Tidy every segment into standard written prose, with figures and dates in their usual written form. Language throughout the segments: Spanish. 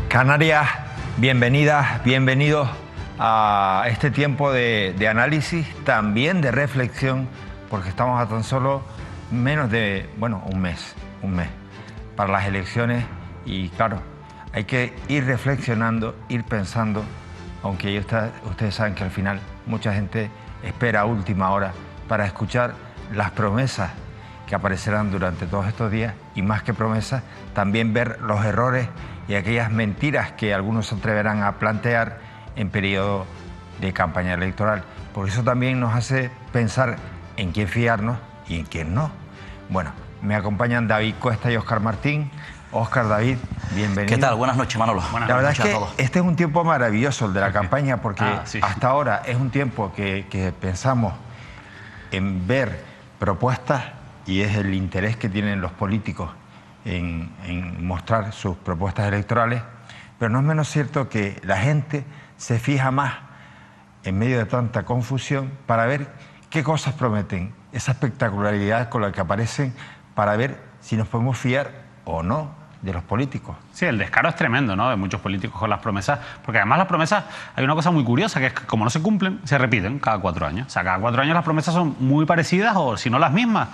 Canarias, bienvenidas, bienvenidos a este tiempo de análisis, también de reflexión, porque estamos a tan solo menos de, un mes para las elecciones y claro, hay que ir reflexionando, ir pensando, aunque ustedes saben que al final mucha gente espera a última hora para escuchar las promesas que aparecerán durante todos estos días y más que promesas, también ver los errores y aquellas mentiras que algunos se atreverán a plantear en periodo de campaña electoral. Por eso también nos hace pensar en quién fiarnos y en quién no. Bueno, me acompañan David Cuesta y Óscar Martín. Óscar, David, bienvenido. ¿Qué tal? Buenas noches, Manolo. La verdad es que este es un tiempo maravilloso, el de la campaña, porque hasta ahora es un tiempo que pensamos en ver propuestas y es el interés que tienen los políticos en mostrar sus propuestas electorales, pero no es menos cierto que la gente se fija más en medio de tanta confusión para ver qué cosas prometen, esa espectacularidad con la que aparecen, para ver si nos podemos fiar o no de los políticos. Sí, el descaro es tremendo, ¿no?, de muchos políticos con las promesas, porque además las promesas, hay una cosa muy curiosa, que es que como no se cumplen, se repiten cada 4 años. O sea, cada 4 años las promesas son muy parecidas, o si no las mismas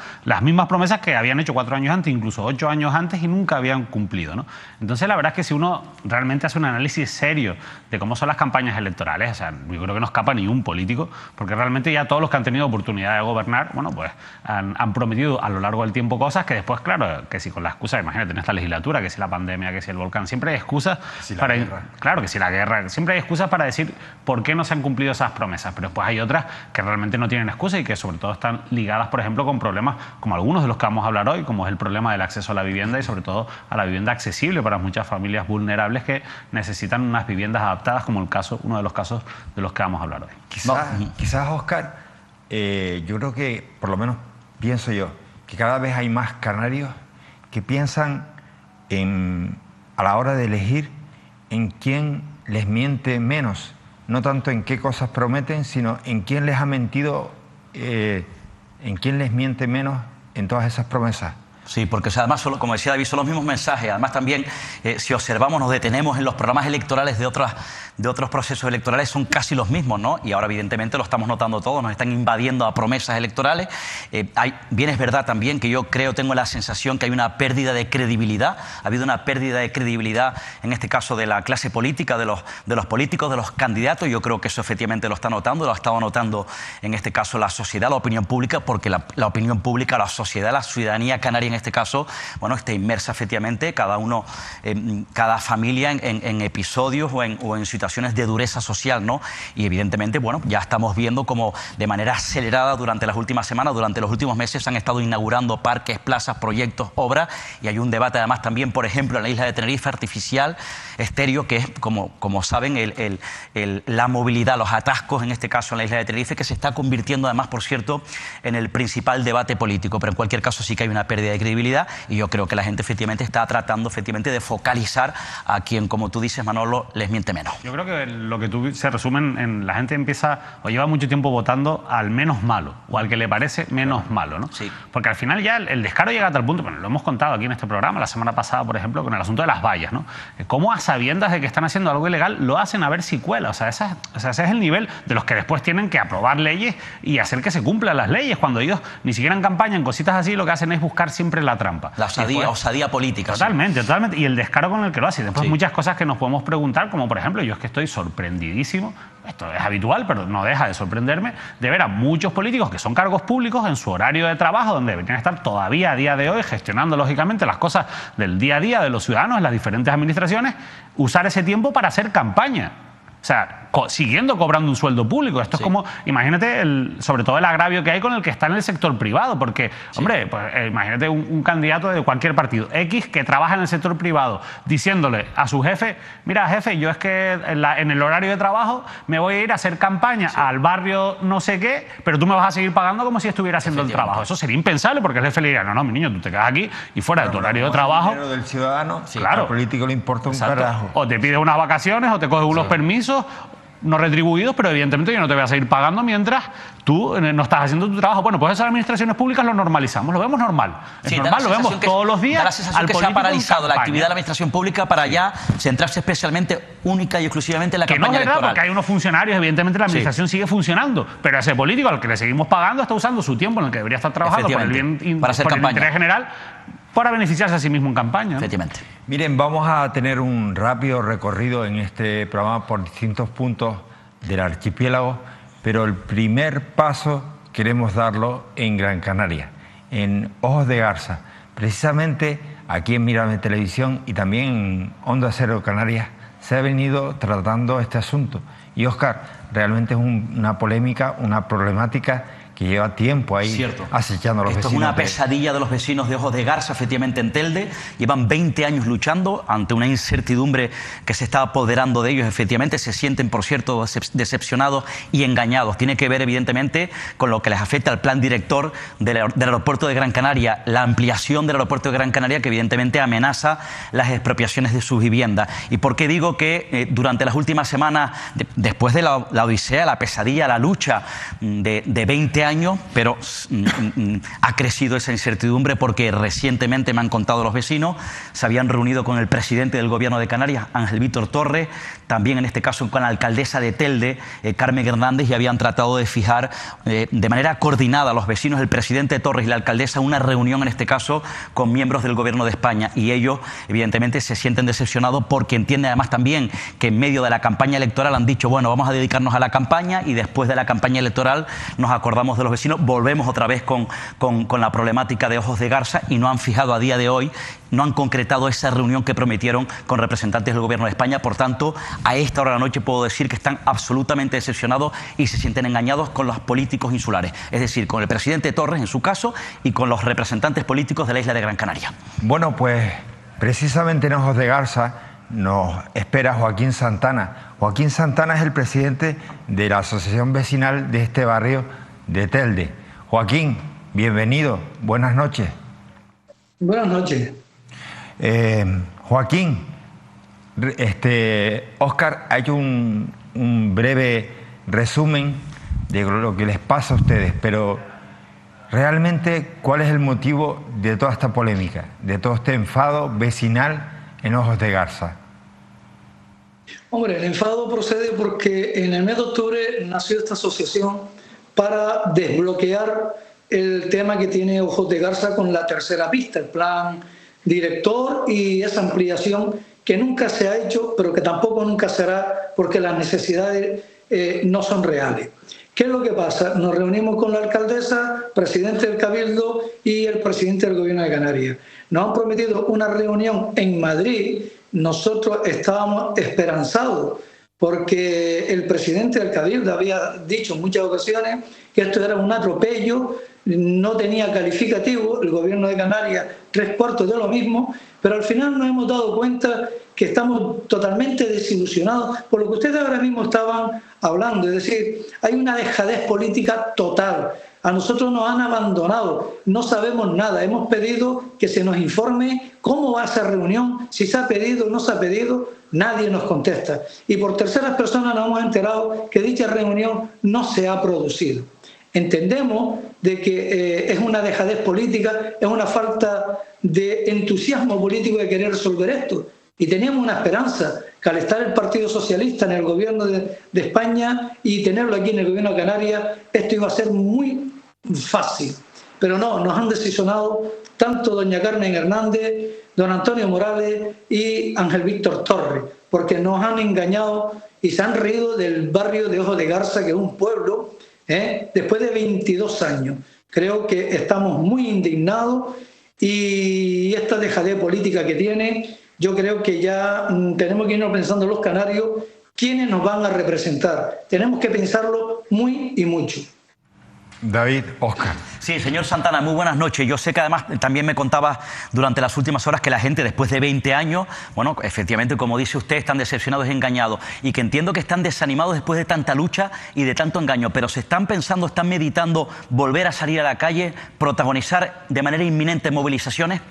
promesas que habían hecho 4 años antes, incluso 8 años antes, y nunca habían cumplido, ¿no? Entonces la verdad es que si uno realmente hace un análisis serio de cómo son las campañas electorales, o sea, yo creo que no escapa ni un político, porque realmente ya todos los que han tenido oportunidad de gobernar, bueno, pues han prometido a lo largo del tiempo cosas que después, claro, que si con la excusa, imagínate, en esta legislatura, que si la pandemia, que si el volcán, siempre hay excusas para... Claro, que si la guerra, siempre hay excusas para decir por qué no se han cumplido esas promesas, pero después hay otras que realmente no tienen excusa y que sobre todo están ligadas, por ejemplo, con problemas como algunos de los que vamos a hablar hoy, como es el problema del acceso a la vivienda y sobre todo a la vivienda accesible para muchas familias vulnerables que necesitan unas viviendas adaptadas, como uno de los casos de los que vamos a hablar hoy. Quizás Óscar, yo creo que, por lo menos pienso yo, que cada vez hay más canarios que piensan a la hora de elegir en quién les miente menos, no tanto en qué cosas prometen, sino en quién les ha mentido, en quién les miente menos en todas esas promesas. Sí, porque además, como decía David, son los mismos mensajes. Además también, si observamos, nos detenemos en los programas electorales de otros procesos electorales, son casi los mismos, ¿no? Y ahora evidentemente lo estamos notando todos, nos están invadiendo a promesas electorales. Bien es verdad también que yo tengo la sensación que hay una pérdida de credibilidad. Ha habido una pérdida de credibilidad, en este caso de la clase política, de los políticos, de los candidatos. Yo creo que eso efectivamente lo está notando, lo ha estado notando en este caso la sociedad, la opinión pública, porque la opinión pública, la sociedad, la ciudadanía canaria en este caso, bueno, está inmersa efectivamente, cada familia en episodios o en situaciones de dureza social, ¿no? Y evidentemente, bueno, ya estamos viendo como de manera acelerada durante las últimas semanas, durante los últimos meses, se han estado inaugurando parques, plazas, proyectos, obras, y hay un debate además también, por ejemplo, en la isla de Tenerife, artificial, estéreo, que es, como saben, la movilidad, los atascos, en este caso en la isla de Tenerife, que se está convirtiendo además, por cierto, en el principal debate político. Pero en cualquier caso sí que hay una pérdida de credibilidad y yo creo que la gente efectivamente está tratando de focalizar a quien, como tú dices, Manolo, les miente menos. Yo creo que lo que tú se resume en la gente empieza o lleva mucho tiempo votando al menos malo o al que le parece menos malo, ¿no? Sí. Porque al final ya el descaro llega a tal punto, bueno, lo hemos contado aquí en este programa la semana pasada, por ejemplo, con el asunto de las vallas, ¿no? Cómo a sabiendas de que están haciendo algo ilegal lo hacen a ver si cuela. O sea, ese es el nivel de los que después tienen que aprobar leyes y hacer que se cumplan las leyes, cuando ellos ni siquiera en campaña, en cositas así, lo que hacen es buscar siempre la trampa. La osadía política. Totalmente, sí. Totalmente. Y el descaro con el que lo hace. Y después muchas cosas que nos podemos preguntar, como por ejemplo, yo es que estoy sorprendidísimo, esto es habitual, pero no deja de sorprenderme, de ver a muchos políticos que son cargos públicos en su horario de trabajo, donde deberían estar todavía a día de hoy gestionando lógicamente las cosas del día a día de los ciudadanos en las diferentes administraciones, usar ese tiempo para hacer campaña. O sea, siguiendo cobrando un sueldo público. Esto es como, imagínate, sobre todo el agravio que hay con el que está en el sector privado, porque, hombre, pues, imagínate un candidato de cualquier partido X que trabaja en el sector privado diciéndole a su jefe, mira, jefe, yo es que en el horario de trabajo me voy a ir a hacer campaña al barrio no sé qué, pero tú me vas a seguir pagando como si estuviera haciendo el trabajo. Eso sería impensable, porque el jefe le diría, no, mi niño, tú te quedas aquí y fuera de tu horario de trabajo. El dinero del ciudadano, claro, al político le importa un carajo. O te pides unas vacaciones o te coges unos permisos. no retribuidos, pero evidentemente yo no te voy a seguir pagando mientras tú no estás haciendo tu trabajo. Bueno, pues esas administraciones públicas lo normalizamos, lo vemos normal. Es Sí, normal, lo vemos todos los días. Da la sensación que se ha paralizado la actividad de la administración pública para ya centrarse especialmente, única y exclusivamente en la campaña electoral. electoral. Porque hay unos funcionarios, evidentemente la administración sigue funcionando, pero ese político al que le seguimos pagando está usando su tiempo en el que debería estar trabajando por el bien, para hacer por el campaña. interés general, para beneficiarse a sí mismo en campaña, ¿no? Efectivamente. Miren, vamos a tener un rápido recorrido en este programa por distintos puntos del archipiélago, pero el primer paso queremos darlo en Gran Canaria, en Ojos de Garza. Precisamente aquí en Mírame Televisión y también en Onda Cero Canarias se ha venido tratando este asunto. Y Óscar, realmente es una polémica, una problemática que lleva tiempo ahí acechando a los vecinos. Esto es una pesadilla de los vecinos de Ojos de Garza, efectivamente en Telde. Llevan 20 años luchando ante una incertidumbre que se está apoderando de ellos. Efectivamente se sienten, por cierto, decepcionados y engañados. Tiene que ver, evidentemente, con lo que les afecta al plan director del aeropuerto de Gran Canaria, la ampliación del aeropuerto de Gran Canaria, que evidentemente amenaza las expropiaciones de sus viviendas. ¿Y por qué digo que durante las últimas semanas, después de la odisea, la pesadilla, la lucha de 20 años, pero ha crecido esa incertidumbre porque recientemente me han contado los vecinos, se habían reunido con el presidente del gobierno de Canarias, Ángel Víctor Torres, también en este caso con la alcaldesa de Telde, Carmen Hernández, y habían tratado de fijar de manera coordinada los vecinos, el presidente Torres y la alcaldesa, una reunión en este caso con miembros del gobierno de España, y ellos evidentemente se sienten decepcionados porque entienden además también que en medio de la campaña electoral han dicho, bueno, vamos a dedicarnos a la campaña y después de la campaña electoral nos acordamos de los vecinos, volvemos otra vez con la problemática de Ojos de Garza, y no han fijado a día de hoy, no han concretado esa reunión que prometieron con representantes del gobierno de España. Por tanto, a esta hora de la noche puedo decir que están absolutamente decepcionados y se sienten engañados con los políticos insulares, es decir, con el presidente Torres en su caso y con los representantes políticos de la isla de Gran Canaria. Bueno, pues precisamente en Ojos de Garza nos espera Joaquín Santana. Joaquín Santana es el presidente de la asociación vecinal de este barrio de Telde. Joaquín, bienvenido, buenas noches. Buenas noches. Joaquín, Óscar ha hecho un breve resumen de lo que les pasa a ustedes, pero realmente, ¿cuál es el motivo de toda esta polémica, de todo este enfado vecinal en Ojos de Garza? Hombre, el enfado procede porque en el mes de octubre nació esta asociación para desbloquear el tema que tiene Ojos de Garza con la tercera pista, el plan director y esa ampliación que nunca se ha hecho, pero que tampoco nunca será porque las necesidades no son reales. ¿Qué es lo que pasa? Nos reunimos con la alcaldesa, presidente del Cabildo y el presidente del Gobierno de Canarias. Nos han prometido una reunión en Madrid. Nosotros estábamos esperanzados porque el presidente del Cabildo había dicho en muchas ocasiones que esto era un atropello, no tenía calificativo, el Gobierno de Canarias 3/4 de lo mismo, pero al final nos hemos dado cuenta que estamos totalmente desilusionados por lo que ustedes ahora mismo estaban hablando, es decir, hay una dejadez política total. A nosotros nos han abandonado, no sabemos nada, hemos pedido que se nos informe cómo va esa reunión, si se ha pedido o no se ha pedido, nadie nos contesta. Y por terceras personas nos hemos enterado que dicha reunión no se ha producido. Entendemos de que es una dejadez política, es una falta de entusiasmo político de querer resolver esto. Y teníamos una esperanza, que al estar el Partido Socialista en el gobierno de España y tenerlo aquí en el gobierno de Canarias, esto iba a ser muy fácil. Pero no, nos han decisionado tanto doña Carmen Hernández, don Antonio Morales y Ángel Víctor Torres, porque nos han engañado y se han reído del barrio de Ojos de Garza, que es un pueblo, después de 22 años. Creo que estamos muy indignados y esta dejadez política que tiene, yo creo que ya tenemos que irnos pensando los canarios quiénes nos van a representar. Tenemos que pensarlo muy y mucho. David, Óscar. Sí, señor Santana, muy buenas noches. Yo sé que además también me contaba durante las últimas horas que la gente después de 20 años, bueno, efectivamente, como dice usted, están decepcionados y engañados, y que entiendo que están desanimados después de tanta lucha y de tanto engaño, pero se están pensando, están meditando volver a salir a la calle, protagonizar de manera inminente movilizaciones.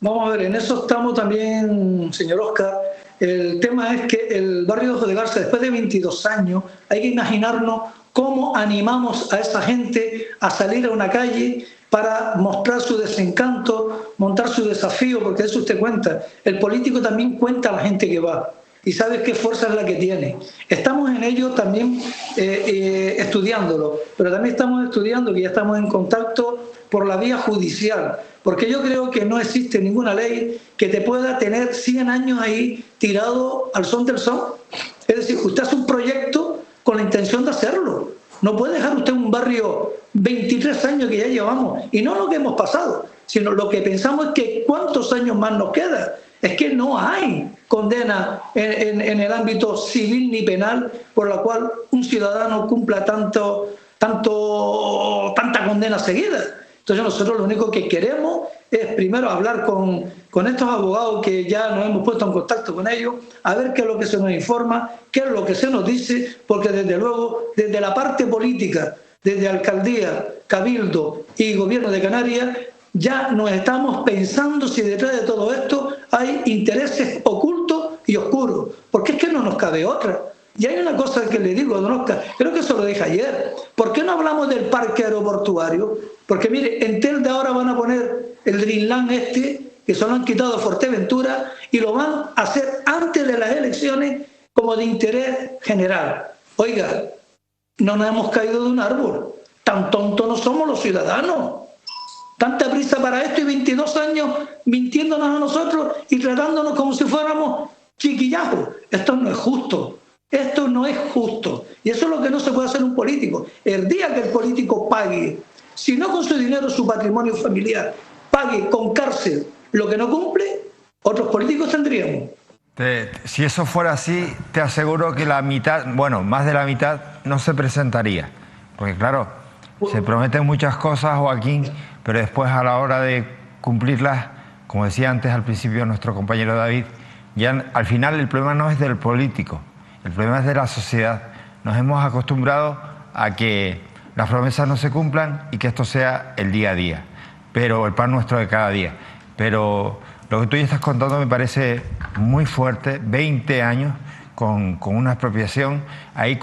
Vamos a ver, en eso estamos también, señor Óscar. El tema es que el barrio de Ojos de Garza, después de 22 años, hay que imaginarnos cómo animamos a esa gente a salir a una calle para mostrar su desencanto, montar su desafío, porque eso usted cuenta. El político también cuenta a la gente que va y sabe qué fuerza es la que tiene. Estamos en ello también estudiándolo, pero también estamos estudiando que ya estamos en contacto por la vía judicial, porque yo creo que no existe ninguna ley que te pueda tener 100 años ahí tirado al son del son. Es decir, usted hace un proyecto con la intención de hacerlo. No puede dejar usted un barrio 23 años que ya llevamos, y no lo que hemos pasado, sino lo que pensamos es que cuántos años más nos queda. Es que no hay condena en el ámbito civil ni penal por la cual un ciudadano cumpla tanta condena seguida. Entonces nosotros lo único que queremos es primero hablar con estos abogados que ya nos hemos puesto en contacto con ellos, a ver qué es lo que se nos informa, qué es lo que se nos dice, porque desde luego, desde la parte política, desde Alcaldía, Cabildo y Gobierno de Canarias, ya nos estamos pensando si detrás de todo esto hay intereses ocultos y oscuros, porque es que no nos cabe otra. Y hay una cosa que le digo, don Óscar, creo que eso lo dije ayer. ¿Por qué no hablamos del parque aeroportuario? Porque mire, en Telde ahora van a poner el Dreamland que se lo han quitado a Fuerteventura, y lo van a hacer antes de las elecciones como de interés general. Oiga, no nos hemos caído de un árbol. Tan tontos no somos los ciudadanos. Tanta prisa para esto y 22 años mintiéndonos a nosotros y tratándonos como si fuéramos chiquillajos. Esto no es justo. Esto no es justo. Y eso es lo que no se puede hacer un político. El día que el político pague, si no con su dinero, su patrimonio familiar, pague con cárcel lo que no cumple, otros políticos tendríamos. Si eso fuera así, te aseguro que la mitad, bueno, más de la mitad no se presentaría. Porque claro, se prometen muchas cosas, Joaquín, pero después a la hora de cumplirlas, como decía antes al principio nuestro compañero David, ya al final el problema no es del político, el problema es de la sociedad. Nos hemos acostumbrado a que las promesas no se cumplan y que esto sea el día a día, pero el pan nuestro de cada día. Pero lo que tú ya estás contando me parece muy fuerte, 20 años con una expropiación, ahí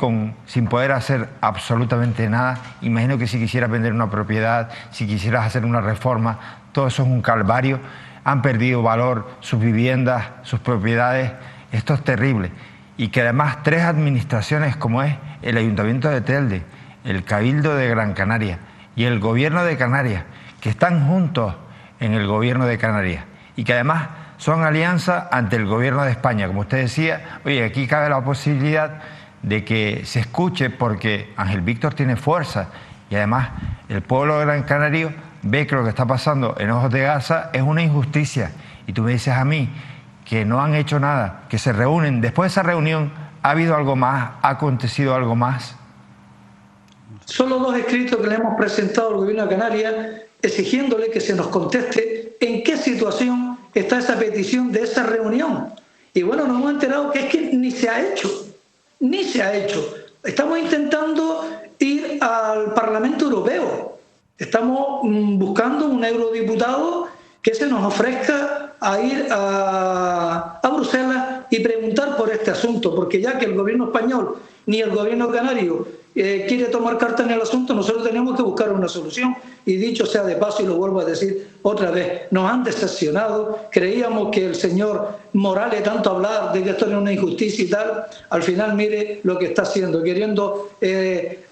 sin poder hacer absolutamente nada. Imagino que si quisieras vender una propiedad, si quisieras hacer una reforma, todo eso es un calvario. Han perdido valor sus viviendas, sus propiedades. Esto es terrible. Y que además 3 administraciones como es el Ayuntamiento de Telde, el Cabildo de Gran Canaria y el Gobierno de Canarias, que están juntos en el Gobierno de Canarias y que además son alianza ante el Gobierno de España. Como usted decía, oye, aquí cabe la posibilidad de que se escuche, porque Ángel Víctor tiene fuerza y además el pueblo de Gran Canaria ve que lo que está pasando en Ojos de Garza es una injusticia. Y tú me dices a mí que no han hecho nada, que se reúnen. Después de esa reunión, ¿ha habido algo más? ¿Ha acontecido algo más? Solo 2 escritos que le hemos presentado al Gobierno de Canarias exigiéndole que se nos conteste en qué situación está esa petición de esa reunión. Y bueno, nos hemos enterado que es que ni se ha hecho. Estamos intentando ir al Parlamento Europeo. Estamos buscando un eurodiputado que se nos ofrezca a ir a Bruselas y preguntar por este asunto, porque ya que el gobierno español ni el gobierno canario quiere tomar carta en el asunto, nosotros tenemos que buscar una solución. Y dicho sea de paso, y lo vuelvo a decir otra vez, nos han decepcionado. Creíamos que el señor Morales, tanto hablar de que esto era una injusticia y tal, al final mire lo que está haciendo, queriendo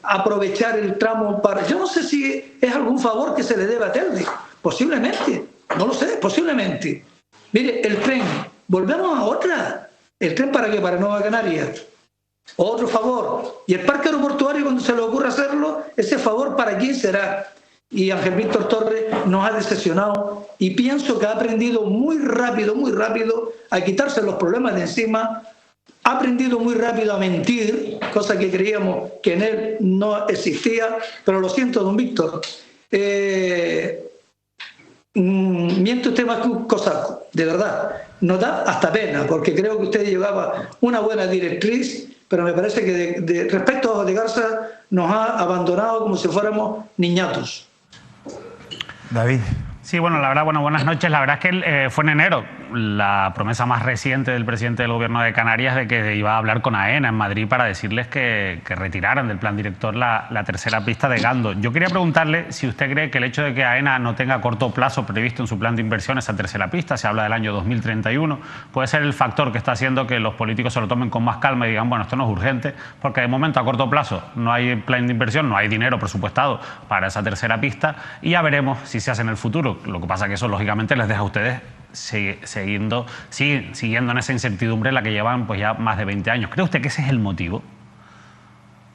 aprovechar el tramo para... Yo no sé si es algún favor que se le debe a Telde, posiblemente, no lo sé, posiblemente. Mire, el tren, volvemos a otra. ¿El tren para qué? Para Nueva Canaria. Otro favor. Y el parque aeroportuario, cuando se le ocurra hacerlo, ese favor ¿para quién será? Y Ángel Víctor Torres nos ha decepcionado y pienso que ha aprendido muy rápido a quitarse los problemas de encima, ha aprendido muy rápido a mentir, cosa que creíamos que en él no existía, pero lo siento, don Víctor, miente usted más que un cosaco, de verdad, nos da hasta pena, porque creo que usted llevaba una buena directriz, pero me parece que respecto a Ojos de Garza nos ha abandonado como si fuéramos niñatos. David. Sí, bueno, la verdad, buenas noches. La verdad es que fue en enero la promesa más reciente del presidente del Gobierno de Canarias de que iba a hablar con AENA en Madrid para decirles que retiraran del plan director la tercera pista de Gando. Yo quería preguntarle si usted cree que el hecho de que AENA no tenga a corto plazo previsto en su plan de inversión esa tercera pista, se habla del año 2031, puede ser el factor que está haciendo que los políticos se lo tomen con más calma y digan, bueno, esto no es urgente, porque de momento a corto plazo no hay plan de inversión, no hay dinero presupuestado para esa tercera pista y ya veremos si se hace en el futuro. Lo que pasa es que eso, lógicamente, les deja a ustedes siguiendo en esa incertidumbre en la que llevan pues ya más de 20 años. ¿Cree usted que ese es el motivo?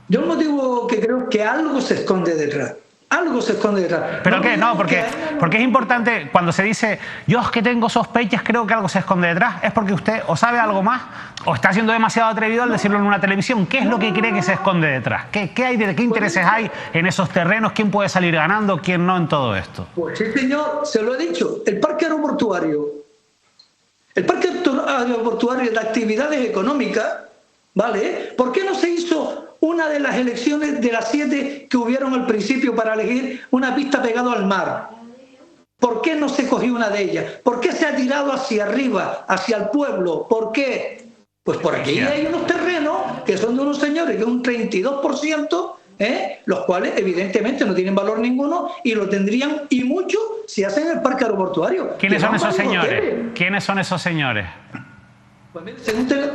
Yo el motivo que creo que algo se esconde detrás. Algo se esconde detrás. ¿Pero qué? No, porque es importante cuando se dice yo es que tengo sospechas, creo que algo se esconde detrás. ¿Es porque usted o sabe algo más o está siendo demasiado atrevido al decirlo en una televisión? ¿Qué es lo que cree que se esconde detrás? ¿Qué intereses hay en esos terrenos? ¿Quién puede salir ganando? ¿Quién no en todo esto? Pues sí, señor, se lo he dicho. El parque aeroportuario. El parque aeroportuario de actividades económicas, ¿vale? ¿Por qué no se hizo una de las elecciones de las 7 que hubieron al principio para elegir una pista pegada al mar? ¿Por qué no se cogió una de ellas? ¿Por qué se ha tirado hacia arriba, hacia el pueblo? ¿Por qué? Pues por aquí hay unos terrenos que son de unos señores de un 32%, los cuales evidentemente no tienen valor ninguno y lo tendrían y mucho si hacen el parque aeroportuario. ¿Quiénes son esos señores? ¿Quiénes son esos señores? Pues mire,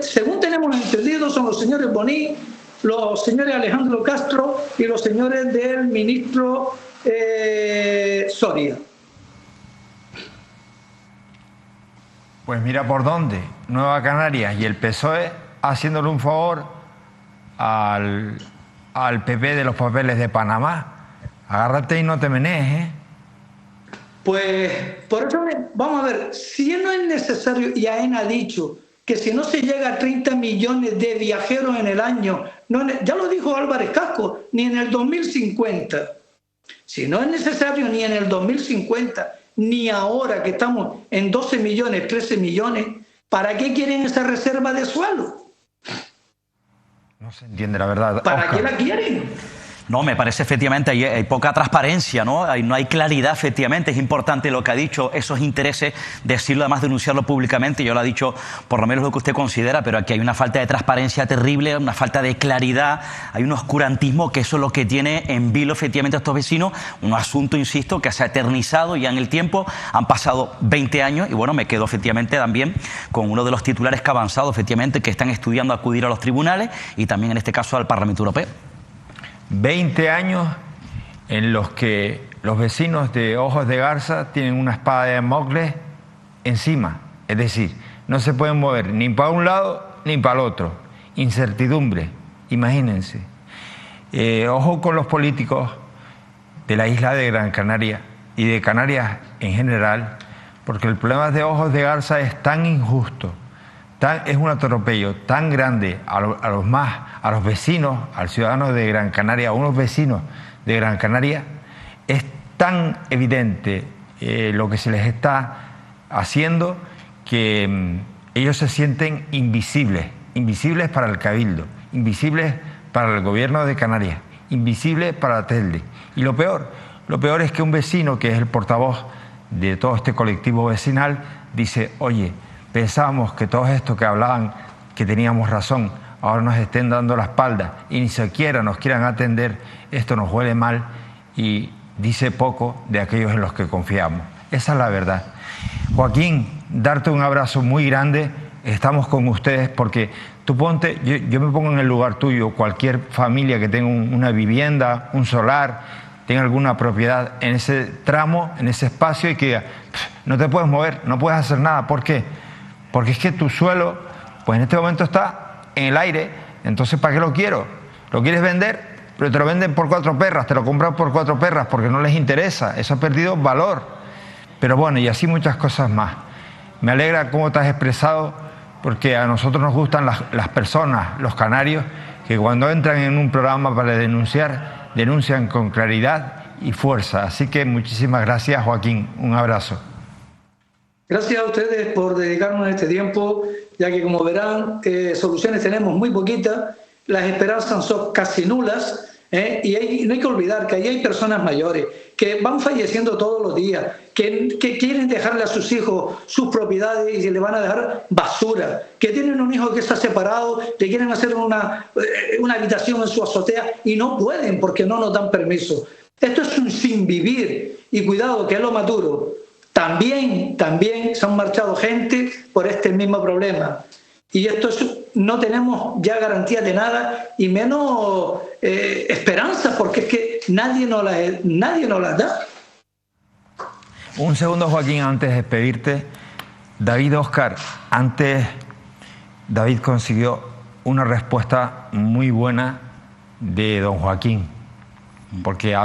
según tenemos entendido, son los señores Boní, los señores Alejandro Castro y los señores del ministro Soria. Pues mira por dónde, Nueva Canarias y el PSOE haciéndole un favor al PP de los papeles de Panamá. Agárrate y no te menees, ¿eh? Pues por eso vamos a ver, si no es necesario, y AENA ha dicho que si no se llega a 30 millones de viajeros en el año, ya lo dijo Álvarez Casco, ni en el 2050. Si no es necesario ni en el 2050, ni ahora que estamos en 12 millones, 13 millones, ¿para qué quieren esa reserva de suelo? No se entiende la verdad. ¿Para Oscar, qué la quieren? No, me parece efectivamente, hay poca transparencia, ¿no? No hay claridad, efectivamente. Es importante lo que ha dicho, esos intereses, decirlo, además denunciarlo públicamente. Yo lo ha dicho, por lo menos lo que usted considera, pero aquí hay una falta de transparencia terrible, una falta de claridad, hay un oscurantismo que eso es lo que tiene en vilo, efectivamente, a estos vecinos. Un asunto, insisto, que se ha eternizado ya en el tiempo. Han pasado 20 años y, bueno, me quedo efectivamente también con uno de los titulares que ha avanzado, efectivamente, que están estudiando acudir a los tribunales y también, en este caso, al Parlamento Europeo. 20 años en los que los vecinos de Ojos de Garza tienen una espada de Damocles encima. Es decir, no se pueden mover ni para un lado ni para el otro. Incertidumbre, imagínense. Ojo con los políticos de la isla de Gran Canaria y de Canarias en general, porque el problema de Ojos de Garza es tan injusto, es un atropello tan grande a los vecinos, al ciudadano de Gran Canaria, a unos vecinos de Gran Canaria, es tan evidente lo que se les está haciendo que ellos se sienten invisibles para el Cabildo, invisibles para el gobierno de Canarias, invisibles para Telde. Y lo peor es que un vecino, que es el portavoz de todo este colectivo vecinal, dice, oye, pensábamos que todos estos que hablaban que teníamos razón, ahora nos estén dando la espalda y ni siquiera nos quieran atender, esto nos huele mal y dice poco de aquellos en los que confiamos. Esa es la verdad. Joaquín, darte un abrazo muy grande, estamos con ustedes porque tú ponte, yo me pongo en el lugar tuyo, cualquier familia que tenga una vivienda, un solar, tenga alguna propiedad en ese tramo, en ese espacio y que diga, no te puedes mover, no puedes hacer nada. ¿Por qué? Porque es que tu suelo, pues en este momento está en el aire, entonces ¿para qué lo quiero? ¿Lo quieres vender? Pero te lo venden por 4 perras, te lo compran por 4 perras porque no les interesa, eso ha perdido valor. Pero bueno, y así muchas cosas más. Me alegra cómo te has expresado, porque a nosotros nos gustan las personas, los canarios, que cuando entran en un programa para denunciar, denuncian con claridad y fuerza. Así que muchísimas gracias, Joaquín, un abrazo. Gracias a ustedes por dedicarnos este tiempo, ya que como verán, soluciones tenemos muy poquitas, las esperanzas son casi nulas, Y no hay que olvidar que ahí hay personas mayores que van falleciendo todos los días, que quieren dejarle a sus hijos sus propiedades y le van a dejar basura, que tienen un hijo que está separado, le quieren hacer una habitación en su azotea y no pueden porque no nos dan permiso. Esto es un sin vivir. Y cuidado, que es lo más duro. También se han marchado gente por este mismo problema. Y no tenemos ya garantía de nada y menos esperanza, porque es que nadie nos las da. Un segundo, Joaquín, antes de despedirte. David Óscar, antes David consiguió una respuesta muy buena de don Joaquín, porque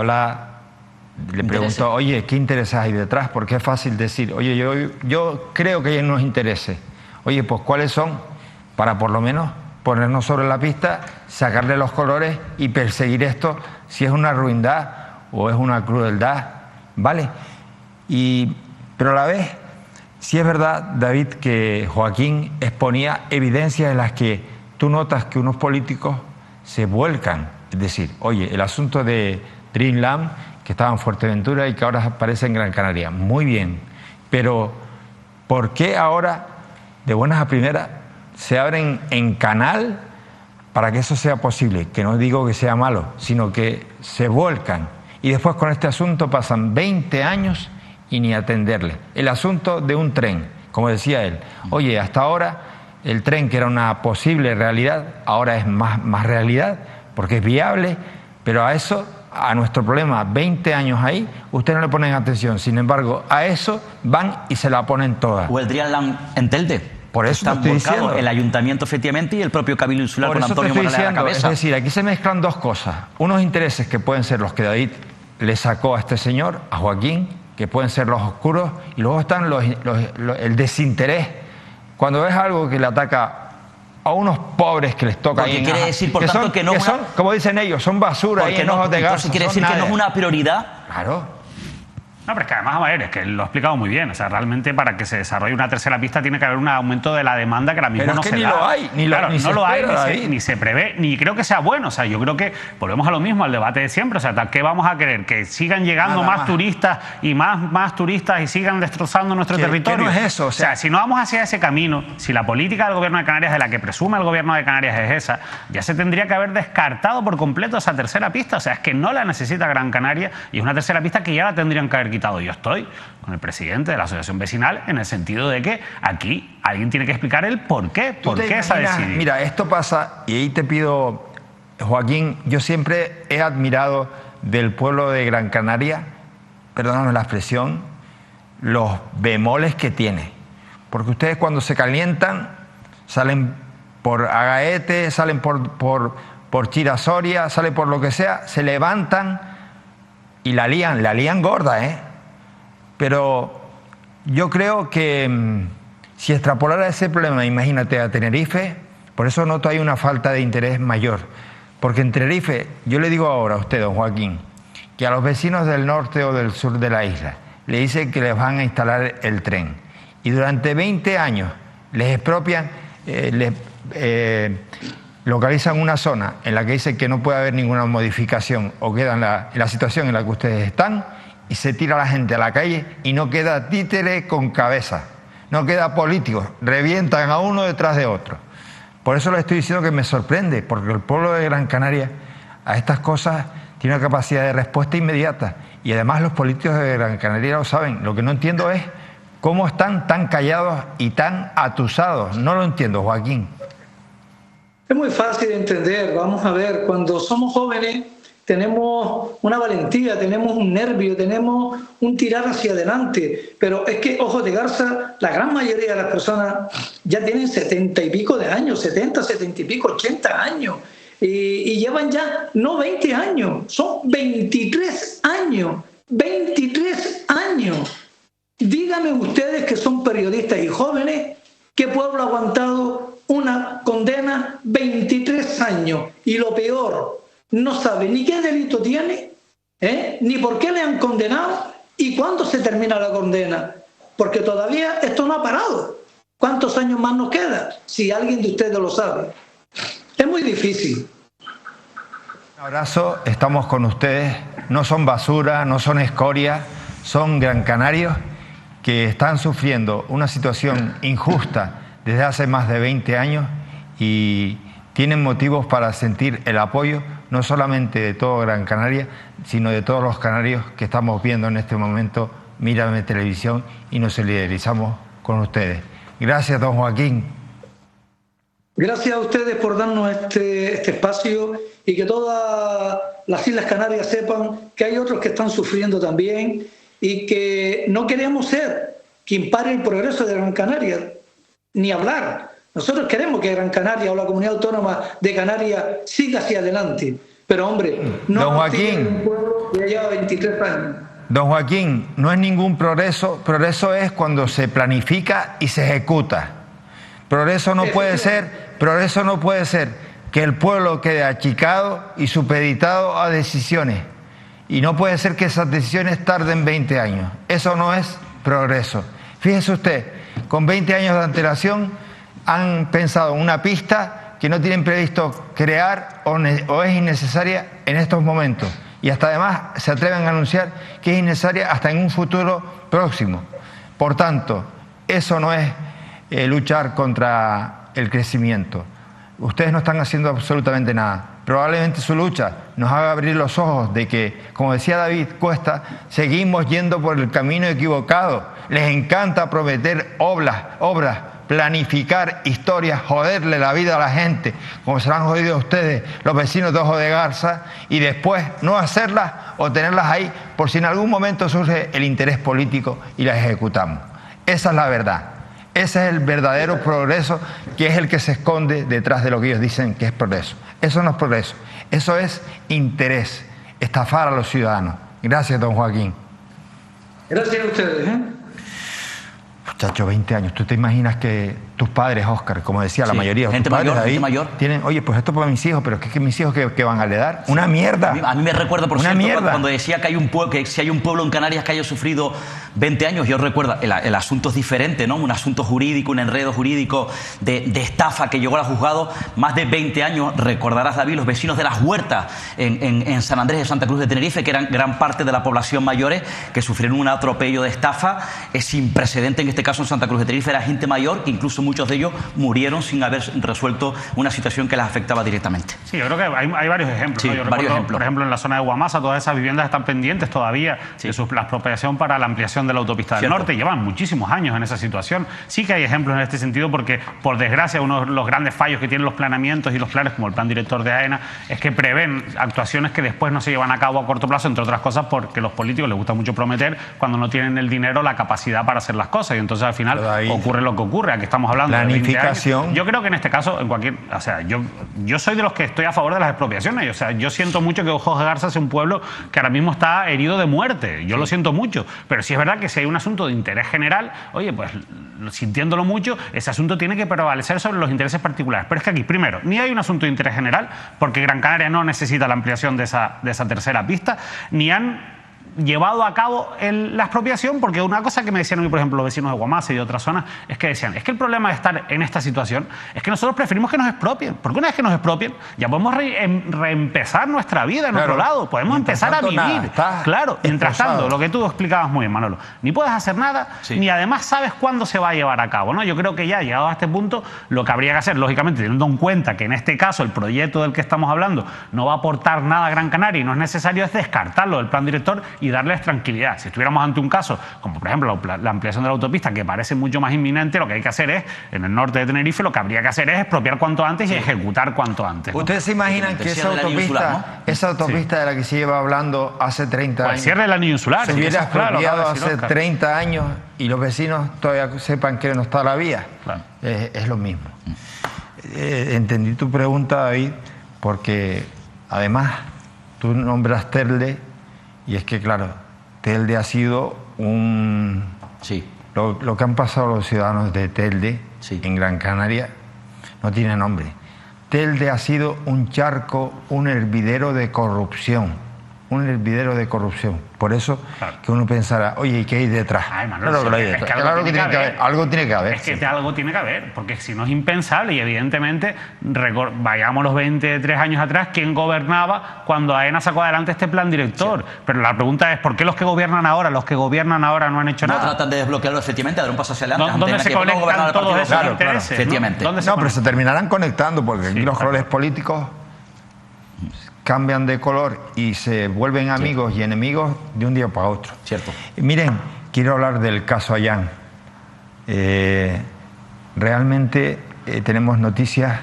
le preguntó, oye, ¿qué intereses hay detrás? Porque es fácil decir, oye, yo creo que hay unos intereses. Oye, pues ¿cuáles son? Para por lo menos ponernos sobre la pista, sacarle los colores y perseguir esto, si es una ruindad o es una crueldad, ¿vale? Pero a la vez, sí es verdad, David, que Joaquín exponía evidencias en las que tú notas que unos políticos se vuelcan. Es decir, oye, el asunto de Dreamland, que estaba en Fuerteventura y que ahora aparece en Gran Canaria, muy bien, pero ¿por qué ahora, de buenas a primeras, se abren en canal para que eso sea posible? Que no digo que sea malo, sino que se vuelcan y después con este asunto pasan 20 años y ni atenderle. El asunto de un tren, como decía él, oye, hasta ahora el tren, que era una posible realidad, ahora es más realidad porque es viable, pero a nuestro problema, 20 años ahí, ustedes no le ponen atención. Sin embargo, a eso van y se la ponen toda. O el Dreamland en Telde. Por eso están volcados el ayuntamiento, efectivamente, y el propio Cabildo Insular con Antonio Morales a la cabeza. Es decir, aquí se mezclan dos cosas. Unos intereses que pueden ser los que David le sacó a este señor, a Joaquín, que pueden ser los oscuros, y luego están el desinterés. Cuando ves algo que le ataca a unos pobres que les toca ahí, quiere decir, por tanto, que no son, como dicen ellos, son basura y enojos de gas. Quiere decir que no es una prioridad. Claro. No, pero es que además, a ver, es que lo he explicado muy bien. O sea, realmente para que se desarrolle una tercera pista tiene que haber un aumento de la demanda que ahora mismo no se da. Pero es que ni lo hay, no lo hay, ni se prevé, ni creo que sea bueno. O sea, yo creo que volvemos a lo mismo, al debate de siempre. O sea, ¿qué vamos a querer? ¿Que sigan llegando más turistas y más turistas y sigan destrozando nuestro territorio? ¿Qué no es eso? O sea, si no vamos hacia ese camino, si la política del gobierno de Canarias, de la que presume el gobierno de Canarias, es esa, ya se tendría que haber descartado por completo esa tercera pista. O sea, es que no la necesita Gran Canaria y es una tercera pista que ya la tendrían que haber quitado. Yo estoy con el presidente de la asociación vecinal en el sentido de que aquí alguien tiene que explicar el por qué se ha decidido. Mira, esto pasa, y ahí te pido, Joaquín, yo siempre he admirado del pueblo de Gran Canaria, perdóname la expresión, los bemoles que tiene. Porque ustedes cuando se calientan salen por Agaete, salen por Chirasoria, salen por lo que sea, se levantan y la lían gorda, ¿eh? Pero yo creo que si extrapolara ese problema, imagínate, a Tenerife, por eso noto hay una falta de interés mayor. Porque en Tenerife, yo le digo ahora a usted, don Joaquín, que a los vecinos del norte o del sur de la isla le dicen que les van a instalar el tren. Y durante 20 años les expropian, localizan una zona en la que dicen que no puede haber ninguna modificación o quedan en la situación en la que ustedes están, y se tira la gente a la calle y no queda títere con cabeza, no queda político, revientan a uno detrás de otro. Por eso le estoy diciendo que me sorprende, porque el pueblo de Gran Canaria a estas cosas tiene una capacidad de respuesta inmediata, y además los políticos de Gran Canaria lo saben. Lo que no entiendo es cómo están tan callados y tan atusados. No lo entiendo, Joaquín. Es muy fácil de entender. Vamos a ver, cuando somos jóvenes tenemos una valentía, tenemos un nervio, tenemos un tirar hacia adelante. Pero es que, ojos de garza, la gran mayoría de las personas ya tienen 70 y pico de años, 70, 70 y pico, 80 años. Y llevan ya, no 20 años, son 23 años. 23 años. Díganme ustedes, que son periodistas y jóvenes, ¿qué pueblo ha aguantado una condena 23 años? Y lo peor, no sabe ni qué delito tiene, ni por qué le han condenado y cuándo se termina la condena. Porque todavía esto no ha parado. ¿Cuántos años más nos queda? Si alguien de ustedes lo sabe. Es muy difícil. Un abrazo, estamos con ustedes. No son basura, no son escoria, son gran canarios que están sufriendo una situación injusta desde hace más de 20 años y tienen motivos para sentir el apoyo no solamente de todo Gran Canaria, sino de todos los canarios que estamos viendo en este momento Mírame Televisión y nos solidarizamos con ustedes. Gracias, don Joaquín. Gracias a ustedes por darnos este espacio y que todas las Islas Canarias sepan que hay otros que están sufriendo también y que no queremos ser quien pare el progreso de Gran Canaria, ni hablar. Nosotros queremos que Gran Canaria o la comunidad autónoma de Canarias siga hacia adelante. Pero, hombre, no don Joaquín, un pueblo que lleva 23 años. Don Joaquín, no es ningún progreso. Progreso es cuando se planifica y se ejecuta. Progreso no puede ser que el pueblo quede achicado y supeditado a decisiones. Y no puede ser que esas decisiones tarden 20 años. Eso no es progreso. Fíjese usted, con 20 años de antelación han pensado en una pista que no tienen previsto crear o es innecesaria en estos momentos. Y hasta además se atreven a anunciar que es innecesaria hasta en un futuro próximo. Por tanto, eso no es luchar contra el crecimiento. Ustedes no están haciendo absolutamente nada. Probablemente su lucha nos haga abrir los ojos de que, como decía David Cuesta, seguimos yendo por el camino equivocado. Les encanta prometer obras, planificar historias, joderle la vida a la gente, como se la han jodido a ustedes, los vecinos de Ojo de Garza, y después no hacerlas o tenerlas ahí por si en algún momento surge el interés político y las ejecutamos. Esa es la verdad. Ese es el verdadero progreso, que es el que se esconde detrás de lo que ellos dicen que es progreso. Eso no es progreso, eso es interés, estafar a los ciudadanos. Gracias, don Joaquín. Gracias a ustedes. Muchacho, 20 años. ¿Tú te imaginas que tus padres, Óscar, como decía la mayoría de tus padres, gente mayor, tienen, oye, pues esto para mis hijos, pero ¿qué mis hijos qué van a heredar? Sí. Una mierda. A mí me recuerda, por cierto, cuando decía que hay un pueblo, que si hay un pueblo en Canarias que haya sufrido 20 años, yo recuerdo, el asunto es diferente, ¿no? Un asunto jurídico, un enredo jurídico de estafa que llegó al juzgado, más de 20 años. Recordarás, David, los vecinos de Las Huertas en San Andrés de Santa Cruz de Tenerife, que eran gran parte de la población mayores, que sufrieron un atropello de estafa sin precedente, en este caso en Santa Cruz de Tenerife. Era gente mayor, que incluso muchos de ellos murieron sin haber resuelto una situación que les afectaba directamente. Sí, yo creo que hay varios ejemplos. Sí, ¿no? varios ejemplos. Por ejemplo, en la zona de Guamasa, todas esas viviendas están pendientes todavía de la expropiación para la ampliación de la autopista del norte. Llevan muchísimos años en esa situación. Sí que hay ejemplos en este sentido porque, por desgracia, uno de los grandes fallos que tienen los planeamientos y los planes, como el plan director de AENA, es que prevén actuaciones que después no se llevan a cabo a corto plazo, entre otras cosas porque a los políticos les gusta mucho prometer cuando no tienen el dinero, la capacidad para hacer las cosas. Y entonces, al final, ocurre lo que ocurre. Aquí estamos hablando planificación. De 20 años. Yo creo que en este caso, yo soy de los que estoy a favor de las expropiaciones. O sea, yo siento mucho que Ojos de Garza es un pueblo que ahora mismo está herido de muerte. Yo lo siento mucho. Pero sí es verdad que si hay un asunto de interés general, oye, pues sintiéndolo mucho, ese asunto tiene que prevalecer sobre los intereses particulares. Pero es que aquí, primero, ni hay un asunto de interés general, porque Gran Canaria no necesita la ampliación de esa tercera pista, ni han llevado a cabo la expropiación, porque una cosa que me decían hoy, por ejemplo, los vecinos de Guamasa y de otras zonas, es que decían, es que el problema de estar en esta situación es que nosotros preferimos que nos expropien, porque una vez que nos expropien, ya podemos reempezar nuestra vida en otro lado, podemos empezar a vivir. Claro, mientras tanto, lo que tú explicabas muy bien, Manolo, ni puedes hacer nada, ni además sabes cuándo se va a llevar a cabo, ¿no? Yo creo que ya llegado a este punto, lo que habría que hacer, lógicamente, teniendo en cuenta que en este caso el proyecto del que estamos hablando no va a aportar nada a Gran Canaria y no es necesario, es descartarlo del plan director y darles tranquilidad. Si estuviéramos ante un caso, como por ejemplo la ampliación de la autopista, que parece mucho más inminente, lo que hay que hacer es, en el norte de Tenerife, lo que habría que hacer es expropiar cuanto antes y ejecutar cuanto antes, ¿no? ¿Ustedes se imaginan que esa autopista de la que se lleva hablando hace 30 años, el cierre del anillo insular, se hubiera expropiado hace 30 años y los vecinos todavía sepan que no está la vía? Claro. Es lo mismo. Entendí tu pregunta, David, porque además tú nombras Telde, y es que, claro, Telde ha sido un... Sí. Lo que han pasado los ciudadanos de Telde en Gran Canaria no tiene nombre. Telde ha sido un charco, un hervidero de corrupción. un hervidero de corrupción. Por eso que uno pensará, oye, ¿y qué hay detrás? Ay, Manuel, Claro que lo hay es detrás. que Claro que tiene que haber. Algo tiene que haber. Es que algo tiene que haber, porque si no es impensable, y evidentemente, vayamos los 23 años atrás, ¿quién gobernaba cuando AENA sacó adelante este plan director? Sí. Pero la pregunta es, ¿por qué los que gobiernan ahora no han hecho nada? No tratan de desbloquearlo, efectivamente, dar un paso hacia adelante. ¿Dónde se conectan todos esos intereses? Efectivamente. No, pero se terminarán conectando, porque aquí los colores políticos cambian de color y se vuelven amigos y enemigos de un día para otro. Cierto. Miren, quiero hablar del caso Ayán. Realmente tenemos noticias.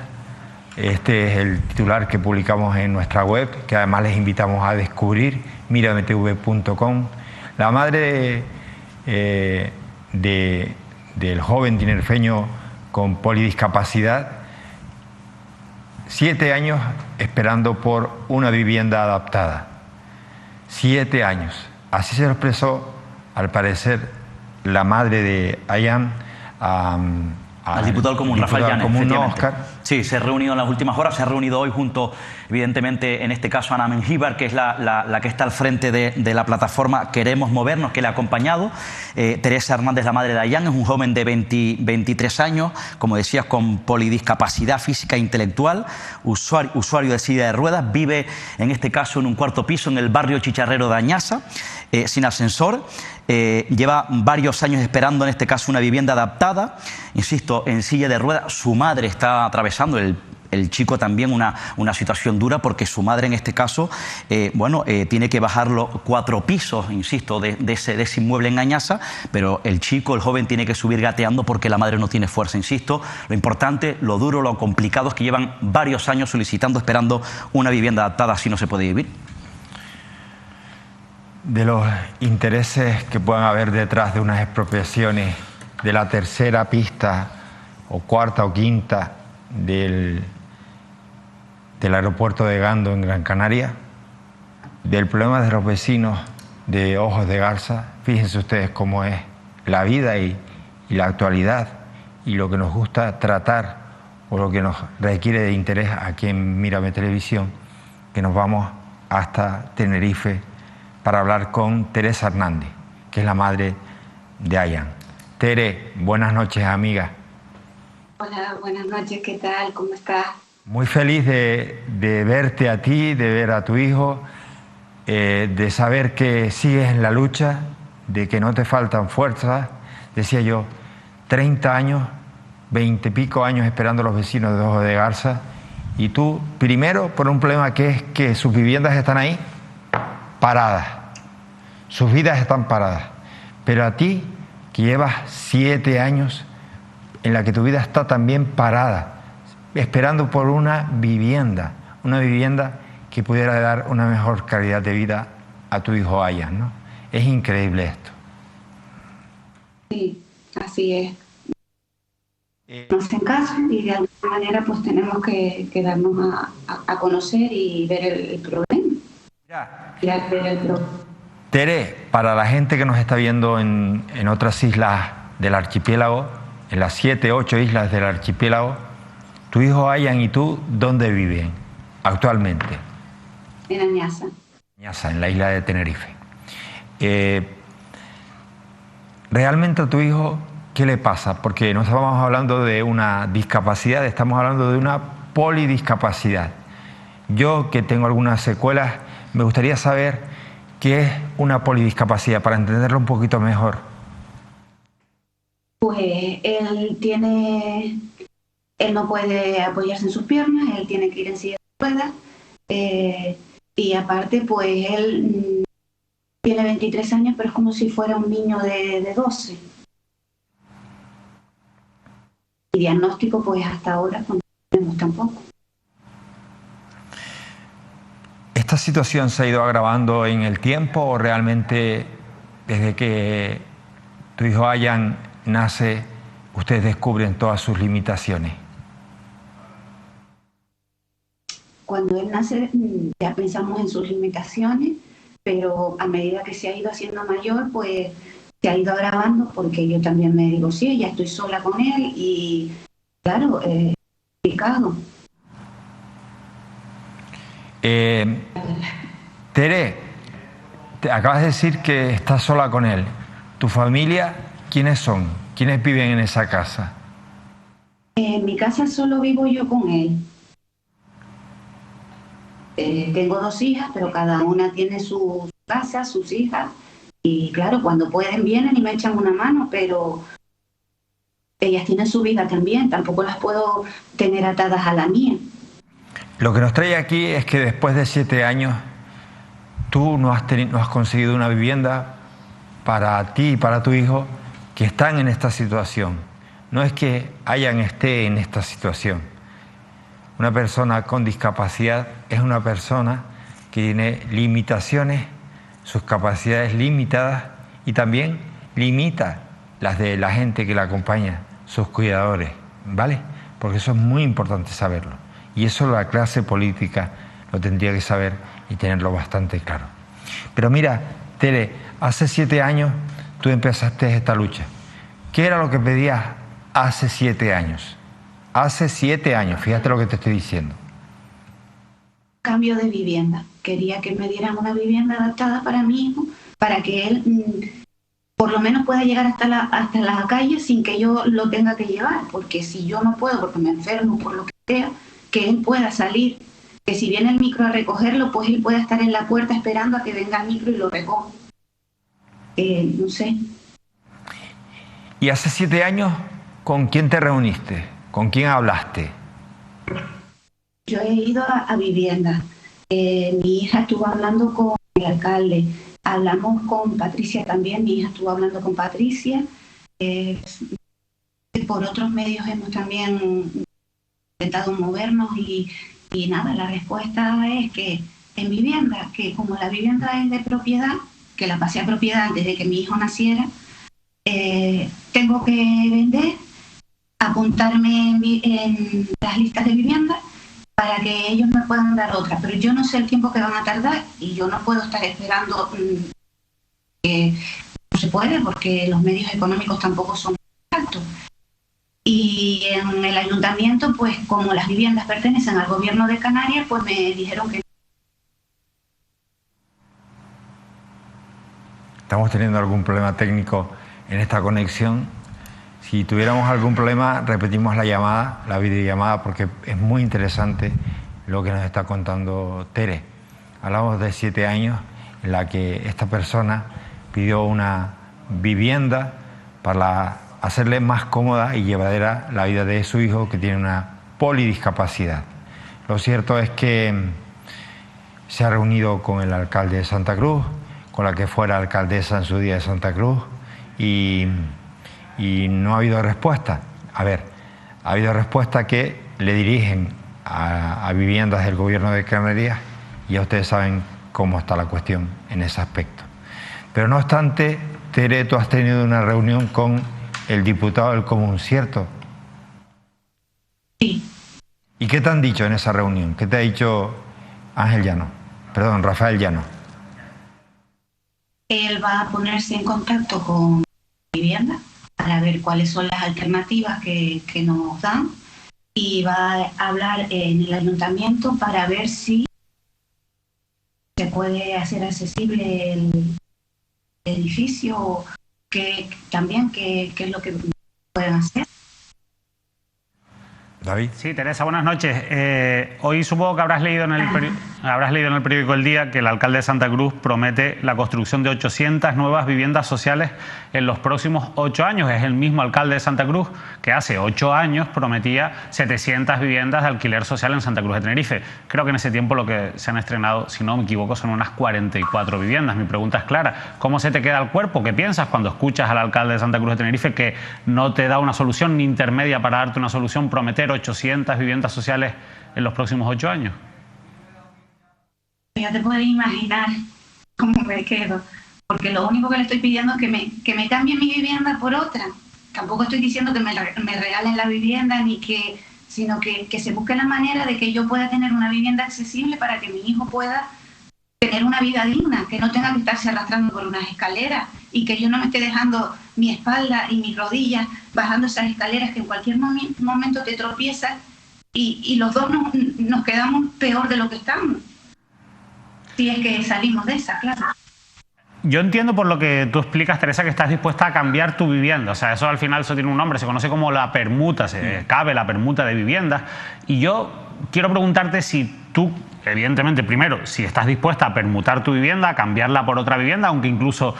Este es el titular que publicamos en nuestra web, que además les invitamos a descubrir, mirametv.com. La madre del joven tinerfeño con polidiscapacidad, 7 años esperando por una vivienda adaptada. 7 años. Así se lo expresó, al parecer, la madre de Ayán al diputado común, Rafael Llanes, Óscar. Sí, se ha reunido en las últimas horas, se ha reunido hoy junto, evidentemente, en este caso, a Ana Mengíbar, que es la que está al frente de la plataforma Queremos Movernos, que le ha acompañado. Teresa Hernández, la madre de Ayán, es un joven de 23 años, como decías, con polidiscapacidad física e intelectual, usuario de silla de ruedas, vive, en este caso, en un cuarto piso en el barrio Chicharrero de Añaza, sin ascensor. Lleva varios años esperando, en este caso, una vivienda adaptada, insisto, en silla de ruedas. Su madre está atravesando, el chico también, una situación dura, porque su madre, en este caso, tiene que bajarlo 4 pisos, insisto, de ese inmueble en Añaza, pero el chico, el joven, tiene que subir gateando porque la madre no tiene fuerza. Insisto, lo importante, lo duro, lo complicado es que llevan varios años solicitando, esperando una vivienda adaptada. Así no se puede vivir. De los intereses que puedan haber detrás de unas expropiaciones de la tercera pista o cuarta o quinta del aeropuerto de Gando en Gran Canaria, del problema de los vecinos de Ojos de Garza, fíjense ustedes cómo es la vida y la actualidad y lo que nos gusta tratar o lo que nos requiere de interés aquí en Mírame Televisión, que nos vamos hasta Tenerife para hablar con Teresa Hernández, que es la madre de Ayán. Tere, buenas noches, amiga. Hola, buenas noches, ¿qué tal? ¿Cómo estás? Muy feliz de verte a ti, de ver a tu hijo, de saber que sigues en la lucha, de que no te faltan fuerzas. Decía yo, 30 años, 20 y pico años esperando a los vecinos de Ojos de Garza, y tú, primero, por un problema que es que sus viviendas están ahí, paradas, sus vidas están paradas, pero a ti, que llevas 7 años en la que tu vida está también parada, esperando por una vivienda que pudiera dar una mejor calidad de vida a tu hijo Ayán, ¿no? Es increíble esto. Sí, así es. Nos hacen caso y de alguna manera pues tenemos que darnos a conocer y ver el problema. Tere, para la gente que nos está viendo en otras islas del archipiélago, en las 7, 8 islas del archipiélago, tu hijo Ayán y tú, ¿dónde viven actualmente? En Añaza. Añaza, en la isla de Tenerife. ¿Realmente a tu hijo qué le pasa? Porque no estamos hablando de una discapacidad, estamos hablando de una polidiscapacidad. Yo, que tengo algunas secuelas, me gustaría saber qué es una polidiscapacidad, para entenderlo un poquito mejor. Pues él no puede apoyarse en sus piernas, él tiene que ir en silla de ruedas, y aparte pues él tiene 23 años, pero es como si fuera un niño de 12. Y diagnóstico pues hasta ahora no tenemos tampoco. ¿Esta situación se ha ido agravando en el tiempo o realmente desde que tu hijo Ayán nace, ustedes descubren todas sus limitaciones? Cuando él nace ya pensamos en sus limitaciones, pero a medida que se ha ido haciendo mayor, pues se ha ido agravando, porque yo también me divorcié, ya estoy sola con él y claro, es complicado. Tere, acabas de decir que estás sola con él. ¿Tu familia quiénes son? ¿Quiénes viven en esa casa? En mi casa solo vivo yo con él. Tengo 2 hijas, pero cada una tiene su casa, sus hijas. Y claro, cuando pueden vienen y me echan una mano, pero ellas tienen su vida también. Tampoco las puedo tener atadas a la mía. Lo que nos trae aquí es que después de 7 años tú no has conseguido una vivienda para ti y para tu hijo que están en esta situación. No es que esté en esta situación. Una persona con discapacidad es una persona que tiene limitaciones, sus capacidades limitadas, y también limita las de la gente que la acompaña, sus cuidadores, ¿vale? Porque eso es muy importante saberlo. Y eso la clase política lo tendría que saber y tenerlo bastante claro. Pero mira, Tere, hace 7 años tú empezaste esta lucha. ¿Qué era lo que pedías hace 7 años? Hace 7 años, fíjate lo que te estoy diciendo. Cambio de vivienda. Quería que me dieran una vivienda adaptada para mi hijo, para que él por lo menos pueda llegar hasta la calle sin que yo lo tenga que llevar. Porque si yo no puedo, porque me enfermo, por lo que sea, que él pueda salir. Que si viene el micro a recogerlo, pues él pueda estar en la puerta esperando a que venga el micro y lo recoja. No sé. ¿Y hace 7 años con quién te reuniste? ¿Con quién hablaste? Yo he ido a vivienda. Mi hija estuvo hablando con el alcalde. Hablamos con Patricia también. Mi hija estuvo hablando con Patricia. Por otros medios hemos también intentado movernos y nada, la respuesta es que en vivienda, que como la vivienda es de propiedad, que la pasé a propiedad desde que mi hijo naciera, tengo que vender, apuntarme en las listas de vivienda para que ellos me puedan dar otra. Pero yo no sé el tiempo que van a tardar y yo no puedo estar esperando. No se puede porque los medios económicos tampoco son altos. Y en el ayuntamiento, pues como las viviendas pertenecen al gobierno de Canarias, pues me dijeron que... Estamos teniendo algún problema técnico en esta conexión. Si tuviéramos algún problema, repetimos la llamada, la videollamada, porque es muy interesante lo que nos está contando Tere. Hablamos de 7 años en la que esta persona pidió una vivienda para hacerle más cómoda y llevadera la vida de su hijo, que tiene una polidiscapacidad. Lo cierto es que se ha reunido con el alcalde de Santa Cruz, con la que fuera alcaldesa en su día de Santa Cruz, y no ha habido respuesta. A ver, ha habido respuesta que le dirigen a viviendas del gobierno de Canarias, y ya ustedes saben cómo está la cuestión en ese aspecto. Pero no obstante, Tere, tú has tenido una reunión con el diputado del Común, ¿cierto? Sí. ¿Y qué te han dicho en esa reunión? ¿Qué te ha dicho Rafael Llano? Él va a ponerse en contacto con vivienda para ver cuáles son las alternativas que nos dan, y va a hablar en el ayuntamiento para ver si se puede hacer accesible el edificio, que también qué es lo que pueden hacer. David. Sí, Teresa, buenas noches. Hoy supongo que habrás leído en el periódico El Día que el alcalde de Santa Cruz promete la construcción de 800 nuevas viviendas sociales en los próximos 8 años. Es el mismo alcalde de Santa Cruz que hace 8 años prometía 700 viviendas de alquiler social en Santa Cruz de Tenerife. Creo que en ese tiempo lo que se han estrenado, si no me equivoco, son unas 44 viviendas. Mi pregunta es clara: ¿cómo se te queda el cuerpo? ¿Qué piensas cuando escuchas al alcalde de Santa Cruz de Tenerife que no te da una solución ni intermedia para darte una solución, prometer 800 viviendas sociales en los próximos 8 años? Ya te puedes imaginar cómo me quedo, porque lo único que le estoy pidiendo es que me cambie mi vivienda por otra. Tampoco estoy diciendo que me regalen la vivienda, sino que se busque la manera de que yo pueda tener una vivienda accesible para que mi hijo pueda tener una vida digna, que no tenga que estarse arrastrando por unas escaleras y que yo no me esté dejando mi espalda y mis rodillas bajando esas escaleras que en cualquier momento te tropiezas y los dos nos quedamos peor de lo que estamos. Si es que salimos de esa, claro. Yo entiendo por lo que tú explicas, Teresa, que estás dispuesta a cambiar tu vivienda. O sea, eso al final eso tiene un nombre, se conoce como la permuta, se cabe la permuta de viviendas. Y yo quiero preguntarte si tú, evidentemente, primero, si estás dispuesta a permutar tu vivienda, a cambiarla por otra vivienda, aunque incluso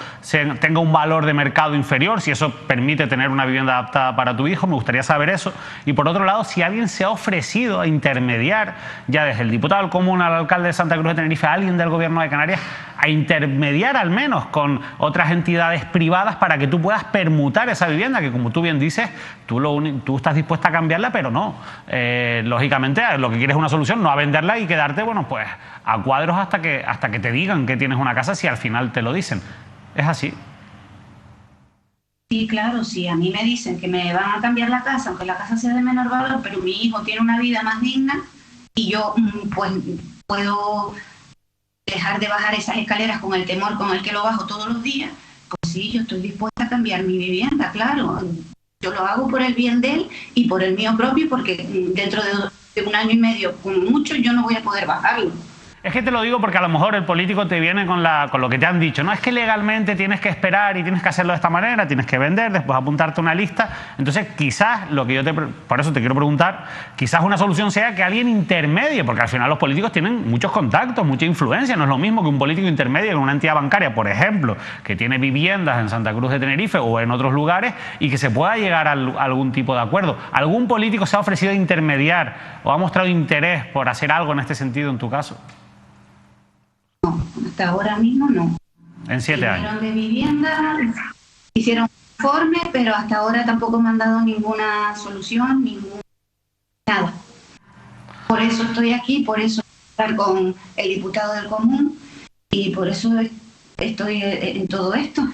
tenga un valor de mercado inferior, si eso permite tener una vivienda adaptada para tu hijo, me gustaría saber eso. Y por otro lado, si alguien se ha ofrecido a intermediar, ya desde el diputado del Común al alcalde de Santa Cruz de Tenerife, a alguien del Gobierno de Canarias, a intermediar al menos con otras entidades privadas para que tú puedas permutar esa vivienda, que como tú bien dices, tú estás dispuesta a cambiarla, pero no. Lógicamente, lo que quieres es una solución, no a venderla y quedarte, bueno, pues a cuadros hasta que te digan que tienes una casa, si al final te lo dicen. ¿Es así? Sí, claro, si a mí me dicen que me van a cambiar la casa, aunque la casa sea de menor valor, pero mi hijo tiene una vida más digna y yo pues puedo dejar de bajar esas escaleras con el temor con el que lo bajo todos los días, pues sí, yo estoy dispuesta a cambiar mi vivienda, claro. Yo lo hago por el bien de él y por el mío propio, porque dentro de un año y medio, como mucho, yo no voy a poder bajarlo. Es que te lo digo porque a lo mejor el político te viene con lo que te han dicho. No es que legalmente tienes que esperar y tienes que hacerlo de esta manera, tienes que vender, después apuntarte una lista. Entonces, quizás por eso te quiero preguntar, quizás una solución sea que alguien intermedie, porque al final los políticos tienen muchos contactos, mucha influencia. No es lo mismo que un político intermedie con una entidad bancaria, por ejemplo, que tiene viviendas en Santa Cruz de Tenerife o en otros lugares y que se pueda llegar a algún tipo de acuerdo. ¿Algún político se ha ofrecido a intermediar o ha mostrado interés por hacer algo en este sentido en tu caso? No, hasta ahora mismo no. En 7 años. De vivienda, hicieron un informe, pero hasta ahora tampoco me han dado ninguna solución, nada. Por eso estoy aquí, por eso estar con el diputado del Común y por eso estoy en todo esto.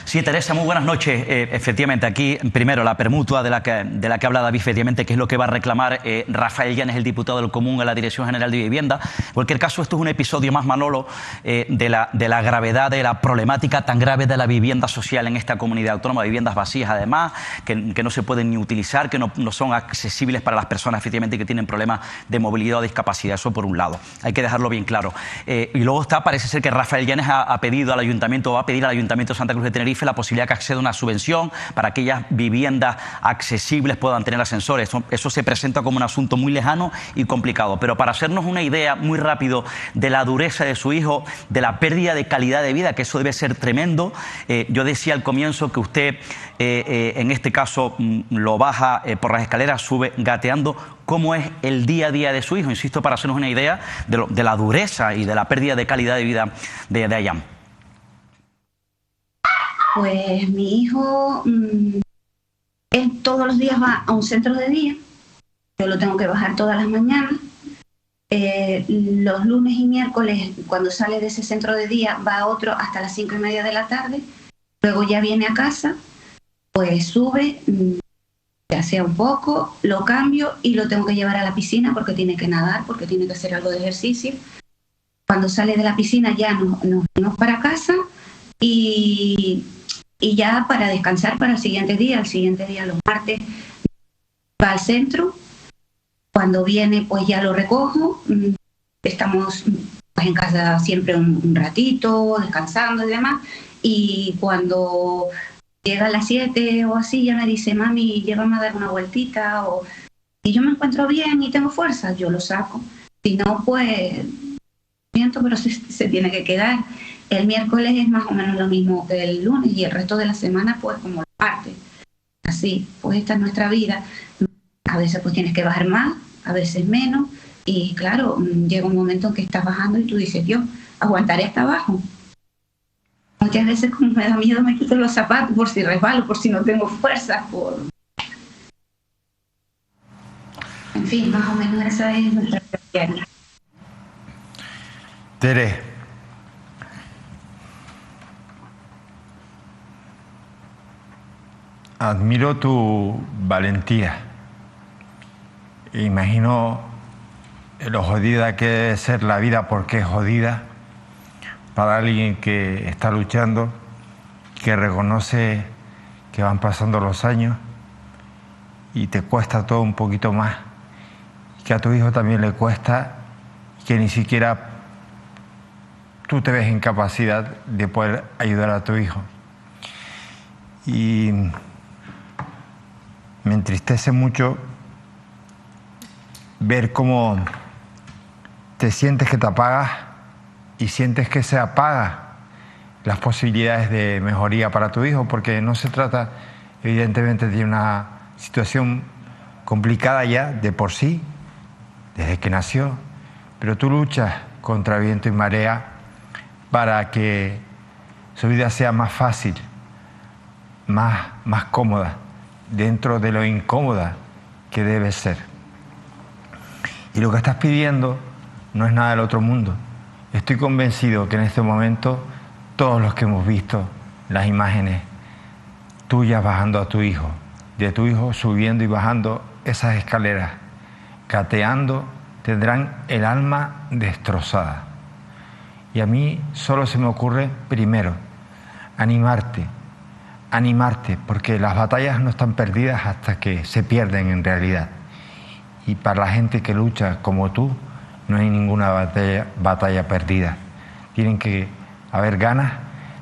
Sí, Teresa, muy buenas noches. Efectivamente, aquí, primero, la permutua de la que habla David, efectivamente, que es lo que va a reclamar Rafael Llanes, el diputado del Común, a la Dirección General de Vivienda. En cualquier caso, esto es un episodio más, Manolo, de la gravedad, de la problemática tan grave de la vivienda social en esta comunidad autónoma, viviendas vacías, además, que no se pueden ni utilizar, que no son accesibles para las personas, efectivamente, que tienen problemas de movilidad o discapacidad. Eso por un lado. Hay que dejarlo bien claro. Y luego parece ser que Rafael Llanes ha pedido al Ayuntamiento, o va a pedir al Ayuntamiento de Santa Cruz de Tenerife la posibilidad que acceda a una subvención para que aquellas viviendas accesibles puedan tener ascensores. Eso se presenta como un asunto muy lejano y complicado. Pero para hacernos una idea muy rápido de la dureza de su hijo, de la pérdida de calidad de vida, que eso debe ser tremendo, yo decía al comienzo que usted, en este caso, lo baja por las escaleras, sube gateando. ¿Cómo es el día a día de su hijo? Insisto, para hacernos una idea de la dureza y de la pérdida de calidad de vida de Ayam. Pues mi hijo, él todos los días va a un centro de día, yo lo tengo que bajar todas las mañanas, los lunes y miércoles cuando sale de ese centro de día va a otro hasta las 5:30 de la tarde, luego ya viene a casa, pues sube, ya sea un poco, lo cambio y lo tengo que llevar a la piscina porque tiene que nadar, porque tiene que hacer algo de ejercicio. Cuando sale de la piscina ya nos vamos para casa y ya para descansar para el siguiente día los martes va al centro, cuando viene pues ya lo recojo, estamos pues en casa siempre un ratito, descansando y demás, y cuando llega a las 7 o así ya me dice, mami, llévame a dar una vueltita, o si yo me encuentro bien y tengo fuerza, yo lo saco, si no pues miento, pero se tiene que quedar. El miércoles es más o menos lo mismo que el lunes y el resto de la semana pues como el martes. Así, pues esta es nuestra vida. A veces pues tienes que bajar más, a veces menos y claro, llega un momento en que estás bajando y tú dices, Dios, aguantaré hasta abajo. Muchas veces como me da miedo me quito los zapatos por si resbalo, por si no tengo fuerza, En fin, más o menos esa es nuestra realidad. Tere, admiro tu valentía. Imagino lo jodida que debe ser la vida, porque es jodida, para alguien que está luchando, que reconoce que van pasando los años y te cuesta todo un poquito más, que a tu hijo también le cuesta, que ni siquiera tú te ves en capacidad de poder ayudar a tu hijo. Y me entristece mucho ver cómo te sientes que te apagas y sientes que se apaga las posibilidades de mejoría para tu hijo, porque no se trata evidentemente de una situación complicada ya de por sí, desde que nació, pero tú luchas contra viento y marea para que su vida sea más fácil, más cómoda, dentro de lo incómoda que debe ser. Y lo que estás pidiendo no es nada del otro mundo. Estoy convencido que en este momento todos los que hemos visto las imágenes tuyas bajando a tu hijo, de tu hijo subiendo y bajando esas escaleras, gateando, tendrán el alma destrozada. Y a mí solo se me ocurre, primero, animarte, porque las batallas no están perdidas hasta que se pierden en realidad. Y para la gente que lucha como tú, no hay ninguna batalla perdida. Tienen que haber ganas.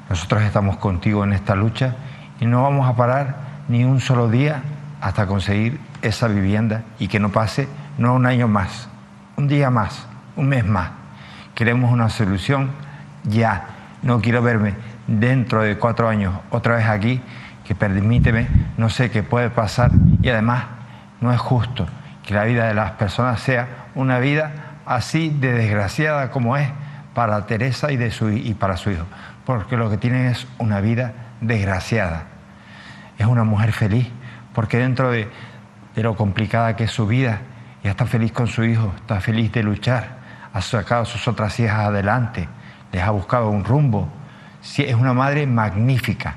Nosotros estamos contigo en esta lucha y no vamos a parar ni un solo día hasta conseguir esa vivienda y que no pase no un año más, un día más, un mes más. Queremos una solución ya. No quiero verme dentro de 4 años otra vez aquí, que permíteme, no sé qué puede pasar, y además no es justo que la vida de las personas sea una vida así de desgraciada como es para Teresa y para su hijo, porque lo que tienen es una vida desgraciada. Es una mujer feliz, porque dentro de lo complicada que es su vida, ella está feliz con su hijo, está feliz de luchar, ha sacado a sus otras hijas adelante, les ha buscado un rumbo. Sí, es una madre magnífica,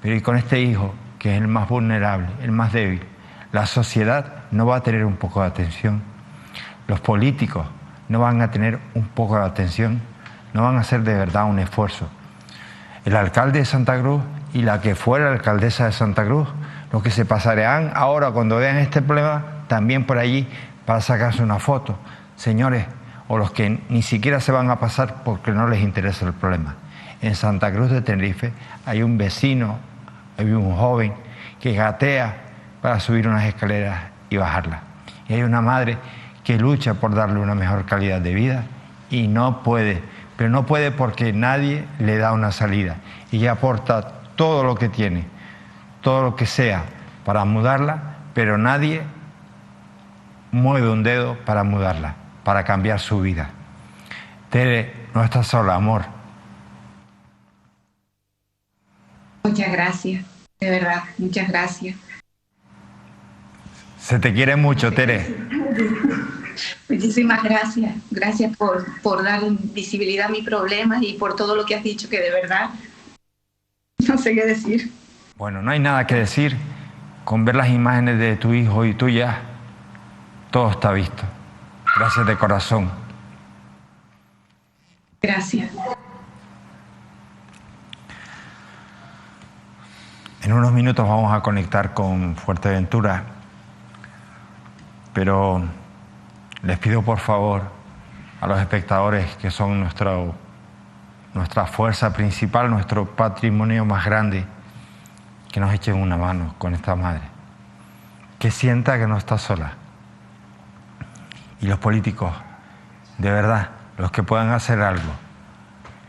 pero y con este hijo, que es el más vulnerable, el más débil, la sociedad no va a tener un poco de atención, los políticos no van a tener un poco de atención, no van a hacer de verdad un esfuerzo. El alcalde de Santa Cruz y la que fuera alcaldesa de Santa Cruz, los que se pasarán ahora cuando vean este problema, también por allí para sacarse una foto. Señores, o los que ni siquiera se van a pasar porque no les interesa el problema. En Santa Cruz de Tenerife hay un vecino, hay un joven que gatea para subir unas escaleras y bajarlas. Y hay una madre que lucha por darle una mejor calidad de vida y no puede, pero no puede porque nadie le da una salida. Y ella aporta todo lo que tiene, todo lo que sea para mudarla, pero nadie mueve un dedo para mudarla, para cambiar su vida. Tere, no estás sola, amor. Muchas gracias, de verdad, muchas gracias. Se te quiere mucho, Tere. Muchísimas gracias. Gracias por dar visibilidad a mis problemas y por todo lo que has dicho, que de verdad no sé qué decir. Bueno, no hay nada que decir. Con ver las imágenes de tu hijo y tuya, todo está visto. Gracias de corazón. Gracias. En unos minutos vamos a conectar con Fuerteventura, pero les pido por favor a los espectadores, que son nuestra fuerza principal, nuestro patrimonio más grande, que nos echen una mano con esta madre, que sienta que no está sola. Y los políticos, de verdad, los que puedan hacer algo,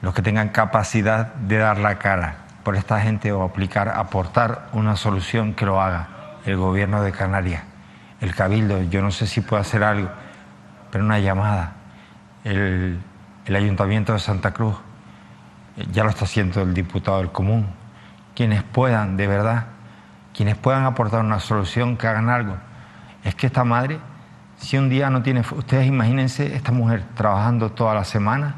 los que tengan capacidad de dar la cara por esta gente o aportar una solución, que lo haga. El gobierno de Canarias, el Cabildo, yo no sé si puede hacer algo, pero una llamada. El Ayuntamiento de Santa Cruz, ya lo está haciendo el diputado del Común. Quienes puedan, de verdad, quienes puedan aportar una solución, que hagan algo. Es que esta madre, si un día no tiene... Ustedes imagínense esta mujer trabajando toda la semana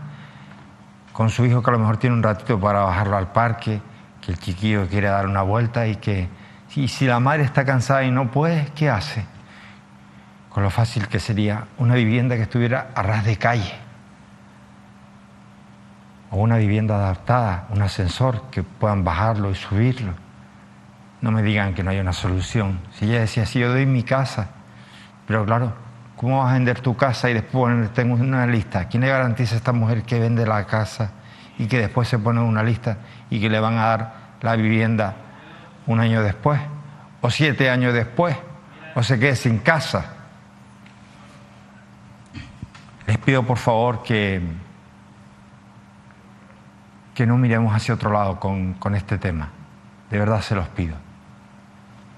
con su hijo, que a lo mejor tiene un ratito para bajarlo al parque, que el chiquillo quiere dar una vuelta y que... Y si la madre está cansada y no puede, ¿qué hace? Con lo fácil que sería una vivienda que estuviera a ras de calle. O una vivienda adaptada, un ascensor que puedan bajarlo y subirlo. No me digan que no hay una solución. Si ella decía, sí, yo doy mi casa. Pero claro, ¿cómo vas a vender tu casa y después ponerte en una lista? ¿Quién le garantiza a esta mujer que vende la casa y que después se pone en una lista y que le van a dar la vivienda un año después o 7 años después o se quede sin casa. Les pido por favor que no miremos hacia otro lado con este tema. De verdad se los pido.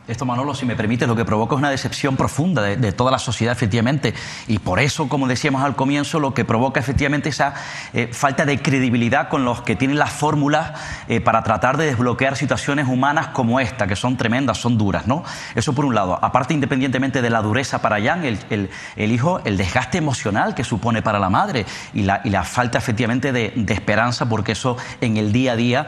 Esto, Manolo, si me permite, lo que provoca es una decepción profunda de toda la sociedad, efectivamente. Y por eso, como decíamos al comienzo, lo que provoca efectivamente esa falta de credibilidad con los que tienen las fórmulas para tratar de desbloquear situaciones humanas como esta, que son tremendas, son duras, ¿no? Eso por un lado. Aparte, independientemente de la dureza para Jan, el hijo, el desgaste emocional que supone para la madre y la falta efectivamente de esperanza, porque eso en el día a día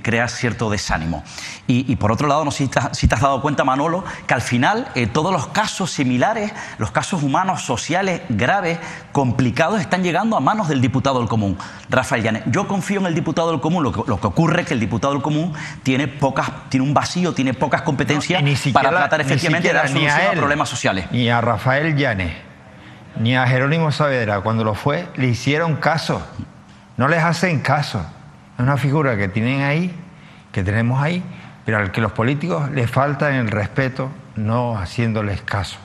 crea cierto desánimo. Y por otro lado, no sé si te has dado cuenta, Manolo, que al final todos los casos similares, los casos humanos, sociales, graves, complicados, están llegando a manos del diputado del Común, Rafael Llanes. Yo confío en el diputado del Común. Lo que ocurre es que el diputado del Común tiene un vacío, tiene pocas competencias para tratar efectivamente de dar solución a problemas sociales. Ni a Rafael Llanes, ni a Jerónimo Saavedra, cuando lo fue, le hicieron caso. No les hacen caso. Es una figura que tienen ahí, que tenemos ahí, pero al que los políticos les faltan el respeto, no haciéndoles caso.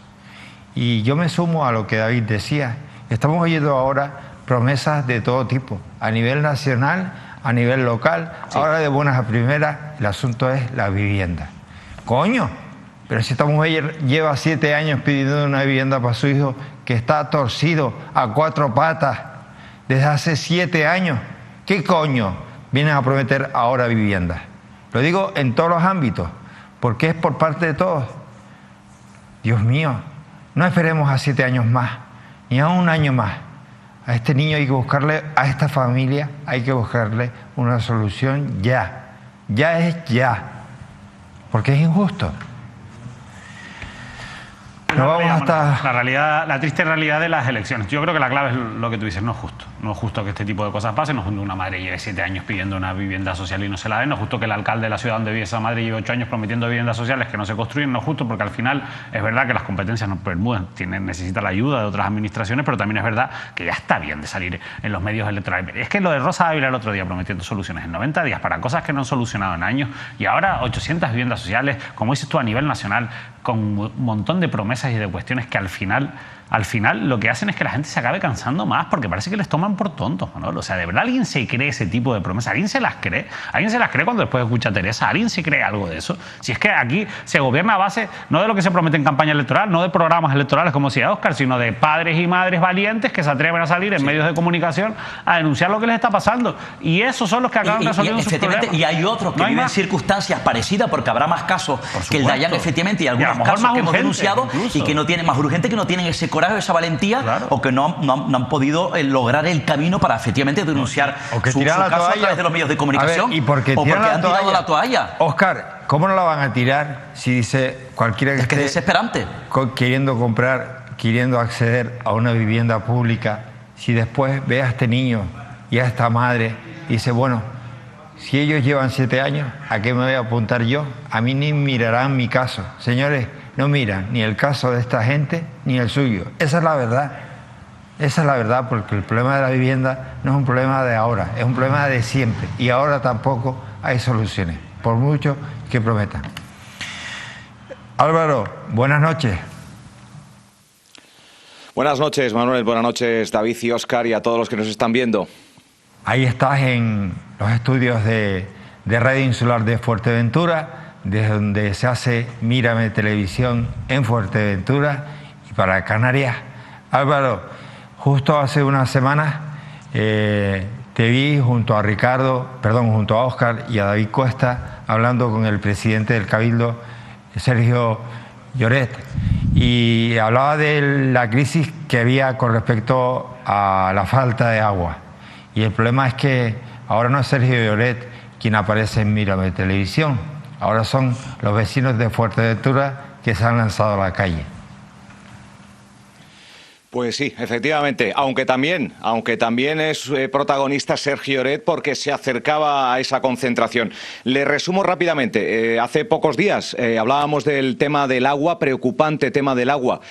Y yo me sumo a lo que David decía. Estamos oyendo ahora promesas de todo tipo, a nivel nacional, a nivel local. Sí. Ahora, de buenas a primeras, el asunto es la vivienda. ¡Coño! Pero si esta mujer lleva 7 años pidiendo una vivienda para su hijo que está torcido a 4 patas desde hace 7 años. ¿Qué coño vienen a prometer ahora vivienda? Lo digo en todos los ámbitos, porque es por parte de todos. Dios mío, no esperemos a 7 años más, ni a 1 año más. A este niño hay que buscarle, a esta familia hay que buscarle una solución ya. Ya es ya, porque es injusto. No vamos hasta... La triste realidad de las elecciones. Yo creo que la clave es lo que tú dices, no es justo. No es justo que este tipo de cosas pasen, no es justo que una madre lleve 7 años pidiendo una vivienda social y no se la den, no es justo que el alcalde de la ciudad donde vive esa madre lleve 8 años prometiendo viviendas sociales que no se construyen, no es justo porque al final es verdad que las competencias no permudan, necesita la ayuda de otras administraciones, pero también es verdad que ya está bien de salir en los medios electorales. Es que lo de Rosa Ávila el otro día prometiendo soluciones en 90 días para cosas que no han solucionado en años y ahora 800 viviendas sociales, como dices tú, a nivel nacional, con un montón de promesas y de cuestiones que al final lo que hacen es que la gente se acabe cansando más porque parece que les toman por tontos, ¿no? O sea, ¿de verdad alguien se cree ese tipo de promesas? ¿Alguien se las cree? ¿Alguien se las cree cuando después escucha a Teresa? ¿Alguien se cree algo de eso? Si es que aquí se gobierna a base no de lo que se promete en campaña electoral, no de programas electorales como decía Óscar, sino de padres y madres valientes que se atreven a salir en medios de comunicación a denunciar lo que les está pasando. Y esos son los que acaban resolviendo sus problemas. Y hay otros que viven circunstancias parecidas porque habrá más casos que el de Dayan, efectivamente, y algunos casos que hemos denunciado incluso. Y que no tienen más urgente, que no tienen ese coraje, esa valentía, claro. O que no han podido lograr el camino para efectivamente denunciar su caso a través de los medios de comunicación. Ver, ¿y por qué porque han tirado la toalla? Óscar, ¿cómo no la van a tirar si dice cualquiera que es que esté es desesperante. Queriendo acceder a una vivienda pública, si después ve a este niño y a esta madre y dice, bueno, si ellos llevan 7 años, ¿a qué me voy a apuntar yo? A mí ni mirarán mi caso. Señores, no miran ni el caso de esta gente ni el suyo. Esa es la verdad. Esa es la verdad, porque el problema de la vivienda no es un problema de ahora, es un problema de siempre. Y ahora tampoco hay soluciones, por mucho que prometan. Álvaro, buenas noches. Buenas noches, Manuel. Buenas noches, David y Óscar, y a todos los que nos están viendo. Ahí estás en los estudios de Radio Insular de Fuerteventura, desde donde se hace Mírame Televisión en Fuerteventura y para Canarias. Álvaro, justo hace unas semanas te vi junto a Óscar y a David Cuesta hablando con el presidente del Cabildo, Sergio Lloret, y hablaba de la crisis que había con respecto a la falta de agua. Y el problema es que ahora no es Sergio Lloret quien aparece en Mírame Televisión, ahora son los vecinos de Fuerteventura que se han lanzado a la calle. Pues sí, efectivamente, aunque también es protagonista Sergi Lloret porque se acercaba a esa concentración. Le resumo rápidamente. Hace pocos días hablábamos del tema del agua, preocupante tema del agua,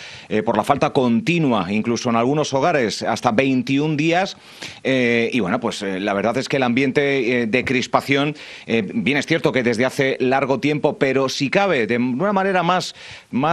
por la falta continua, incluso en algunos hogares, hasta 21 días. Y bueno, pues la verdad es que el ambiente de crispación, bien es cierto que desde hace largo tiempo, pero si cabe, de una manera más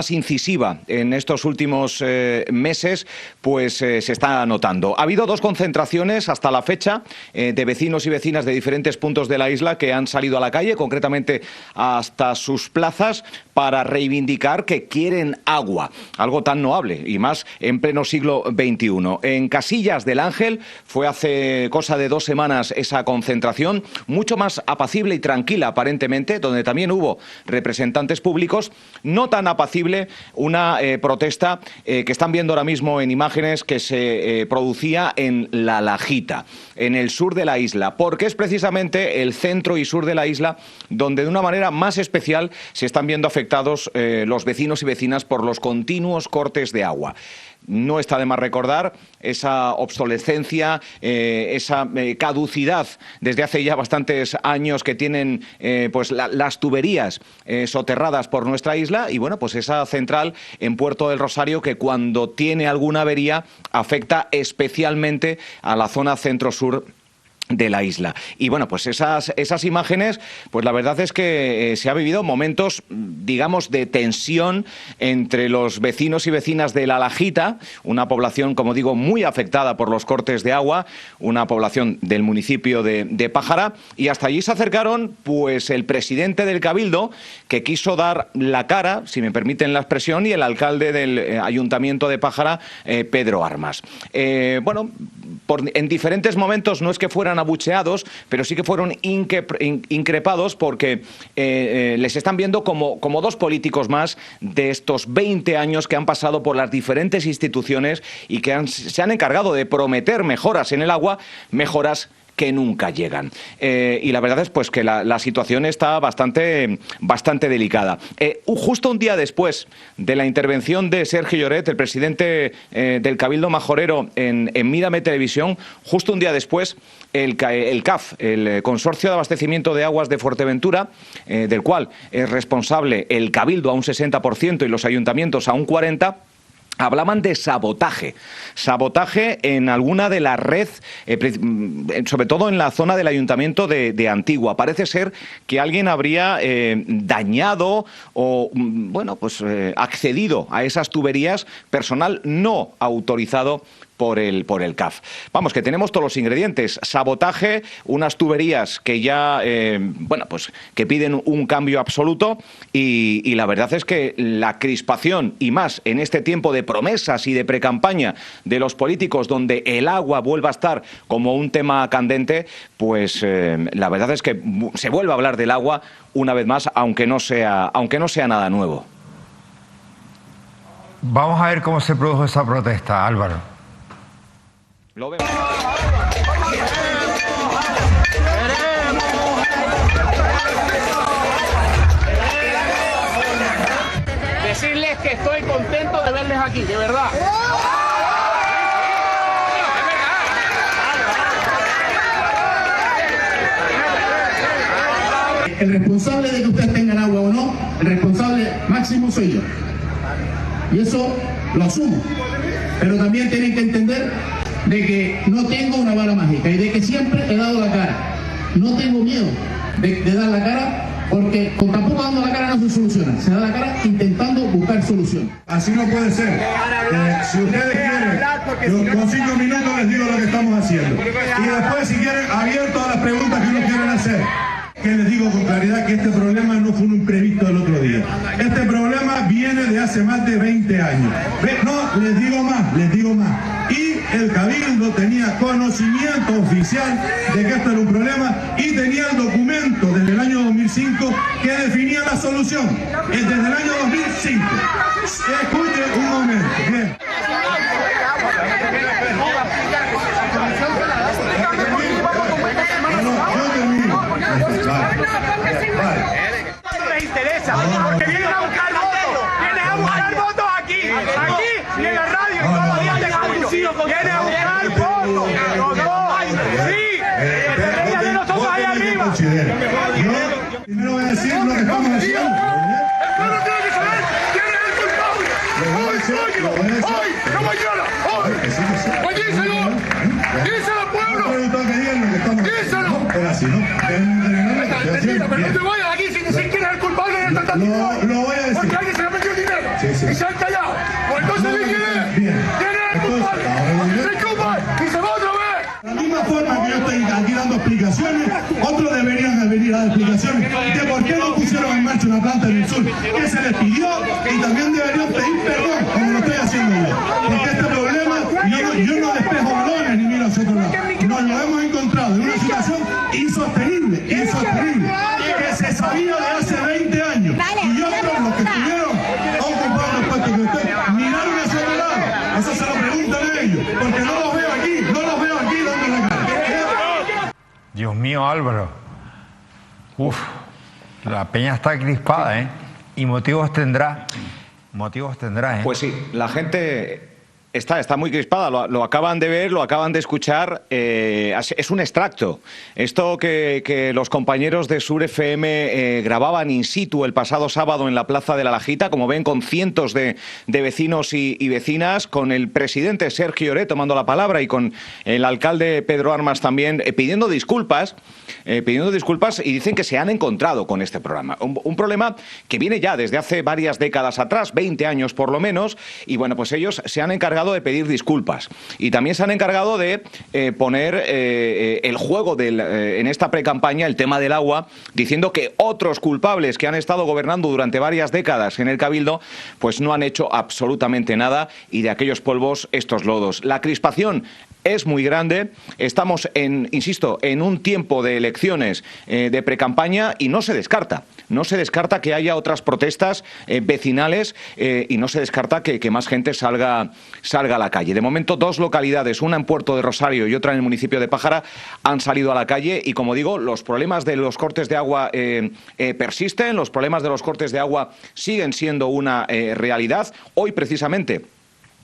incisiva en estos últimos meses, pues se está notando. Ha habido 2 concentraciones hasta la fecha de vecinos y vecinas de diferentes puntos de la isla que han salido a la calle, concretamente hasta sus plazas, para reivindicar que quieren agua, algo tan noble y más en pleno siglo XXI. En Casillas del Ángel fue hace cosa de 2 semanas esa concentración, mucho más apacible y tranquila aparentemente, donde también hubo representantes públicos. No tan apacible una protesta que están viendo ahora mismo en imágenes que se producía en La Lajita, en el sur de la isla, porque es precisamente el centro y sur de la isla donde de una manera más especial se están viendo afectados los vecinos y vecinas por los continuos cortes de agua. No está de más recordar esa obsolescencia, esa caducidad desde hace ya bastantes años que tienen pues las tuberías soterradas por nuestra isla, y bueno, pues esa central en Puerto del Rosario que cuando tiene alguna avería afecta especialmente a la zona centro-sur de la isla. Y bueno, pues esas imágenes, pues la verdad es que se ha vivido momentos, digamos, de tensión entre los vecinos y vecinas de La Lajita, una población, como digo, muy afectada por los cortes de agua, una población del municipio de Pájara, y hasta allí se acercaron pues el presidente del Cabildo, que quiso dar la cara, si me permiten la expresión, y el alcalde del Ayuntamiento de Pájara, Pedro Armas. Bueno, en diferentes momentos no es que fueran abucheados, pero sí que fueron increpados porque les están viendo como 2 políticos más de estos 20 años que han pasado por las diferentes instituciones y que se han encargado de prometer mejoras en el agua, mejoras que nunca llegan. Y la verdad es pues que la situación está bastante delicada. Justo un día después de la intervención de Sergi Lloret, el presidente del Cabildo Majorero en Mírame Televisión, justo un día después, el CAF, el Consorcio de Abastecimiento de Aguas de Fuerteventura, del cual es responsable el Cabildo a un 60% y los ayuntamientos a un 40%, hablaban de sabotaje en alguna de la red, sobre todo en la zona del Ayuntamiento de Antigua. Parece ser que alguien habría dañado o, bueno, pues accedido a esas tuberías, personal no autorizado por el CAF. Vamos, que tenemos todos los ingredientes. Sabotaje, unas tuberías que ya, bueno, pues que piden un cambio absoluto y la verdad es que la crispación, y más en este tiempo de promesas y de precampaña de los políticos donde el agua vuelva a estar como un tema candente, pues la verdad es que se vuelve a hablar del agua una vez más, aunque no sea nada nuevo. Vamos a ver cómo se produjo esa protesta, Álvaro. Lo vemos. Decirles que estoy contento de verles aquí, de verdad. El responsable de que ustedes tengan agua o no, el responsable máximo soy yo. Y eso lo asumo. Pero también tienen que entender de que no tengo una bala mágica y de que siempre he dado la cara. No tengo miedo de dar la cara, porque con tampoco dando la cara no se soluciona. Se da la cara intentando buscar solución. Así no puede ser. Si ustedes quieren, yo con 5 minutos les digo lo que estamos haciendo. Y después, si quieren, abierto a las preguntas que uno quieran hacer. Que les digo con claridad que este problema no fue un imprevisto del otro día. Este problema viene de hace más de 20 años. No, les digo más. Y el Cabildo tenía conocimiento oficial de que esto era un problema y tenía el documento desde el año 2005 que definía la solución. Desde el año 2005. Escuchen un momento. Bien. No les interesa, porque vienen a buscar votos. Vienen a buscar votos aquí y en la radio, y todos los días ¡Viene a buscar votos! ¡Los dos! ¡Sí! ¡De nosotros ahí arriba! Primero voy a decir lo que estamos haciendo. ¡El pueblo tiene que saber quién es el culpable! ¡Hoy soy yo! ¡Hoy! ¡No mañana! ¡Hoy! ¡Pues díselo! ¡Díselo, pueblo! ¡Díselo! Es así, ¿no? Pero no te vayas aquí sin decir quién es el culpable del tratamiento. Lo voy a decir. Porque alguien se le metió el dinero. Sí. Y se han callado. Pues entonces di quién es. ¿Quién es el culpable? ¡Se chupa! ¡Y se va otra vez! De la misma forma que yo estoy aquí dando explicaciones, otros deberían de venir a dar explicaciones de por qué no pusieron en marcha una planta en el sur, que se les pidió, y también deberían pedir perdón, como lo estoy haciendo yo. Porque este problema, yo no despejo balones ni miro hacia otro lado. Nos lo hemos encontrado en una situación insostenible, que se sabía de hace 20 años. Y otros, los que estuvieron ocupando el puesto que usted, miraron hacia otro lado. Eso se lo preguntan a ellos, porque no los veo aquí dando la cara. Dios mío, Álvaro. Uf, la peña está crispada, ¿eh? Y motivos tendrá, ¿eh? Pues sí, la gente está muy crispada, lo acaban de ver, lo acaban de escuchar, es un extracto. Esto que los compañeros de Sur FM grababan in situ el pasado sábado en la Plaza de la Lajita, como ven, con cientos de vecinos y vecinas, con el presidente Sergio Lloret tomando la palabra y con el alcalde Pedro Armas también pidiendo disculpas y dicen que se han encontrado con este programa. Un problema que viene ya desde hace varias décadas atrás, 20 años por lo menos, y bueno, pues ellos se han encargado de pedir disculpas y también se han encargado de poner el juego en esta precampaña, el tema del agua, diciendo que otros culpables que han estado gobernando durante varias décadas en el Cabildo pues no han hecho absolutamente nada y de aquellos polvos estos lodos. La crispación es muy grande, estamos insisto, en un tiempo de elecciones de precampaña y no se descarta que haya otras protestas vecinales y no se descarta que más gente salga a la calle. De momento, dos localidades, una en Puerto de Rosario y otra en el municipio de Pájara, han salido a la calle y, como digo, los problemas de los cortes de agua persisten, los problemas de los cortes de agua siguen siendo una realidad. Hoy, precisamente,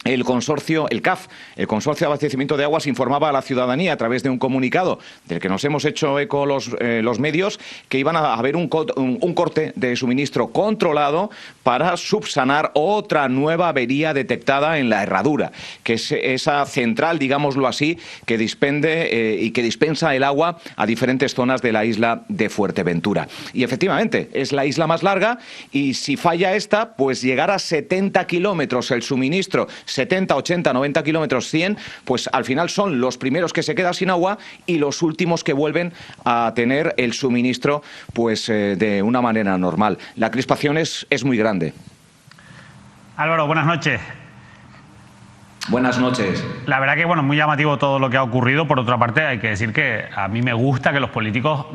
el consorcio, el CAF, el Consorcio de Abastecimiento de Aguas, informaba a la ciudadanía a través de un comunicado del que nos hemos hecho eco los medios, que iban a haber un corte de suministro controlado para subsanar otra nueva avería detectada en la Herradura, que es esa central, digámoslo así, que dispende y que dispensa el agua a diferentes zonas de la isla de Fuerteventura. Y efectivamente, es la isla más larga y si falla esta, pues llegar a 70 kilómetros el suministro, 70, 80, 90 kilómetros, 100, pues al final son los primeros que se quedan sin agua y los últimos que vuelven a tener el suministro pues de una manera normal. La crispación es muy grande. Álvaro, buenas noches. Buenas noches. La verdad que, bueno, muy llamativo todo lo que ha ocurrido. Por otra parte, hay que decir que a mí me gusta que los políticos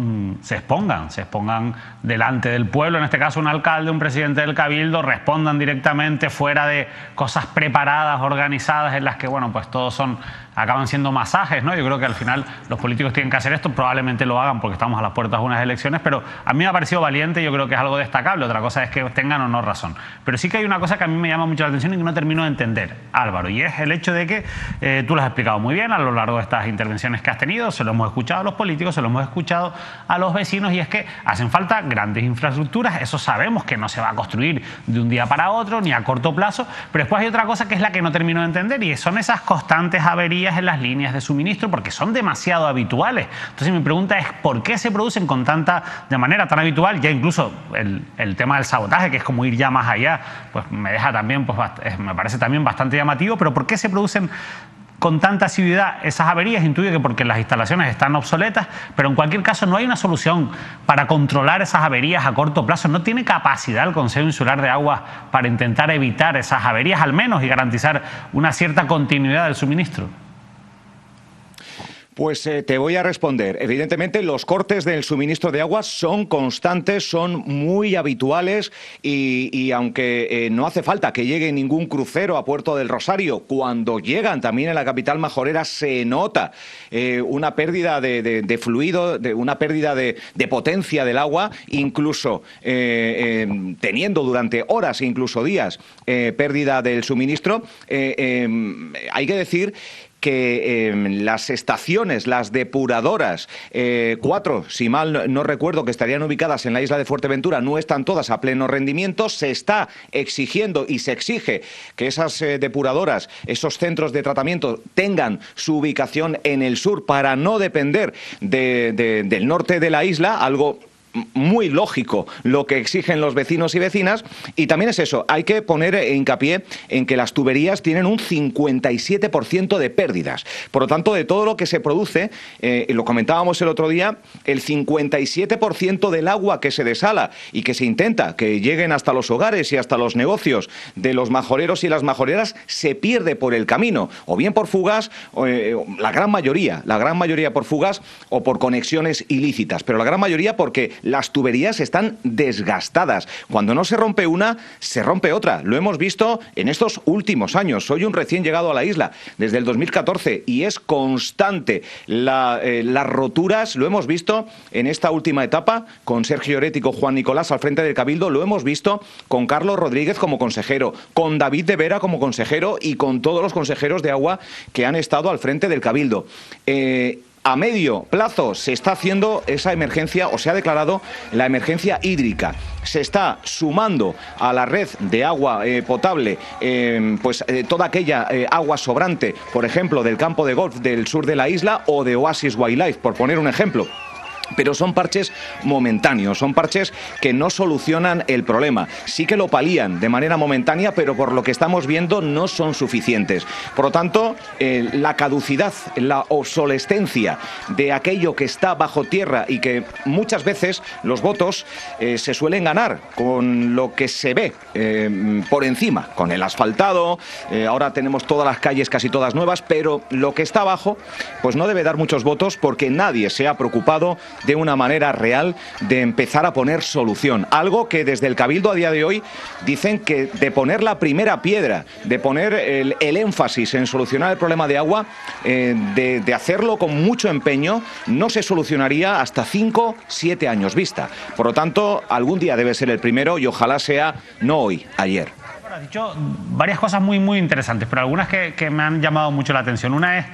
se expongan delante del pueblo, en este caso un alcalde, un presidente del Cabildo, respondan directamente fuera de cosas preparadas, organizadas, en las que, bueno, pues todos acaban siendo masajes, ¿no? Yo creo que al final los políticos tienen que hacer esto, probablemente lo hagan porque estamos a las puertas de unas elecciones, pero a mí me ha parecido valiente y yo creo que es algo destacable. Otra cosa es que tengan o no razón. Pero sí que hay una cosa que a mí me llama mucho la atención y que no termino de entender, Álvaro, y es el hecho de que tú lo has explicado muy bien a lo largo de estas intervenciones que has tenido, se lo hemos escuchado a los políticos, se lo hemos escuchado a los vecinos, y es que hacen falta grandes infraestructuras. Eso sabemos que no se va a construir de un día para otro ni a corto plazo, pero después hay otra cosa que es la que no termino de entender, y son esas constantes averías en las líneas de suministro, porque son demasiado habituales. Entonces mi pregunta es, ¿por qué se producen de manera tan habitual? Ya incluso el tema del sabotaje, que es como ir ya más allá, pues me deja también, pues me parece también bastante llamativo. Pero ¿por qué se producen con tanta asiduidad esas averías? Intuyo que porque las instalaciones están obsoletas, pero en cualquier caso no hay una solución para controlar esas averías a corto plazo. ¿No tiene capacidad el Consejo Insular de Aguas para intentar evitar esas averías al menos y garantizar una cierta continuidad del suministro? Pues te voy a responder. Evidentemente, los cortes del suministro de agua son constantes, son muy habituales y aunque no hace falta que llegue ningún crucero a Puerto del Rosario, cuando llegan también en la capital majorera se nota una pérdida de fluido, una pérdida de potencia del agua, incluso teniendo durante horas, incluso días, pérdida del suministro. Hay que decir que las estaciones, las depuradoras, 4, si mal no recuerdo, que estarían ubicadas en la isla de Fuerteventura, no están todas a pleno rendimiento. Se está exigiendo y se exige que esas depuradoras, esos centros de tratamiento, tengan su ubicación en el sur para no depender del norte de la isla, algo muy lógico lo que exigen los vecinos y vecinas. Y también es eso, hay que poner hincapié en que las tuberías tienen un 57% de pérdidas. Por lo tanto, de todo lo que se produce, lo comentábamos el otro día, el 57% del agua que se desala y que se intenta que lleguen hasta los hogares y hasta los negocios de los majoreros y las majoreras se pierde por el camino, o bien por fugas, la gran mayoría por fugas o por conexiones ilícitas, pero la gran mayoría porque las tuberías están desgastadas. Cuando no se rompe una, se rompe otra. Lo hemos visto en estos últimos años. Soy un recién llegado a la isla desde el 2014 y es constante. Las roturas lo hemos visto en esta última etapa con Sergio Lloret y con Juan Nicolás al frente del Cabildo. Lo hemos visto con Carlos Rodríguez como consejero, con David de Vera como consejero y con todos los consejeros de agua que han estado al frente del Cabildo. A medio plazo se está haciendo esa emergencia, o se ha declarado la emergencia hídrica. Se está sumando a la red de agua potable toda aquella agua sobrante, por ejemplo, del campo de golf del sur de la isla o de Oasis Wildlife, por poner un ejemplo. Pero son parches momentáneos, son parches que no solucionan el problema. Sí que lo palían de manera momentánea, pero por lo que estamos viendo no son suficientes. Por lo tanto, la caducidad, la obsolescencia de aquello que está bajo tierra y que muchas veces los votos se suelen ganar con lo que se ve por encima, con el asfaltado. Ahora tenemos todas las calles casi todas nuevas, pero lo que está abajo pues no debe dar muchos votos porque nadie se ha preocupado de una manera real de empezar a poner solución. Algo que desde el Cabildo a día de hoy dicen que de poner la primera piedra, de poner el énfasis en solucionar el problema de agua, de hacerlo con mucho empeño, no se solucionaría hasta 5, 7 años vista. Por lo tanto, algún día debe ser el primero y ojalá sea no hoy, ayer. Has dicho varias cosas muy interesantes, pero algunas que me han llamado mucho la atención. Una es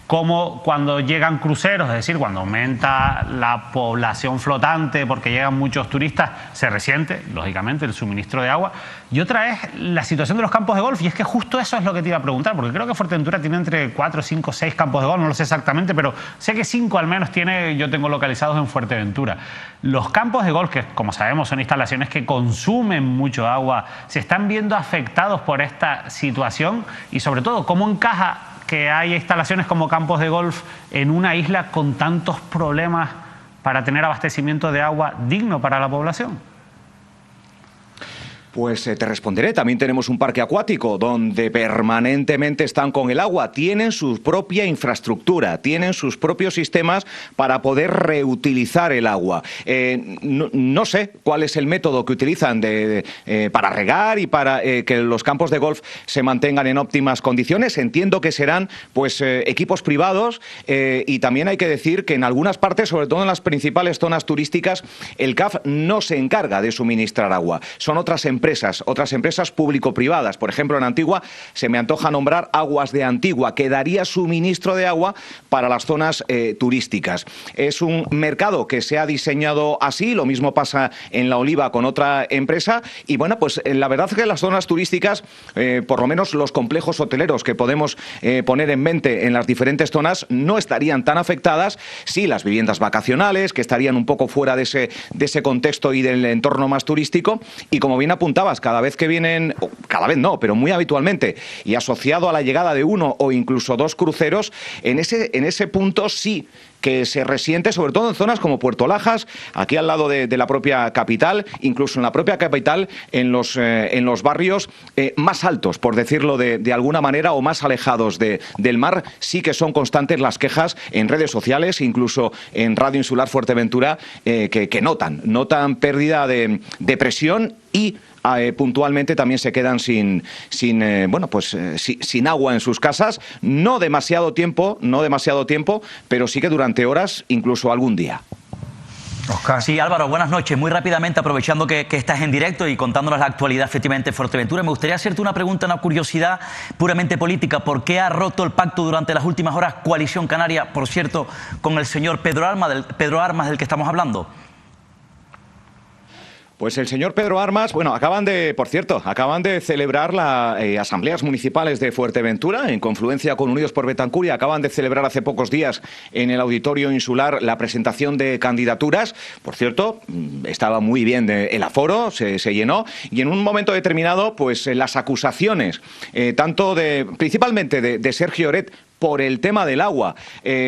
cómo cuando llegan cruceros, es decir, cuando aumenta la población flotante porque llegan muchos turistas, se resiente, lógicamente, el suministro de agua. Y otra es la situación de los campos de golf, y es que justo eso es lo que te iba a preguntar, porque creo que Fuerteventura tiene entre 4, 5, 6 campos de golf, no lo sé exactamente, pero sé que 5 al menos yo tengo localizados en Fuerteventura. Los campos de golf, que como sabemos son instalaciones que consumen mucho agua, ¿se están viendo afectados por esta situación? Y sobre todo, ¿cómo encaja que hay instalaciones como campos de golf en una isla con tantos problemas para tener abastecimiento de agua digno para la población? Pues te responderé. También tenemos un parque acuático donde permanentemente están con el agua. Tienen su propia infraestructura, tienen sus propios sistemas para poder reutilizar el agua. No sé cuál es el método que utilizan para regar y para que los campos de golf se mantengan en óptimas condiciones. Entiendo que serán equipos privados y también hay que decir que en algunas partes, sobre todo en las principales zonas turísticas, el CAF no se encarga de suministrar agua. Son otras empresas público-privadas. Por ejemplo, en Antigua se me antoja nombrar Aguas de Antigua, que daría suministro de agua para las zonas turísticas. Es un mercado que se ha diseñado así, lo mismo pasa en La Oliva con otra empresa, y bueno, pues la verdad es que las zonas turísticas, por lo menos los complejos hoteleros que podemos poner en mente en las diferentes zonas, no estarían tan afectadas. Sí, las viviendas vacacionales, que estarían un poco fuera de ese contexto y del entorno más turístico, y como bien apuntaba apuntabas, cada vez que vienen, cada vez no, pero muy habitualmente, y asociado a la llegada de uno o incluso dos cruceros, en ese punto sí que se resiente, sobre todo en zonas como Puerto Lajas, aquí al lado de la propia capital, incluso en la propia capital, en los barrios más altos, por decirlo de alguna manera, o más alejados del mar, sí que son constantes las quejas en redes sociales, incluso en Radio Insular Fuerteventura, que notan pérdida de presión y puntualmente también se quedan sin agua en sus casas, no demasiado tiempo, pero sí que durante horas, incluso algún día. Oscar. Sí, Álvaro, buenas noches. Muy rápidamente, aprovechando que estás en directo y contándonos la actualidad efectivamente de Fuerteventura, me gustaría hacerte una pregunta, una curiosidad puramente política. ¿Por qué ha roto el pacto durante las últimas horas Coalición Canaria, por cierto, con el señor Pedro Armas, del que estamos hablando? Pues el señor Pedro Armas, bueno, acaban de celebrar las asambleas municipales de Fuerteventura en confluencia con Unidos por Betancuria. Acaban de celebrar hace pocos días en el Auditorio Insular la presentación de candidaturas. Por cierto, estaba muy bien el aforo, se llenó, y en un momento determinado, pues las acusaciones, principalmente de Sergio Oret, por el tema del agua,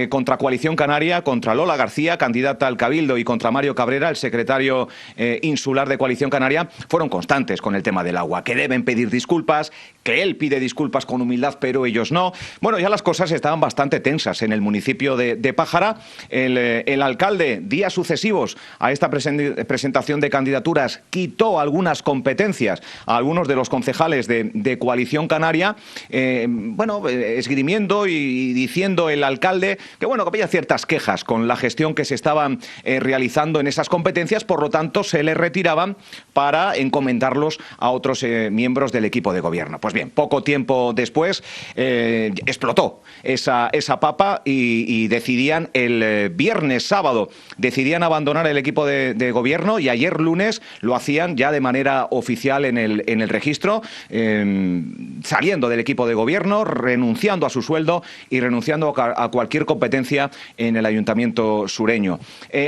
contra Coalición Canaria, contra Lola García, candidata al Cabildo, y contra Mario Cabrera, el secretario insular de Coalición Canaria, fueron constantes con el tema del agua, que deben pedir disculpas, que él pide disculpas con humildad, pero ellos no. Bueno, ya las cosas estaban bastante tensas en el municipio de Pájara. El alcalde, días sucesivos a esta presentación de candidaturas, quitó algunas competencias a algunos de los concejales de Coalición Canaria, esgrimiendo y diciendo el alcalde que había ciertas quejas con la gestión que se estaban realizando en esas competencias, por lo tanto se le retiraban para encomendarlos a otros miembros del equipo de gobierno. Pues bien, poco tiempo después explotó esa papa y decidían el viernes, sábado, decidían abandonar el equipo de gobierno, y ayer lunes lo hacían ya de manera oficial en el registro, saliendo del equipo de gobierno, renunciando a su sueldo y renunciando a cualquier competencia en el Ayuntamiento sureño.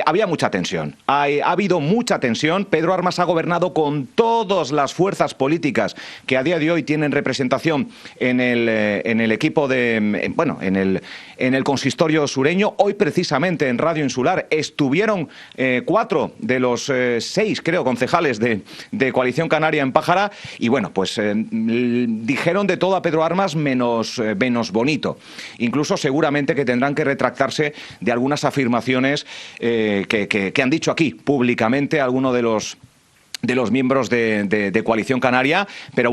Había mucha tensión, ha habido mucha tensión. Pedro Armas ha gobernado con todas las fuerzas políticas que a día de hoy tienen representación en el equipo en el consistorio sureño. Hoy precisamente en Radio Insular estuvieron 4 de los 6, creo, concejales de Coalición Canaria en Pájara, y dijeron de todo a Pedro Armas menos bonito. Incluso seguramente que tendrán que retractarse de algunas afirmaciones que han dicho aquí públicamente algunos de los miembros de Coalición Canaria. Pero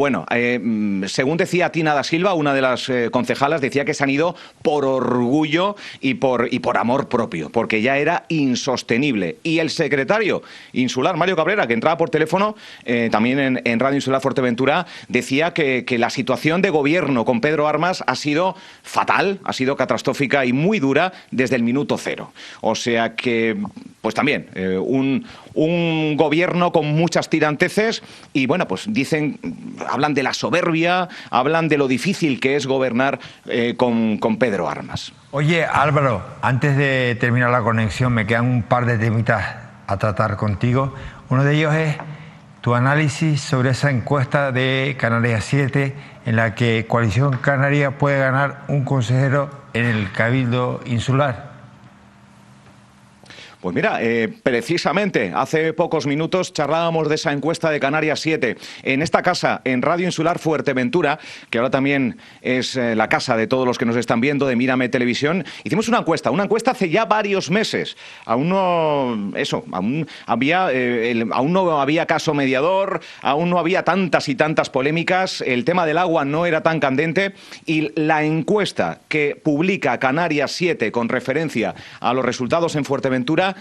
según decía Tina da Silva, una de las concejalas, decía que se han ido por orgullo y por amor propio, porque ya era insostenible. Y el secretario insular, Mario Cabrera, que entraba por teléfono también en Radio Insular Fuerteventura, decía que la situación de gobierno con Pedro Armas ha sido fatal, ha sido catastrófica y muy dura desde el minuto cero. O sea que, pues también, un gobierno con muchas tiranteces, y hablan de la soberbia, hablan de lo difícil que es gobernar con Pedro Armas. Oye, Álvaro, antes de terminar la conexión, me quedan un par de temitas a tratar contigo. Uno de ellos es tu análisis sobre esa encuesta de Canarias 7 en la que Coalición Canaria puede ganar un consejero en el Cabildo Insular. Pues mira, precisamente hace pocos minutos charlábamos de esa encuesta de Canarias 7 en esta casa, en Radio Insular Fuerteventura, que ahora también es la casa de todos los que nos están viendo, de Mírame Televisión. Hicimos una encuesta hace ya varios meses. Aún no había caso mediador, aún no había tantas y tantas polémicas, el tema del agua no era tan candente, y la encuesta que publica Canarias 7 con referencia a los resultados en Fuerteventura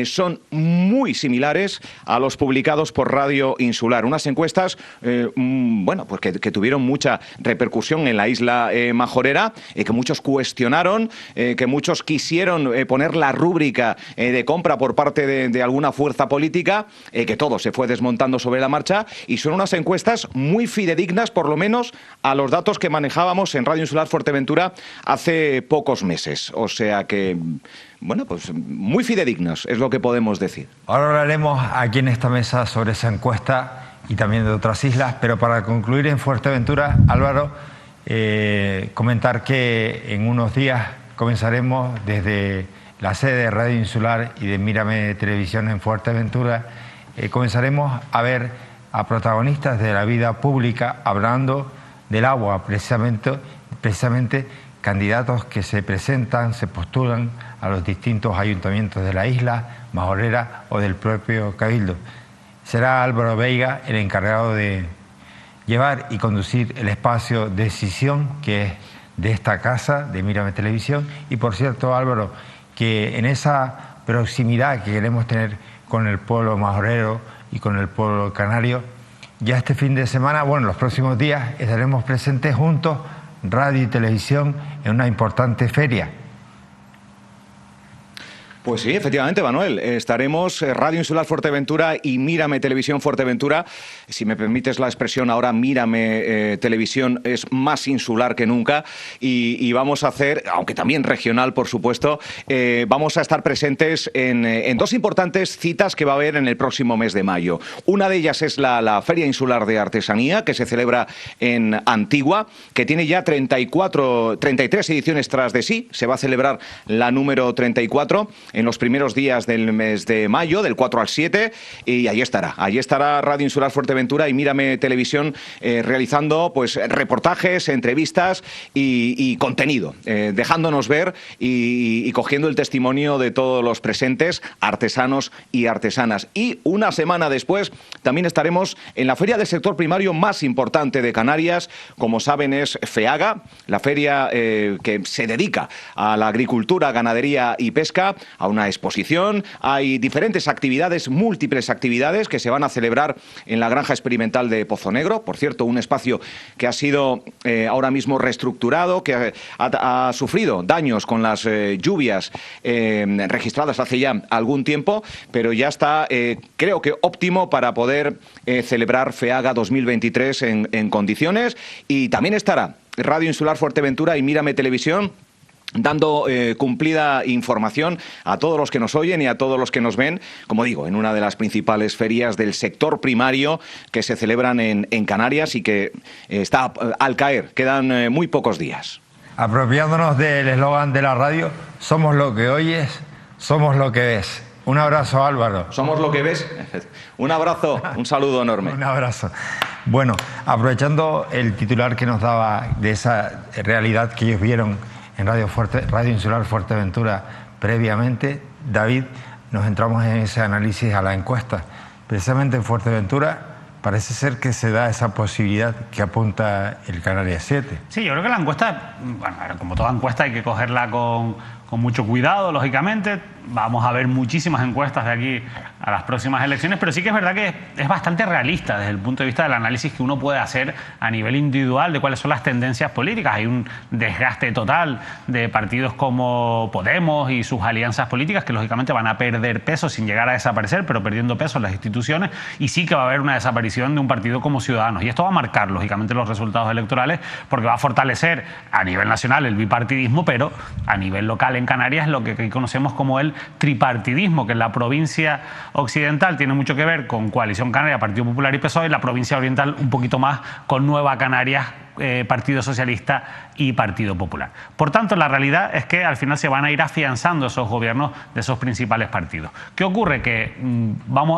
son muy similares a los publicados por Radio Insular. Unas encuestas que tuvieron mucha repercusión en la isla majorera, que muchos cuestionaron, que muchos quisieron poner la rúbrica de compra por parte de alguna fuerza política, que todo se fue desmontando sobre la marcha, y son unas encuestas muy fidedignas, por lo menos a los datos que manejábamos en Radio Insular Fuerteventura hace pocos meses. O sea que, muy fidedignos es lo que podemos decir. Ahora hablaremos aquí en esta mesa sobre esa encuesta y también de otras islas. Pero para concluir en Fuerteventura, Álvaro, comentar que en unos días comenzaremos desde la sede de Radio Insular y de Mírame Televisión en Fuerteventura, comenzaremos a ver a protagonistas de la vida pública hablando del agua, precisamente candidatos que se presentan, se postulan a los distintos ayuntamientos de la isla, Majorera o del propio Cabildo. Será Álvaro Veiga el encargado de llevar y conducir el espacio de decisión que es de esta casa, de Mírame Televisión. Y por cierto, Álvaro, que en esa proximidad que queremos tener con el pueblo majorero y con el pueblo canario, ya este fin de semana, bueno, los próximos días estaremos presentes juntos, radio y televisión, en una importante feria. Pues sí, efectivamente, Manuel. Estaremos Radio Insular Fuerteventura y Mírame Televisión Fuerteventura. Si me permites la expresión, ahora Mírame Televisión es más insular que nunca y vamos a hacer, aunque también regional, por supuesto, vamos a estar presentes en dos importantes citas que va a haber en el próximo mes de mayo. Una de ellas es la Feria Insular de Artesanía, que se celebra en Antigua, que tiene ya 33 ediciones tras de sí. Se va a celebrar la número 34. En los primeros días del mes de mayo, del 4 al 7, y allí estará Radio Insular Fuerteventura y Mírame Televisión realizando pues reportajes, entrevistas y contenido, dejándonos ver y cogiendo el testimonio de todos los presentes, artesanos y artesanas. Y una semana después también estaremos en la feria del sector primario más importante de Canarias, como saben es FEAGA, la feria que se dedica a la agricultura, ganadería y pesca, a una exposición. Hay diferentes actividades, múltiples actividades que se van a celebrar en la Granja Experimental de Pozo Negro. Por cierto, un espacio que ha sido ahora mismo reestructurado, que ha sufrido daños con las lluvias registradas hace ya algún tiempo, pero ya está, creo que óptimo para poder celebrar FEAGA 2023 en condiciones. Y también estará Radio Insular Fuerteventura y Mírame Televisión dando cumplida información a todos los que nos oyen y a todos los que nos ven, como digo, en una de las principales ferias del sector primario que se celebran en Canarias y que está al caer. Quedan muy pocos días. Apropiándonos del eslogan de la radio, somos lo que oyes, somos lo que ves. Un abrazo, Álvaro. Somos lo que ves. Un abrazo, un saludo enorme. Un abrazo. Bueno, aprovechando el titular que nos daba de esa realidad que ellos vieron en Radio Insular Fuerteventura previamente, David, nos entramos en ese análisis a la encuesta. Precisamente en Fuerteventura parece ser que se da esa posibilidad que apunta el Canarias 7. Sí, yo creo que la encuesta, bueno, como toda encuesta hay que cogerla con mucho cuidado, lógicamente. Vamos a ver muchísimas encuestas de aquí a las próximas elecciones, pero sí que es verdad que es bastante realista desde el punto de vista del análisis que uno puede hacer a nivel individual de cuáles son las tendencias políticas. Hay un desgaste total de partidos como Podemos y sus alianzas políticas que lógicamente van a perder peso sin llegar a desaparecer, pero perdiendo peso en las instituciones, y sí que va a haber una desaparición de un partido como Ciudadanos. Y esto va a marcar lógicamente los resultados electorales porque va a fortalecer a nivel nacional el bipartidismo, pero a nivel local en Canarias lo que conocemos como el tripartidismo, que en la provincia occidental tiene mucho que ver con Coalición Canaria, Partido Popular y PSOE, y la provincia oriental un poquito más con Nueva Canarias, Partido Socialista y Partido Popular. Por tanto, la realidad es que al final se van a ir afianzando esos gobiernos de esos principales partidos. ¿Qué ocurre? Que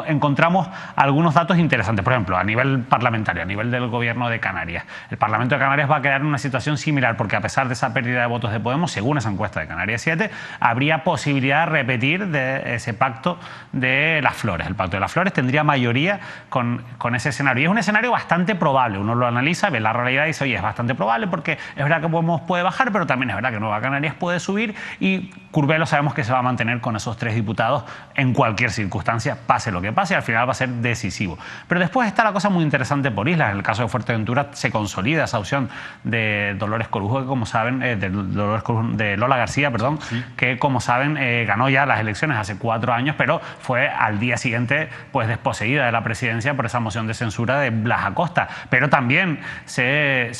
encontramos algunos datos interesantes. Por ejemplo, a nivel parlamentario, a nivel del gobierno de Canarias. El Parlamento de Canarias va a quedar en una situación similar porque a pesar de esa pérdida de votos de Podemos, según esa encuesta de Canarias 7, habría posibilidad de repetir de ese pacto de las Flores. El pacto de las Flores tendría mayoría con ese escenario. Y es un escenario bastante probable. Uno lo analiza, ve la realidad y dice, oye, es bastante probable porque es verdad que Podemos puede bajar, pero también es verdad que Nueva Canarias puede subir y Curbelo sabemos que se va a mantener con esos 3 diputados en cualquier circunstancia, pase lo que pase, y al final va a ser decisivo. Pero después está la cosa muy interesante por islas. En el caso de Fuerteventura se consolida esa opción de Dolores Corujo, que como saben, de Lola García, perdón, sí, que como saben ganó ya las elecciones hace 4 años, pero fue al día siguiente pues desposeída de la presidencia por esa moción de censura de Blas Acosta. Pero también se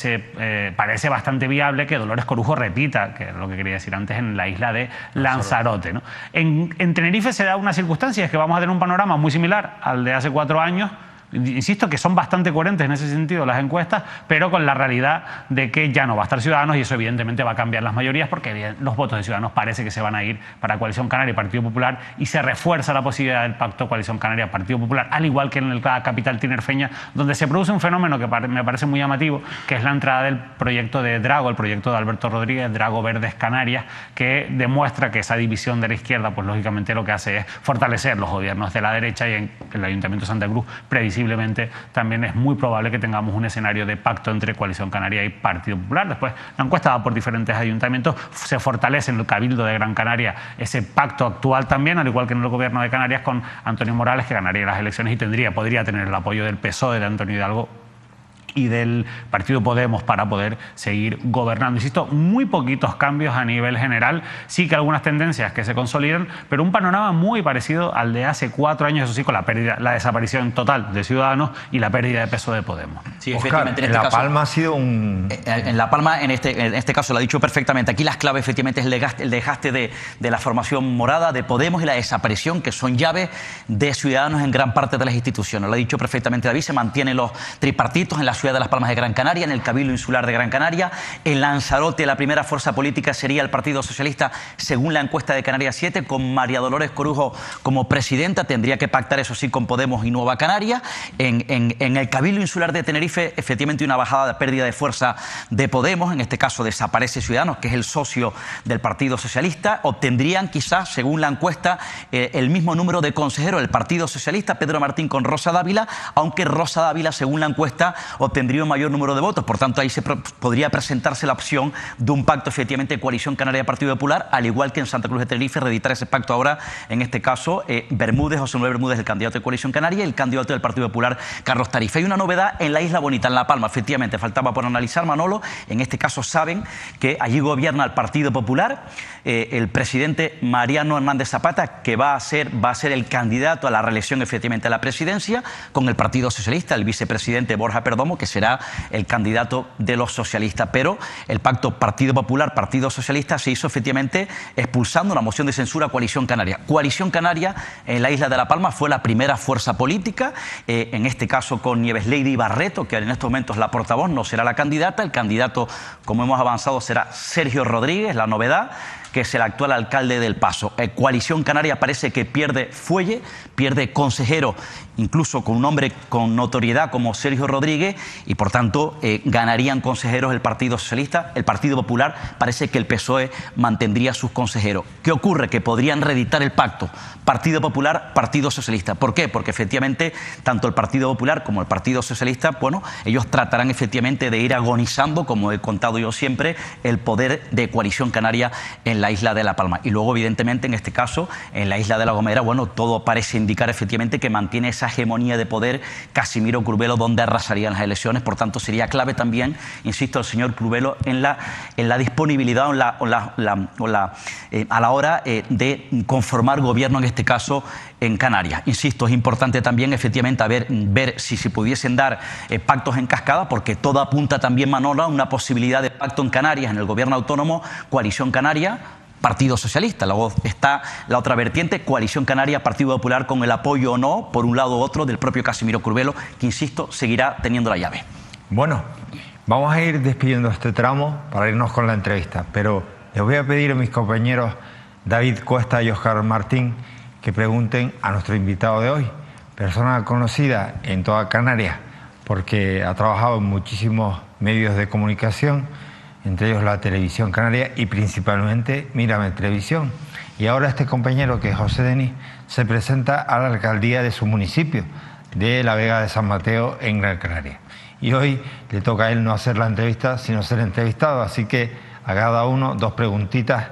parece bastante viable que Dolores Corujo repita, que es lo que quería decir antes, en la isla de Lanzarote, ¿no? En Tenerife se da una circunstancia, es que vamos a tener un panorama muy similar al de hace 4 años, Insisto que son bastante coherentes en ese sentido las encuestas, pero con la realidad de que ya no va a estar Ciudadanos y eso evidentemente va a cambiar las mayorías porque los votos de Ciudadanos parece que se van a ir para Coalición Canaria y Partido Popular y se refuerza la posibilidad del pacto Coalición Canaria-Partido Popular, al igual que en la capital tinerfeña, donde se produce un fenómeno que me parece muy llamativo, que es la entrada del proyecto de Drago, el proyecto de Alberto Rodríguez, Drago Verdes Canarias, que demuestra que esa división de la izquierda, pues lógicamente lo que hace es fortalecer los gobiernos de la derecha y en el Ayuntamiento de Santa Cruz previsiblemente también es muy probable que tengamos un escenario de pacto entre Coalición Canaria y Partido Popular. Después, la encuesta va por diferentes ayuntamientos, se fortalece en el Cabildo de Gran Canaria ese pacto actual también, al igual que en el Gobierno de Canarias con Antonio Morales, que ganaría las elecciones y podría tener el apoyo del PSOE, de Antonio Hidalgo y del Partido Podemos para poder seguir gobernando. Insisto, muy poquitos cambios a nivel general, sí que algunas tendencias que se consolidan, pero un panorama muy parecido al de hace 4 años, eso sí, con la desaparición total de Ciudadanos y la pérdida de peso de Podemos. Sí, Oscar, efectivamente, en La Palma ha sido un... En La Palma, en este caso, lo ha dicho perfectamente. Aquí las claves, efectivamente, es el desgaste de la formación morada, de Podemos y la desaparición, que son llaves de Ciudadanos en gran parte de las instituciones. Lo ha dicho perfectamente David, se mantienen los tripartitos en la ciudad de Las Palmas de Gran Canaria, en el Cabildo Insular de Gran Canaria. En Lanzarote, la primera fuerza política sería el Partido Socialista, según la encuesta de Canarias 7, con María Dolores Corujo como presidenta. Tendría que pactar, eso sí, con Podemos y Nueva Canaria. En el Cabildo Insular de Tenerife, efectivamente, una bajada de pérdida de fuerza de Podemos. En este caso, desaparece Ciudadanos, que es el socio del Partido Socialista. Obtendrían, quizás, según la encuesta, el mismo número de consejeros del Partido Socialista, Pedro Martín con Rosa Dávila, aunque Rosa Dávila, según la encuesta, obtendría un mayor número de votos. Por tanto, ahí podría presentarse la opción de un pacto, efectivamente, Coalición Canaria-Partido Popular, al igual que en Santa Cruz de Tenerife, reeditar ese pacto ahora, en este caso, Bermúdez, José Manuel Bermúdez, el candidato de Coalición Canaria, y el candidato del Partido Popular, Carlos Tarifa. Hay una novedad en la Isla Bonita, en La Palma, efectivamente, faltaba por analizar, Manolo. En este caso saben que allí gobierna el Partido Popular, el presidente Mariano Hernández Zapata, que va a ser el candidato a la reelección, efectivamente, a la presidencia, con el Partido Socialista, el vicepresidente Borja Perdomo, que será el candidato de los socialistas. Pero el pacto Partido Popular, Partido Socialista se hizo efectivamente expulsando una moción de censura a Coalición Canaria. Coalición Canaria en la isla de La Palma fue la primera fuerza política, en este caso con Nieves Lady Barreto, que en estos momentos la portavoz, no será la candidata. El candidato, como hemos avanzado, será Sergio Rodríguez. La novedad, que es el actual alcalde del Paso. Coalición Canaria parece que pierde fuelle, pierde consejero, incluso con un hombre con notoriedad como Sergio Rodríguez, y por tanto ganarían consejeros el Partido Socialista. El Partido Popular, parece que el PSOE mantendría sus consejeros. ¿Qué ocurre? Que podrían reeditar el pacto Partido Popular, Partido Socialista. ¿Por qué? Porque efectivamente tanto el Partido Popular como el Partido Socialista, bueno, ellos tratarán efectivamente de ir agonizando, como he contado yo siempre, el poder de Coalición Canaria en la isla de La Palma. Y luego, evidentemente, en este caso, en la isla de La Gomera, bueno, todo parece indicar efectivamente que mantiene esa hegemonía de poder Casimiro Curvelo, donde arrasarían las elecciones. Por tanto, sería clave también, insisto, el señor Curvelo en la disponibilidad a la hora de conformar gobierno, en este caso en Canarias. Insisto, es importante también efectivamente ver si se pudiesen dar pactos en cascada, porque todo apunta también, Manolo, a una posibilidad de pacto en Canarias, en el gobierno autónomo, Coalición Canaria, Partido Socialista. Luego está la otra vertiente, Coalición Canaria, Partido Popular, con el apoyo o no, por un lado u otro, del propio Casimiro Curvelo, que, insisto, seguirá teniendo la llave. Bueno, vamos a ir despidiendo este tramo para irnos con la entrevista, pero les voy a pedir a mis compañeros David Cuesta y Óscar Martín que pregunten a nuestro invitado de hoy, persona conocida en toda Canarias, porque ha trabajado en muchísimos medios de comunicación, entre ellos la Televisión Canaria y principalmente Mírame Televisión. Y ahora este compañero, que es José Denis, se presenta a la alcaldía de su municipio, de La Vega de San Mateo, en Gran Canaria. Y hoy le toca a él no hacer la entrevista, sino ser entrevistado, así que a cada uno 2 preguntitas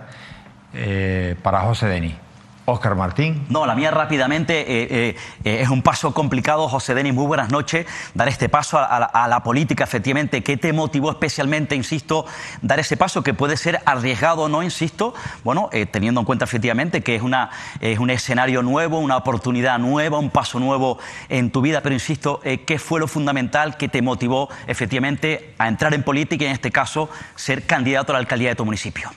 para José Denis. Óscar Martín. No, la mía rápidamente, es un paso complicado. José Denis, muy buenas noches. Dar este paso a la política, efectivamente, ¿qué te motivó especialmente, insisto, dar ese paso que puede ser arriesgado o no, insisto? Bueno, teniendo en cuenta efectivamente que es un escenario nuevo, una oportunidad nueva, un paso nuevo en tu vida, pero insisto, ¿qué fue lo fundamental que te motivó efectivamente a entrar en política y en este caso ser candidato a la alcaldía de tu municipio?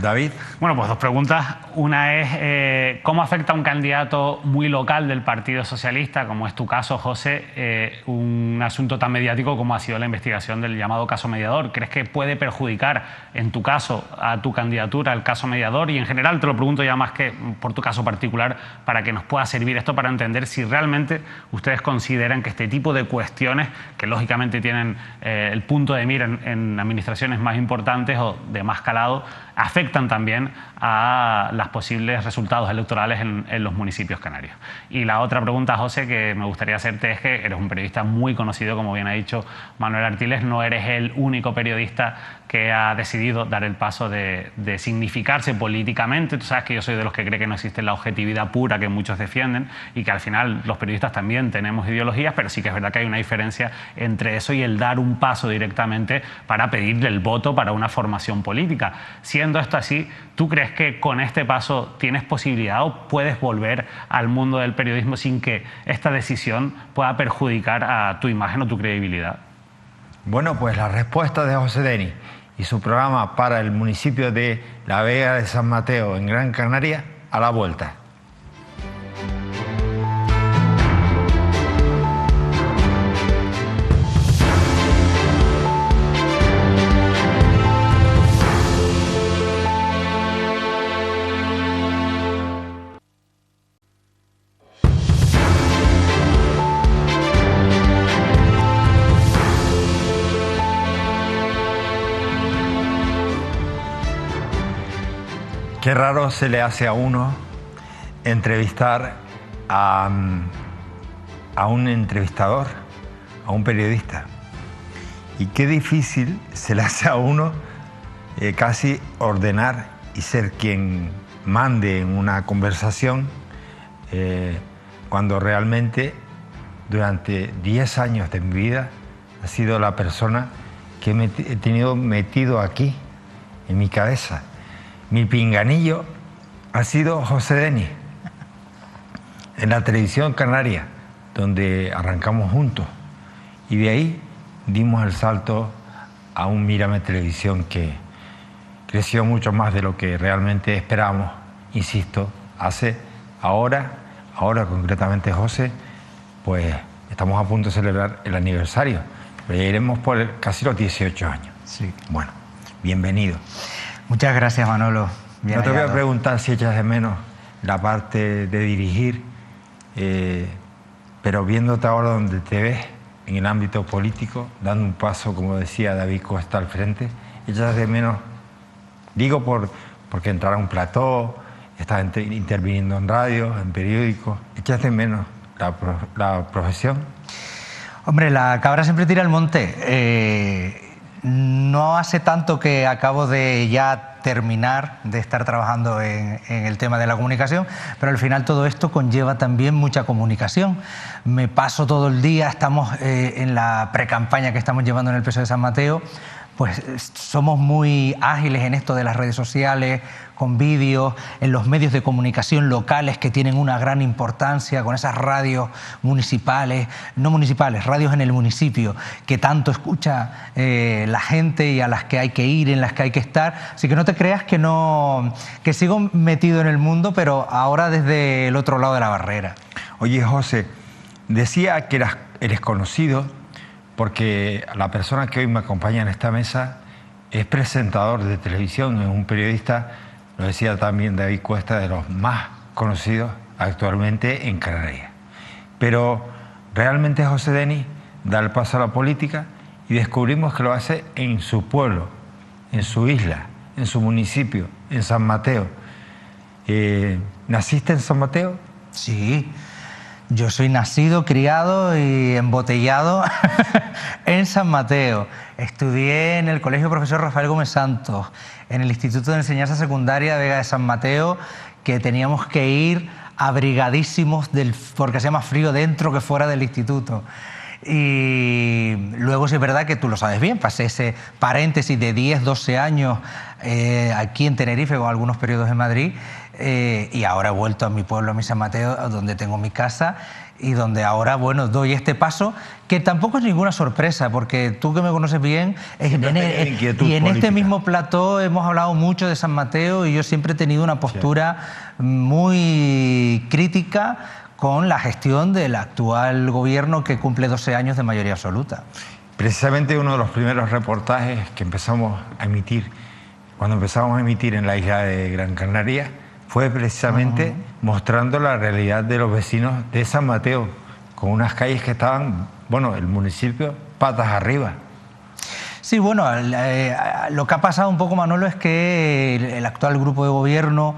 David. Bueno, pues dos preguntas. Una es, ¿cómo afecta a un candidato muy local del Partido Socialista, como es tu caso, José, un asunto tan mediático como ha sido la investigación del llamado caso Mediador? ¿Crees que puede perjudicar, en tu caso, a tu candidatura, el caso Mediador? Y en general te lo pregunto ya más que por tu caso particular, para que nos pueda servir esto para entender si realmente ustedes consideran que este tipo de cuestiones, que lógicamente tienen el punto de mira en administraciones más importantes o de más calado, afectan también a los posibles resultados electorales en los municipios canarios. Y la otra pregunta, José, que me gustaría hacerte es que eres un periodista muy conocido, como bien ha dicho Manuel Artiles, no eres el único periodista que ha decidido dar el paso de significarse políticamente. Tú sabes que yo soy de los que cree que no existe la objetividad pura que muchos defienden y que al final los periodistas también tenemos ideologías, pero sí que es verdad que hay una diferencia entre eso y el dar un paso directamente para pedirle el voto para una formación política. Siendo esto así, ¿tú crees que con este paso tienes posibilidad o puedes volver al mundo del periodismo sin que esta decisión pueda perjudicar a tu imagen o tu credibilidad? Bueno, pues la respuesta de José Denis y su programa para el municipio de La Vega de San Mateo en Gran Canaria a la vuelta. Qué raro se le hace a uno entrevistar a un entrevistador, a un periodista. Y qué difícil se le hace a uno casi ordenar y ser quien mande en una conversación cuando realmente durante 10 años de mi vida ha sido la persona que he tenido metido aquí, en mi cabeza. Mi pinganillo ha sido José Denis, en la televisión canaria, donde arrancamos juntos. Y de ahí dimos el salto a un Mírame Televisión que creció mucho más de lo que realmente esperábamos. Insisto, ahora concretamente, José, pues estamos a punto de celebrar el aniversario. Pero ya iremos por casi los 18 años. Sí. Bueno, bienvenido. Muchas gracias, Manolo. Bien no te voy hallado. a preguntar si echas de menos la parte de dirigir, pero viéndote ahora donde te ves, en el ámbito político, dando un paso, como decía David Costa, al frente, echas de menos, digo porque entrar a un plató, estás interviniendo en radio, en periódicos, echas de menos la profesión. Hombre, la cabra siempre tira al monte. No hace tanto que acabo de ya terminar de estar trabajando en el tema de la comunicación, pero al final todo esto conlleva también mucha comunicación. Me paso todo el día, estamos en la precampaña que estamos llevando en el PSOE de San Mateo, pues somos muy ágiles en esto de las redes sociales, con vídeos, en los medios de comunicación locales que tienen una gran importancia, con esas radios municipales, no municipales, radios en el municipio, que tanto escucha la gente y a las que hay que ir, en las que hay que estar. Así que no te creas que sigo metido en el mundo, pero ahora desde el otro lado de la barrera. Oye, José, decía que eres conocido porque la persona que hoy me acompaña en esta mesa es presentador de televisión, es un periodista, lo decía también David Cuesta, de los más conocidos actualmente en Canarias. Pero realmente José Denis da el paso a la política y descubrimos que lo hace en su pueblo, en su isla, en su municipio, en San Mateo. ¿Naciste en San Mateo? Sí. Yo soy nacido, criado y embotellado en San Mateo. Estudié en el Colegio Profesor Rafael Gómez Santos, en el Instituto de Enseñanza Secundaria de Vega de San Mateo, que teníamos que ir abrigadísimos porque hacía más frío dentro que fuera del instituto. Y luego, sí es verdad que tú lo sabes bien, pasé ese paréntesis de 10, 12 años aquí en Tenerife con algunos periodos en Madrid, y ahora he vuelto a mi pueblo, a mi San Mateo, donde tengo mi casa, y donde ahora, bueno, doy este paso, que tampoco es ninguna sorpresa, porque tú que me conoces bien, y en este mismo plató hemos hablado mucho de San Mateo y yo siempre he tenido una postura muy crítica con la gestión del actual gobierno que cumple 12 años de mayoría absoluta. Precisamente uno de los primeros reportajes que empezamos a emitir, cuando empezamos a emitir en la isla de Gran Canaria, fue precisamente mostrando la realidad de los vecinos de San Mateo, con unas calles que estaban, bueno, el municipio patas arriba. Sí, bueno, lo que ha pasado un poco, Manolo, es que el actual grupo de gobierno,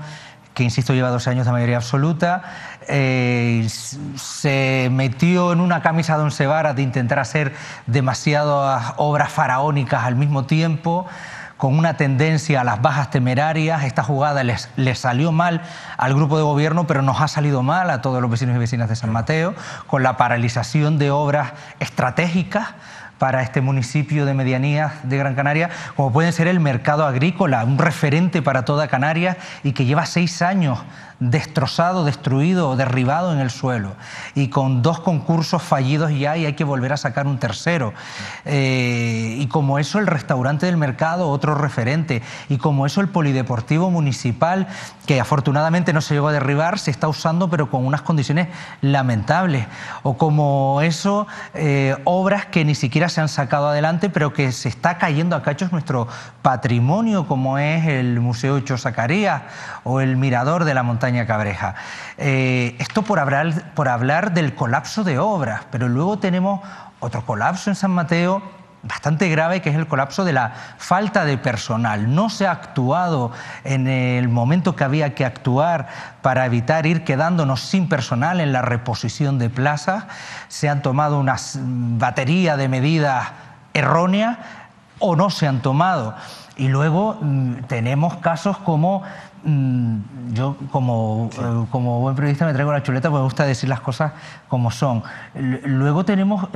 que insisto lleva 12 años de mayoría absoluta, se metió en una camisa de once varas de intentar hacer demasiadas obras faraónicas al mismo tiempo, con una tendencia a las bajas temerarias. Esta jugada les salió mal al grupo de gobierno, pero nos ha salido mal a todos los vecinos y vecinas de San Mateo, con la paralización de obras estratégicas para este municipio de medianías de Gran Canaria, como pueden ser el mercado agrícola, un referente para toda Canarias y que lleva 6 años destrozado, destruido, derribado en el suelo, y con 2 concursos fallidos ya, y hay que volver a sacar un tercero. Y como eso el restaurante del mercado, otro referente, y como eso el polideportivo municipal, que afortunadamente no se llegó a derribar, se está usando pero con unas condiciones lamentables, o como eso obras que ni siquiera se han sacado adelante pero que se está cayendo a cachos nuestro patrimonio, como es el Museo Ocho Zacarías o el Mirador de la Montaña Cabreja. Esto por hablar del colapso de obras, pero luego tenemos otro colapso en San Mateo bastante grave, que es el colapso de la falta de personal. No se ha actuado en el momento que había que actuar para evitar ir quedándonos sin personal en la reposición de plazas. Se han tomado una batería de medidas erróneas o no se han tomado. Y luego tenemos casos como... Yo como buen periodista me traigo la chuleta porque me gusta decir las cosas como son. Luego tenemos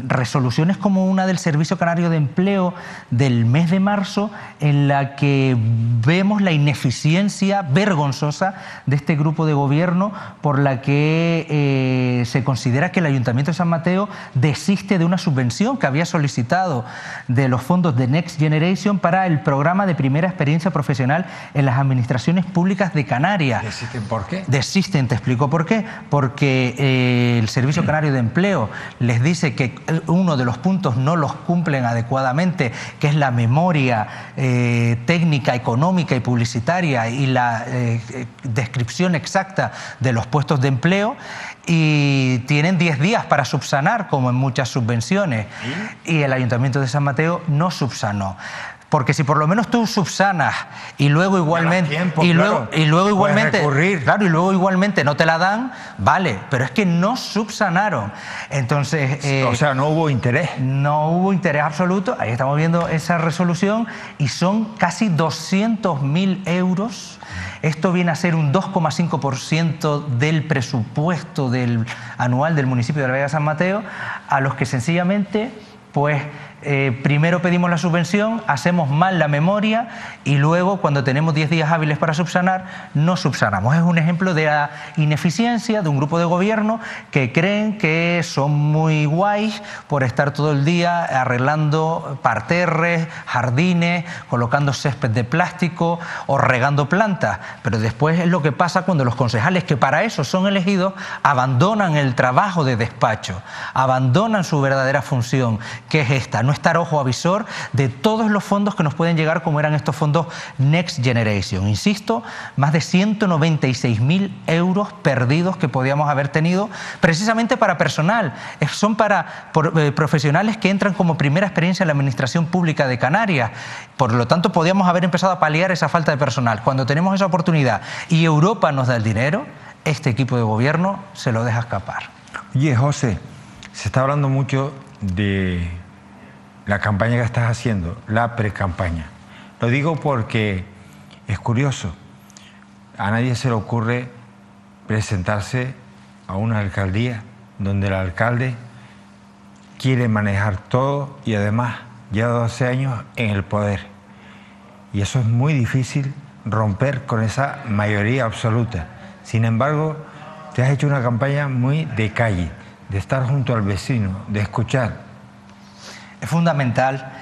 resoluciones como una del Servicio Canario de Empleo del mes de marzo, en la que vemos la ineficiencia vergonzosa de este grupo de gobierno, por la que se considera que el Ayuntamiento de San Mateo desiste de una subvención que había solicitado de los fondos de Next Generation para el programa de primera experiencia profesional en las administraciones públicas de Canarias. ¿Desisten por qué? Desisten, te explico por qué. Porque el Servicio Canario de Empleo les dice que uno de los puntos no los cumplen adecuadamente, que es la memoria técnica, económica y publicitaria y la descripción exacta de los puestos de empleo, y tienen 10 días para subsanar, como en muchas subvenciones, y el Ayuntamiento de San Mateo no subsanó. Porque si por lo menos tú subsanas y luego igualmente luego igualmente no te la dan, vale, pero es que no subsanaron. Entonces, o sea, no hubo interés. No hubo interés absoluto. Ahí estamos viendo esa resolución y son casi 200.000 euros. Esto viene a ser un 2,5% del presupuesto anual del municipio de la Vega de San Mateo, a los que sencillamente, pues, primero pedimos la subvención, hacemos mal la memoria y luego, cuando tenemos 10 días hábiles para subsanar, no subsanamos. Es un ejemplo de la ineficiencia de un grupo de gobierno que creen que son muy guays por estar todo el día arreglando parterres, jardines, colocando césped de plástico o regando plantas. Pero después es lo que pasa cuando los concejales, que para eso son elegidos, abandonan el trabajo de despacho, abandonan su verdadera función, que es esta: no estar ojo avisor de todos los fondos que nos pueden llegar, como eran estos fondos Next Generation. Insisto, más de 196.000 euros perdidos que podíamos haber tenido precisamente para personal. Son para profesionales que entran como primera experiencia en la administración pública de Canarias. Por lo tanto, podíamos haber empezado a paliar esa falta de personal. Cuando tenemos esa oportunidad y Europa nos da el dinero, este equipo de gobierno se lo deja escapar. Oye, José, se está hablando mucho de la campaña que estás haciendo, la pre-campaña. Lo digo porque es curioso. A nadie se le ocurre presentarse a una alcaldía donde el alcalde quiere manejar todo y además lleva 12 años en el poder. Y eso es muy difícil, romper con esa mayoría absoluta. Sin embargo, te has hecho una campaña muy de calle, de estar junto al vecino, de escuchar. Es fundamental.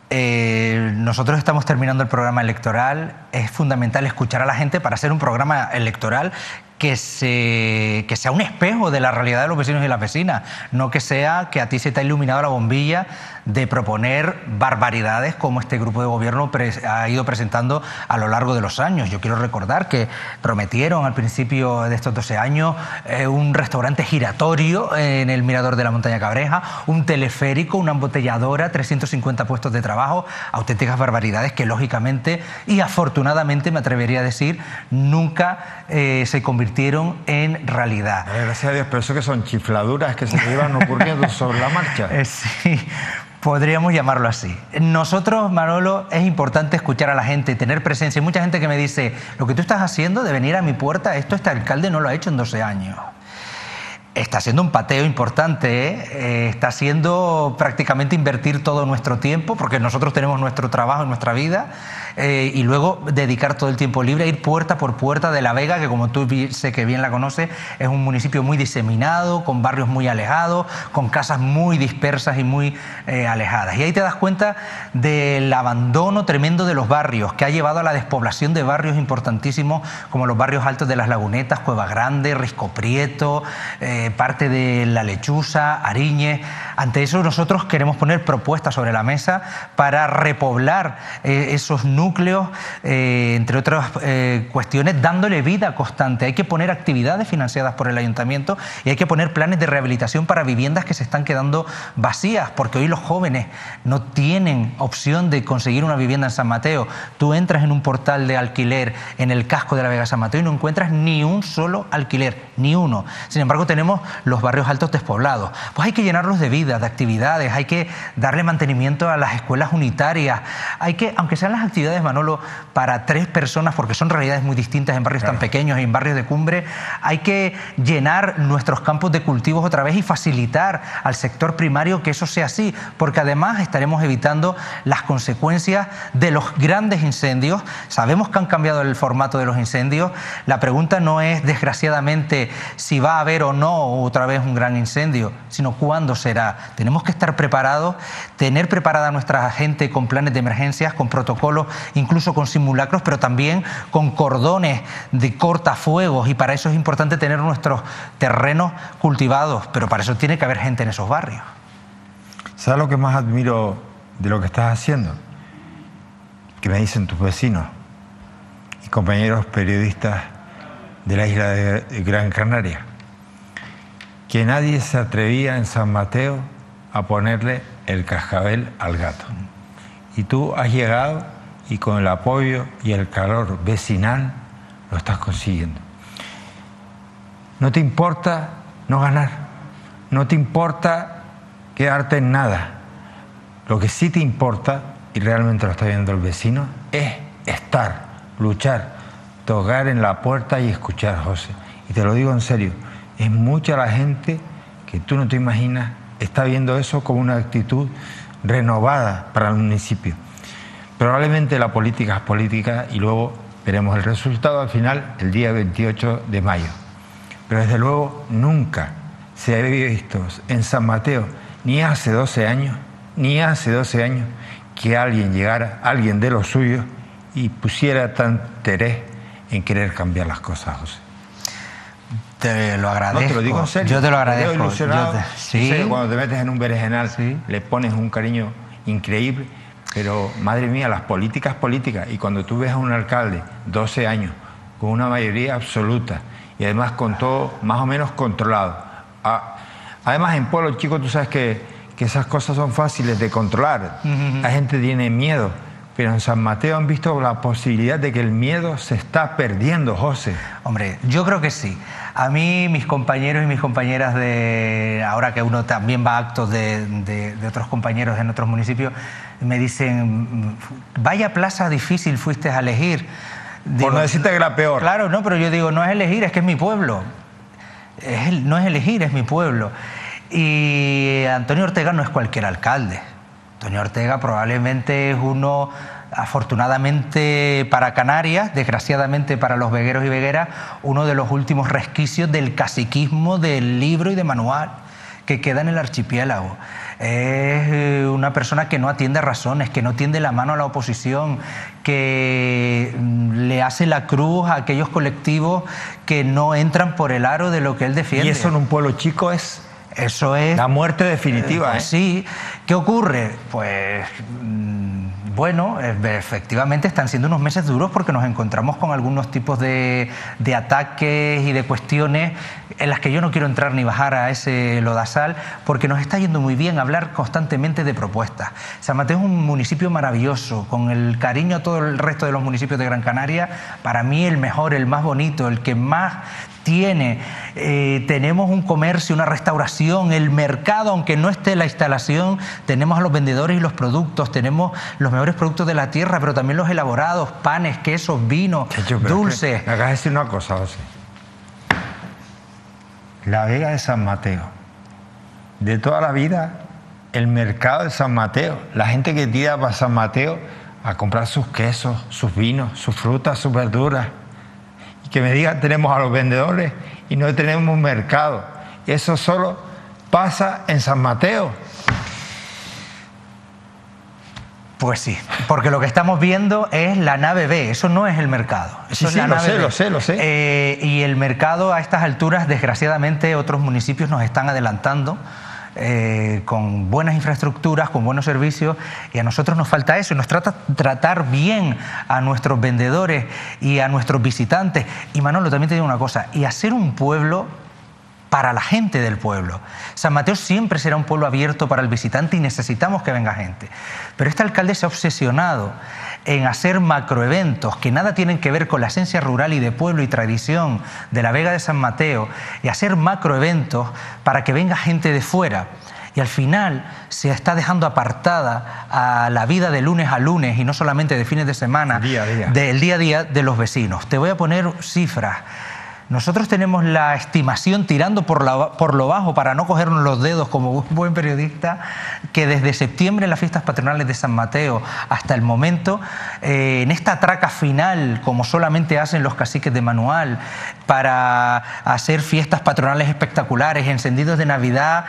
Nosotros estamos terminando el programa electoral. Es fundamental escuchar a la gente para hacer un programa electoral que sea un espejo de la realidad de los vecinos y las vecinas, no que sea que a ti se te ha iluminado la bombilla de proponer barbaridades como este grupo de gobierno ha ido presentando a lo largo de los años. Yo quiero recordar que prometieron al principio de estos 12 años un restaurante giratorio en el Mirador de la Montaña Cabreja, un teleférico, una embotelladora, 350 puestos de trabajo, auténticas barbaridades que lógicamente y afortunadamente, me atrevería a decir, nunca se convirtieron en realidad. Gracias a Dios, pero eso que son chifladuras que se le iban ocurriendo sobre la marcha. Sí, podríamos llamarlo así. Nosotros, Manolo, es importante escuchar a la gente, tener presencia. Hay mucha gente que me dice, lo que tú estás haciendo de venir a mi puerta, este alcalde no lo ha hecho en 12 años. Está haciendo un pateo importante, está haciendo prácticamente invertir todo nuestro tiempo, porque nosotros tenemos nuestro trabajo en nuestra vida, y luego dedicar todo el tiempo libre a ir puerta por puerta de La Vega, que como tú sé que bien la conoces, es un municipio muy diseminado, con barrios muy alejados, con casas muy dispersas y muy alejadas. Y ahí te das cuenta del abandono tremendo de los barrios, que ha llevado a la despoblación de barrios importantísimos, como los barrios altos de Las Lagunetas, Cueva Grande, Risco Prieto, parte de La Lechuza, Ariñez. Ante eso nosotros queremos poner propuestas sobre la mesa para repoblar esos núcleos, entre otras cuestiones, dándole vida constante. Hay que poner actividades financiadas por el ayuntamiento y hay que poner planes de rehabilitación para viviendas que se están quedando vacías, porque hoy los jóvenes no tienen opción de conseguir una vivienda en San Mateo. Tú entras en un portal de alquiler en el casco de La Vega San Mateo y no encuentras ni un solo alquiler, ni uno. Sin embargo, tenemos los barrios altos despoblados. Pues hay que llenarlos de vida, de actividades, hay que darle mantenimiento a las escuelas unitarias, hay que, aunque sean las actividades, Manolo, para 3 personas, porque son realidades muy distintas en barrios tan pequeños y en barrios de cumbre, hay que llenar nuestros campos de cultivos otra vez y facilitar al sector primario que eso sea así, porque además estaremos evitando las consecuencias de los grandes incendios. Sabemos que han cambiado el formato de los incendios. La pregunta no es, desgraciadamente, si va a haber o no otra vez un gran incendio, sino cuándo será. Tenemos que estar preparados, tener preparada a nuestra gente con planes de emergencias, con protocolos, incluso con simulacros, pero también con cordones de cortafuegos, y para eso es importante tener nuestros terrenos cultivados, pero para eso tiene que haber gente en esos barrios. ¿Sabes lo que más admiro de lo que estás haciendo? Que me dicen tus vecinos y compañeros periodistas de la isla de Gran Canaria, que nadie se atrevía en San Mateo a ponerle el cascabel al gato. Y tú has llegado y con el apoyo y el calor vecinal lo estás consiguiendo. No te importa no ganar, no te importa quedarte en nada. Lo que sí te importa, y realmente lo está viendo el vecino, es estar, luchar, tocar en la puerta y escuchar, José. Y te lo digo en serio, es mucha la gente que tú no te imaginas está viendo eso como una actitud renovada para el municipio. Probablemente la política es política y luego veremos el resultado al final el día 28 de mayo. Pero desde luego nunca se había visto en San Mateo, ni hace 12 años, que alguien llegara, alguien de los suyos, y pusiera tan interés en querer cambiar las cosas, José. Te lo agradezco. No, te lo digo en serio. Yo te lo agradezco. Te veo ilusionado. Sí. Sé que cuando te metes en un berenjenal le pones un cariño increíble, pero madre mía, las políticas, y cuando tú ves a un alcalde 12 años con una mayoría absoluta y además con todo más o menos controlado. Además en pueblos chicos tú sabes que esas cosas son fáciles de controlar. La gente tiene miedo, pero en San Mateo han visto la posibilidad de que el miedo se está perdiendo, José. Hombre, yo creo que sí. A mí, mis compañeros y mis compañeras ahora que uno también va a actos de otros compañeros en otros municipios, me dicen, vaya plaza difícil fuiste a elegir. Digo, por no decirte que era peor. Claro, no, pero yo digo, no es elegir, es que es mi pueblo. No es elegir, es mi pueblo. Y Antonio Ortega no es cualquier alcalde. Antonio Ortega probablemente es uno, afortunadamente para Canarias, desgraciadamente para los vegueros y vegueras, uno de los últimos resquicios del caciquismo del libro y de manual que queda en el archipiélago. Es una persona que no atiende razones, que no tiende la mano a la oposición, que le hace la cruz a aquellos colectivos que no entran por el aro de lo que él defiende. Y eso en un pueblo chico es... Eso es... la muerte definitiva, ¿eh? Sí. ¿Qué ocurre? Pues... bueno, efectivamente están siendo unos meses duros porque nos encontramos con algunos tipos de ataques y de cuestiones en las que yo no quiero entrar ni bajar a ese lodazal porque nos está yendo muy bien hablar constantemente de propuestas. San Mateo es un municipio maravilloso, con el cariño a todo el resto de los municipios de Gran Canaria, para mí el mejor, el más bonito, el que más tiene. Tenemos un comercio, una restauración, el mercado, aunque no esté la instalación, tenemos a los vendedores y los productos, tenemos los mejores productos de la tierra, pero también los elaborados, panes, quesos, vinos, dulces. Me acabas de decir una cosa, José. La Vega de San Mateo, de toda la vida, el mercado de San Mateo, la gente que tira para San Mateo a comprar sus quesos, sus vinos, sus frutas, sus verduras, y que me digan tenemos a los vendedores y no tenemos un mercado. Eso solo pasa en San Mateo. Pues sí, porque lo que estamos viendo es la nave B, eso no es el mercado. Eso Sí, es la nave B. lo sé. Y el mercado a estas alturas, desgraciadamente, otros municipios nos están adelantando con buenas infraestructuras, con buenos servicios, y a nosotros nos falta eso. Nos trata tratar bien a nuestros vendedores y a nuestros visitantes. Y Manolo, también te digo una cosa, y hacer un pueblo para la gente del pueblo. San Mateo siempre será un pueblo abierto para el visitante y necesitamos que venga gente. Pero este alcalde se ha obsesionado en hacer macroeventos que nada tienen que ver con la esencia rural y de pueblo y tradición de la Vega de San Mateo, y hacer macroeventos para que venga gente de fuera. Y al final se está dejando apartada a la vida de lunes a lunes y no solamente de fines de semana, del día a día de los vecinos. Te voy a poner cifras. Nosotros tenemos la estimación, tirando por lo bajo para no cogernos los dedos como un buen periodista, que desde septiembre en las fiestas patronales de San Mateo hasta el momento, en esta traca final, como solamente hacen los caciques de manual, para hacer fiestas patronales espectaculares, encendidos de Navidad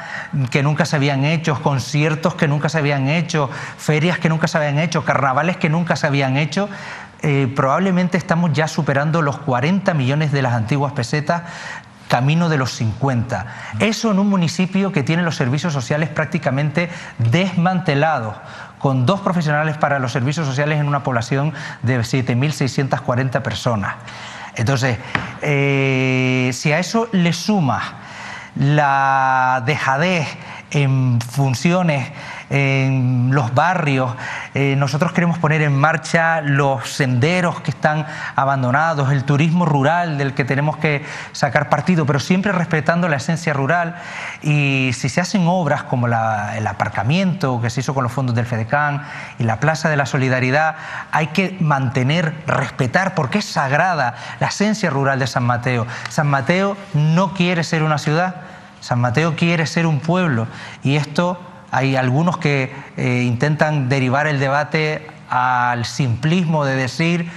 que nunca se habían hecho, conciertos que nunca se habían hecho, ferias que nunca se habían hecho, carnavales que nunca se habían hecho, probablemente estamos ya superando los 40 millones de las antiguas pesetas, camino de los 50. Eso en un municipio que tiene los servicios sociales prácticamente desmantelados, con 2 profesionales para los servicios sociales en una población de 7.640 personas. Entonces, si a eso le sumas la dejadez en funciones en los barrios, nosotros queremos poner en marcha los senderos que están abandonados, el turismo rural del que tenemos que sacar partido, pero siempre respetando la esencia rural. Y si se hacen obras como el aparcamiento que se hizo con los fondos del FEDECAN y la Plaza de la Solidaridad, hay que mantener, respetar, porque es sagrada la esencia rural de San Mateo. San Mateo no quiere ser una ciudad, San Mateo quiere ser un pueblo, y esto hay algunos que intentan derivar el debate al simplismo de decir,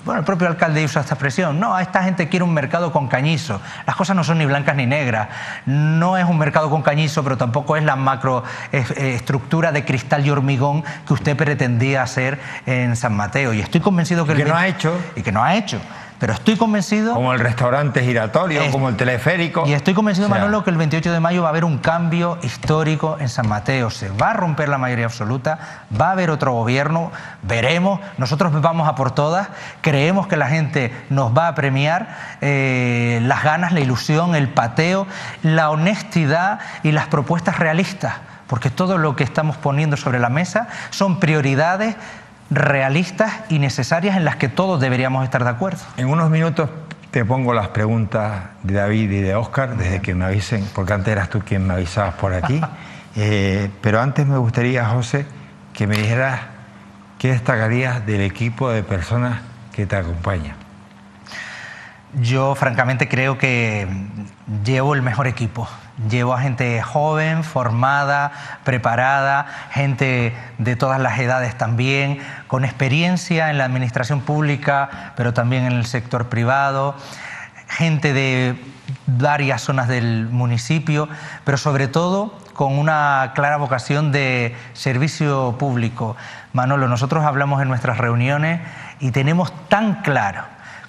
bueno, el propio alcalde usa esta expresión, no, a esta gente quiere un mercado con cañizo. Las cosas no son ni blancas ni negras, no es un mercado con cañizo, pero tampoco es la macroestructura de cristal y hormigón que usted pretendía hacer en San Mateo. Y estoy convencido que no ha hecho. Y que no ha hecho. Pero estoy convencido... Como el restaurante giratorio, como el teleférico. Y estoy convencido, Manolo, que el 28 de mayo va a haber un cambio histórico en San Mateo. Se va a romper la mayoría absoluta, va a haber otro gobierno, veremos. Nosotros vamos a por todas. Creemos que la gente nos va a premiar las ganas, la ilusión, el pateo, la honestidad y las propuestas realistas. Porque todo lo que estamos poniendo sobre la mesa son prioridades realistas y necesarias en las que todos deberíamos estar de acuerdo. En unos minutos te pongo las preguntas de David y de Óscar, desde que me avisen, porque antes eras tú quien me avisabas por aquí. Pero antes me gustaría, José, que me dijeras qué destacarías del equipo de personas que te acompañan. Yo francamente creo que llevo el mejor equipo. Llevo a gente joven, formada, preparada, gente de todas las edades también, con experiencia en la administración pública, pero también en el sector privado, gente de varias zonas del municipio, pero sobre todo con una clara vocación de servicio público. Manolo, nosotros hablamos en nuestras reuniones y tenemos tan claro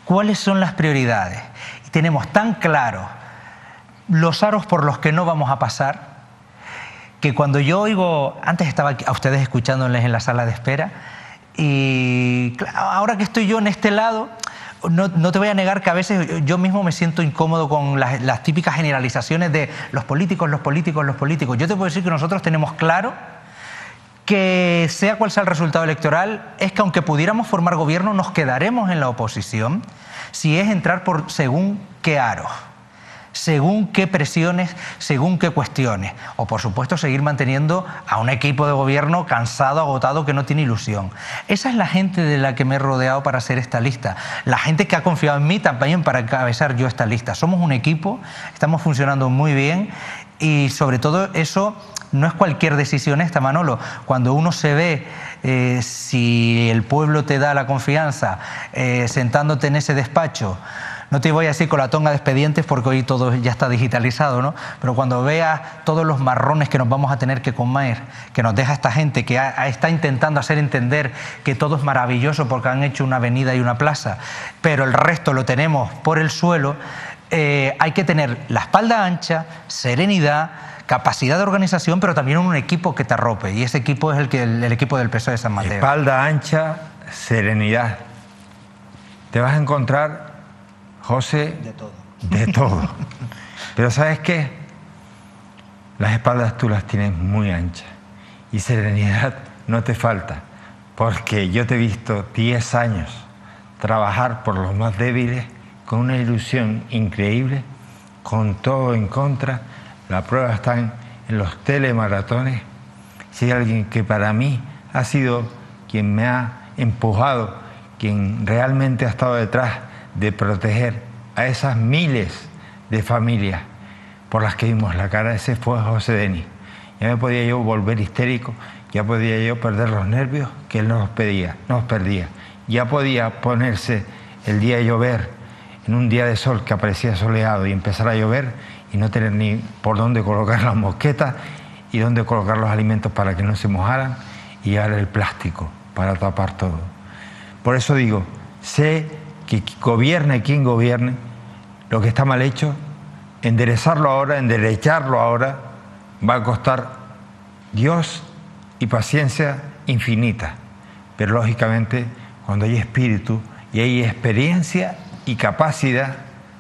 cuáles son las prioridades, y tenemos tan claro los aros por los que no vamos a pasar, que cuando yo oigo, antes estaba a ustedes escuchándoles en la sala de espera, y ahora que estoy yo en este lado, no te voy a negar que a veces yo mismo me siento incómodo con las típicas generalizaciones de los políticos, los políticos, los políticos. Yo te puedo decir que nosotros tenemos claro que sea cual sea el resultado electoral, es que aunque pudiéramos formar gobierno, nos quedaremos en la oposición si es entrar por según qué aros, según qué presiones, según qué cuestiones. O, por supuesto, seguir manteniendo a un equipo de gobierno cansado, agotado, que no tiene ilusión. Esa es la gente de la que me he rodeado para hacer esta lista. La gente que ha confiado en mí también para encabezar yo esta lista. Somos un equipo, estamos funcionando muy bien y, sobre todo, eso no es cualquier decisión esta, Manolo. Cuando uno se ve, si el pueblo te da la confianza, sentándote en ese despacho, no te voy a decir con la tonga de expedientes porque hoy todo ya está digitalizado, ¿no? Pero cuando veas todos los marrones que nos vamos a tener que comer, que nos deja esta gente que está intentando hacer entender que todo es maravilloso porque han hecho una avenida y una plaza, pero el resto lo tenemos por el suelo, hay que tener la espalda ancha, serenidad, capacidad de organización, pero también un equipo que te arrope. Y ese equipo es el equipo del PSOE de San Mateo. Espalda ancha, serenidad. Te vas a encontrar, José, de todo. Pero ¿sabes qué? Las espaldas tú las tienes muy anchas y serenidad no te falta, porque yo te he visto 10 años trabajar por los más débiles con una ilusión increíble, con todo en contra. La prueba está en los telemaratones. Si hay alguien que para mí ha sido quien me ha empujado, quien realmente ha estado detrás de proteger a esas miles de familias por las que vimos la cara, ese fue José Denis. Ya me podía yo volver histérico, ya podía yo perder los nervios que él nos perdía. Ya podía ponerse el día de llover, en un día de sol que aparecía soleado, y empezar a llover y no tener ni por dónde colocar las mosquetas y dónde colocar los alimentos para que no se mojaran, y llevar el plástico para tapar todo. Por eso digo, sé que gobierne quien gobierne, lo que está mal hecho, enderezarlo ahora, enderecharlo ahora, va a costar Dios y paciencia infinita. Pero lógicamente, cuando hay espíritu y hay experiencia y capacidad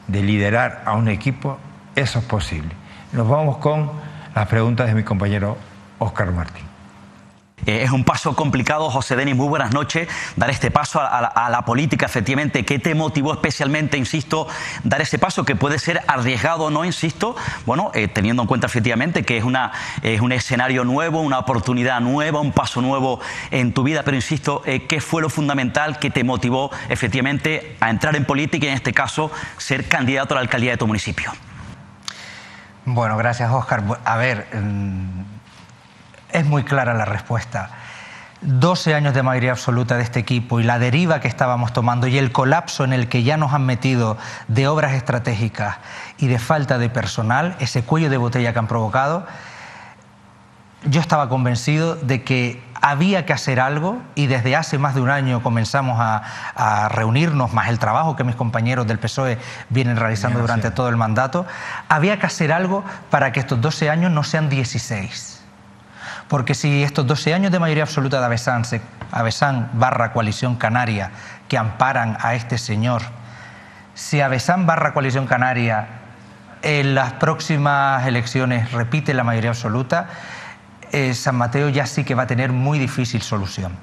de liderar a un equipo, eso es posible. Nos vamos con las preguntas de mi compañero Óscar Martín. Es un paso complicado, José Denis, muy buenas noches, dar este paso a la política, efectivamente. ¿Qué te motivó especialmente, insisto, dar ese paso que puede ser arriesgado o no, insisto? Bueno, teniendo en cuenta efectivamente que es un escenario nuevo, una oportunidad nueva, un paso nuevo en tu vida, pero insisto, ¿qué fue lo fundamental que te motivó efectivamente a entrar en política y en este caso ser candidato a la alcaldía de tu municipio? Bueno, gracias, Óscar. A ver, es muy clara la respuesta. 12 años de mayoría absoluta de este equipo y la deriva que estábamos tomando y el colapso en el que ya nos han metido de obras estratégicas y de falta de personal, ese cuello de botella que han provocado, yo estaba convencido de que había que hacer algo, y desde hace más de un año comenzamos a reunirnos, más el trabajo que mis compañeros del PSOE vienen realizando durante todo el mandato. Había que hacer algo para que estos 12 años no sean 16. Porque si estos 12 años de mayoría absoluta de Avesán / Coalición Canaria, que amparan a este señor, si Avesán / Coalición Canaria en las próximas elecciones repite la mayoría absoluta, San Mateo ya sí que va a tener muy difícil solución.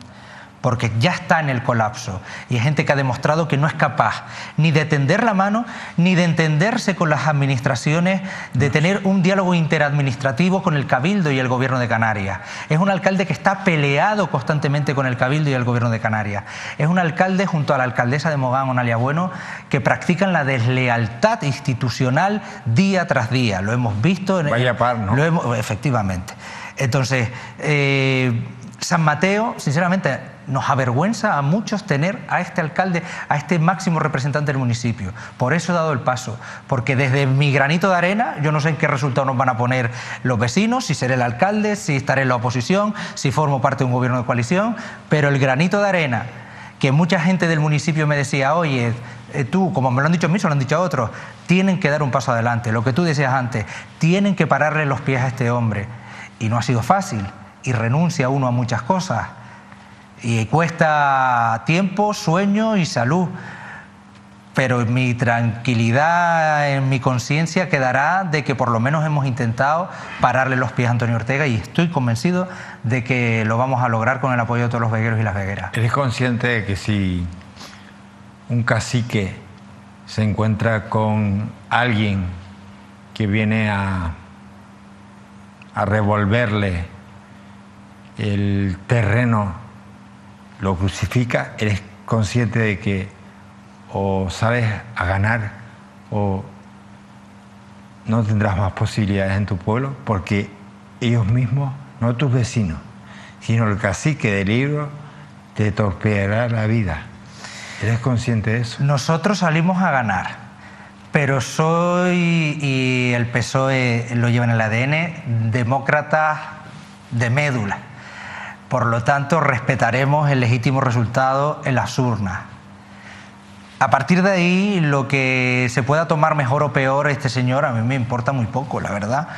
porque ya está en el colapso y hay gente que ha demostrado que no es capaz ni de tender la mano ni de entenderse con las administraciones, de tener un diálogo interadministrativo con el Cabildo y el Gobierno de Canarias. Es un alcalde que está peleado constantemente con el Cabildo y el Gobierno de Canarias. Es un alcalde, junto a la alcaldesa de Mogán, Onalia Bueno, que practican la deslealtad institucional día tras día. Lo hemos visto. Vaya par, ¿no? Efectivamente. Entonces, San Mateo, sinceramente, nos avergüenza a muchos tener a este alcalde, a este máximo representante del municipio. Por eso he dado el paso, porque desde mi granito de arena, yo no sé en qué resultado nos van a poner los vecinos, si seré el alcalde, si estaré en la oposición, si formo parte de un gobierno de coalición, pero el granito de arena, que mucha gente del municipio me decía, oye, tú, como me lo han dicho a mí, se lo han dicho a otros, tienen que dar un paso adelante. Lo que tú decías antes, tienen que pararle los pies a este hombre. Y no ha sido fácil, y renuncia uno a muchas cosas. Y cuesta tiempo, sueño y salud. Pero mi tranquilidad en mi conciencia quedará de que por lo menos hemos intentado pararle los pies a Antonio Ortega y estoy convencido de que lo vamos a lograr con el apoyo de todos los vegueros y las vegueras. ¿Eres consciente de que si un cacique se encuentra con alguien que viene a revolverle el terreno, lo crucifica? ¿Eres consciente de que o sales a ganar o no tendrás más posibilidades en tu pueblo? Porque ellos mismos, no tus vecinos, sino el cacique del libro, te torpedeará la vida. ¿Eres consciente de eso? Nosotros salimos a ganar, pero soy, y el PSOE lo lleva en el ADN, demócratas de médula. Por lo tanto, respetaremos el legítimo resultado en las urnas. A partir de ahí, lo que se pueda tomar mejor o peor este señor, a mí me importa muy poco, la verdad.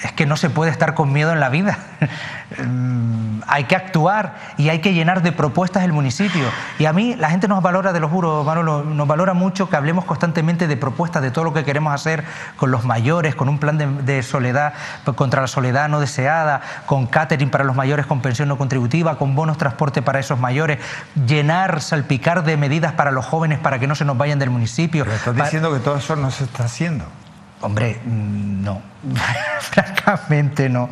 Es que no se puede estar con miedo en la vida. Hay que actuar y hay que llenar de propuestas el municipio. Y a mí la gente nos valora, te lo juro, Manolo, nos valora mucho que hablemos constantemente de propuestas, de todo lo que queremos hacer con los mayores, con un plan de soledad contra la soledad no deseada, con catering para los mayores con pensión no contributiva, con bonos transporte para esos mayores, llenar, salpicar de medidas para los jóvenes para que no se nos vayan del municipio. Pero estás diciendo que todo eso no se está haciendo. Hombre, no. Francamente no.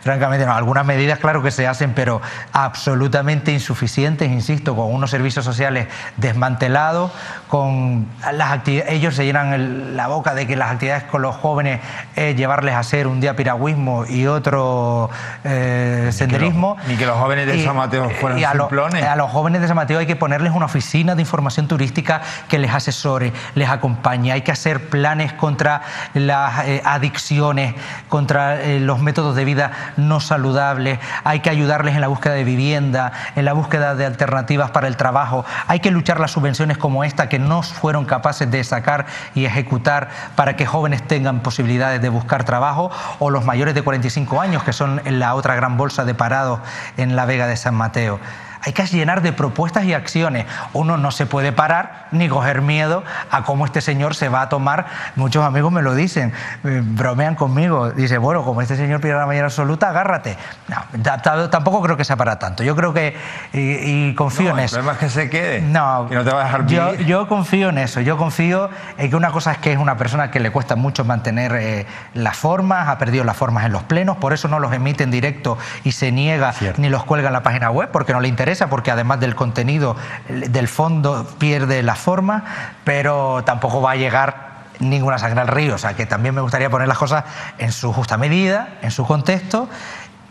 Francamente no. Algunas medidas claro que se hacen, pero absolutamente insuficientes, insisto, con unos servicios sociales desmantelados, con las actividades. Ellos se llenan la boca de que las actividades con los jóvenes es llevarles a hacer un día piragüismo y otro senderismo. Ni que los jóvenes de San Mateo fueran simplones. A los jóvenes de San Mateo hay que ponerles una oficina de información turística que les asesore, les acompañe. Hay que hacer planes contra las adicciones, contra los métodos de vida no saludables. Hay que ayudarles en la búsqueda de vivienda, en la búsqueda de alternativas para el trabajo. Hay que luchar las subvenciones como esta que no fueron capaces de sacar y ejecutar para que jóvenes tengan posibilidades de buscar trabajo, o los mayores de 45 años, que son la otra gran bolsa de parados en la Vega de San Mateo. Hay que llenar de propuestas y acciones. Uno no se puede parar ni coger miedo a cómo este señor se va a tomar. Muchos amigos me lo dicen, bromean conmigo. Dice, bueno, como este señor pide la mayoría absoluta, agárrate. No, tampoco creo que sea para tanto. Yo creo que, y confío en eso. El problema es que se quede, no, que no te va a dejar vivir. Yo confío en eso. Yo confío en que una cosa es que es una persona que le cuesta mucho mantener las formas, ha perdido las formas en los plenos, por eso no los emite en directo y se niega ni los cuelga en la página web, porque no le interesa, porque además del contenido, del fondo, pierde la forma, pero tampoco va a llegar ninguna sangre al río. O sea, que también me gustaría poner las cosas en su justa medida, en su contexto,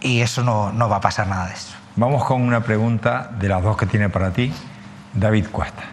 y eso no va a pasar nada de eso. Vamos con una pregunta de las dos que tiene para ti, David Cuesta.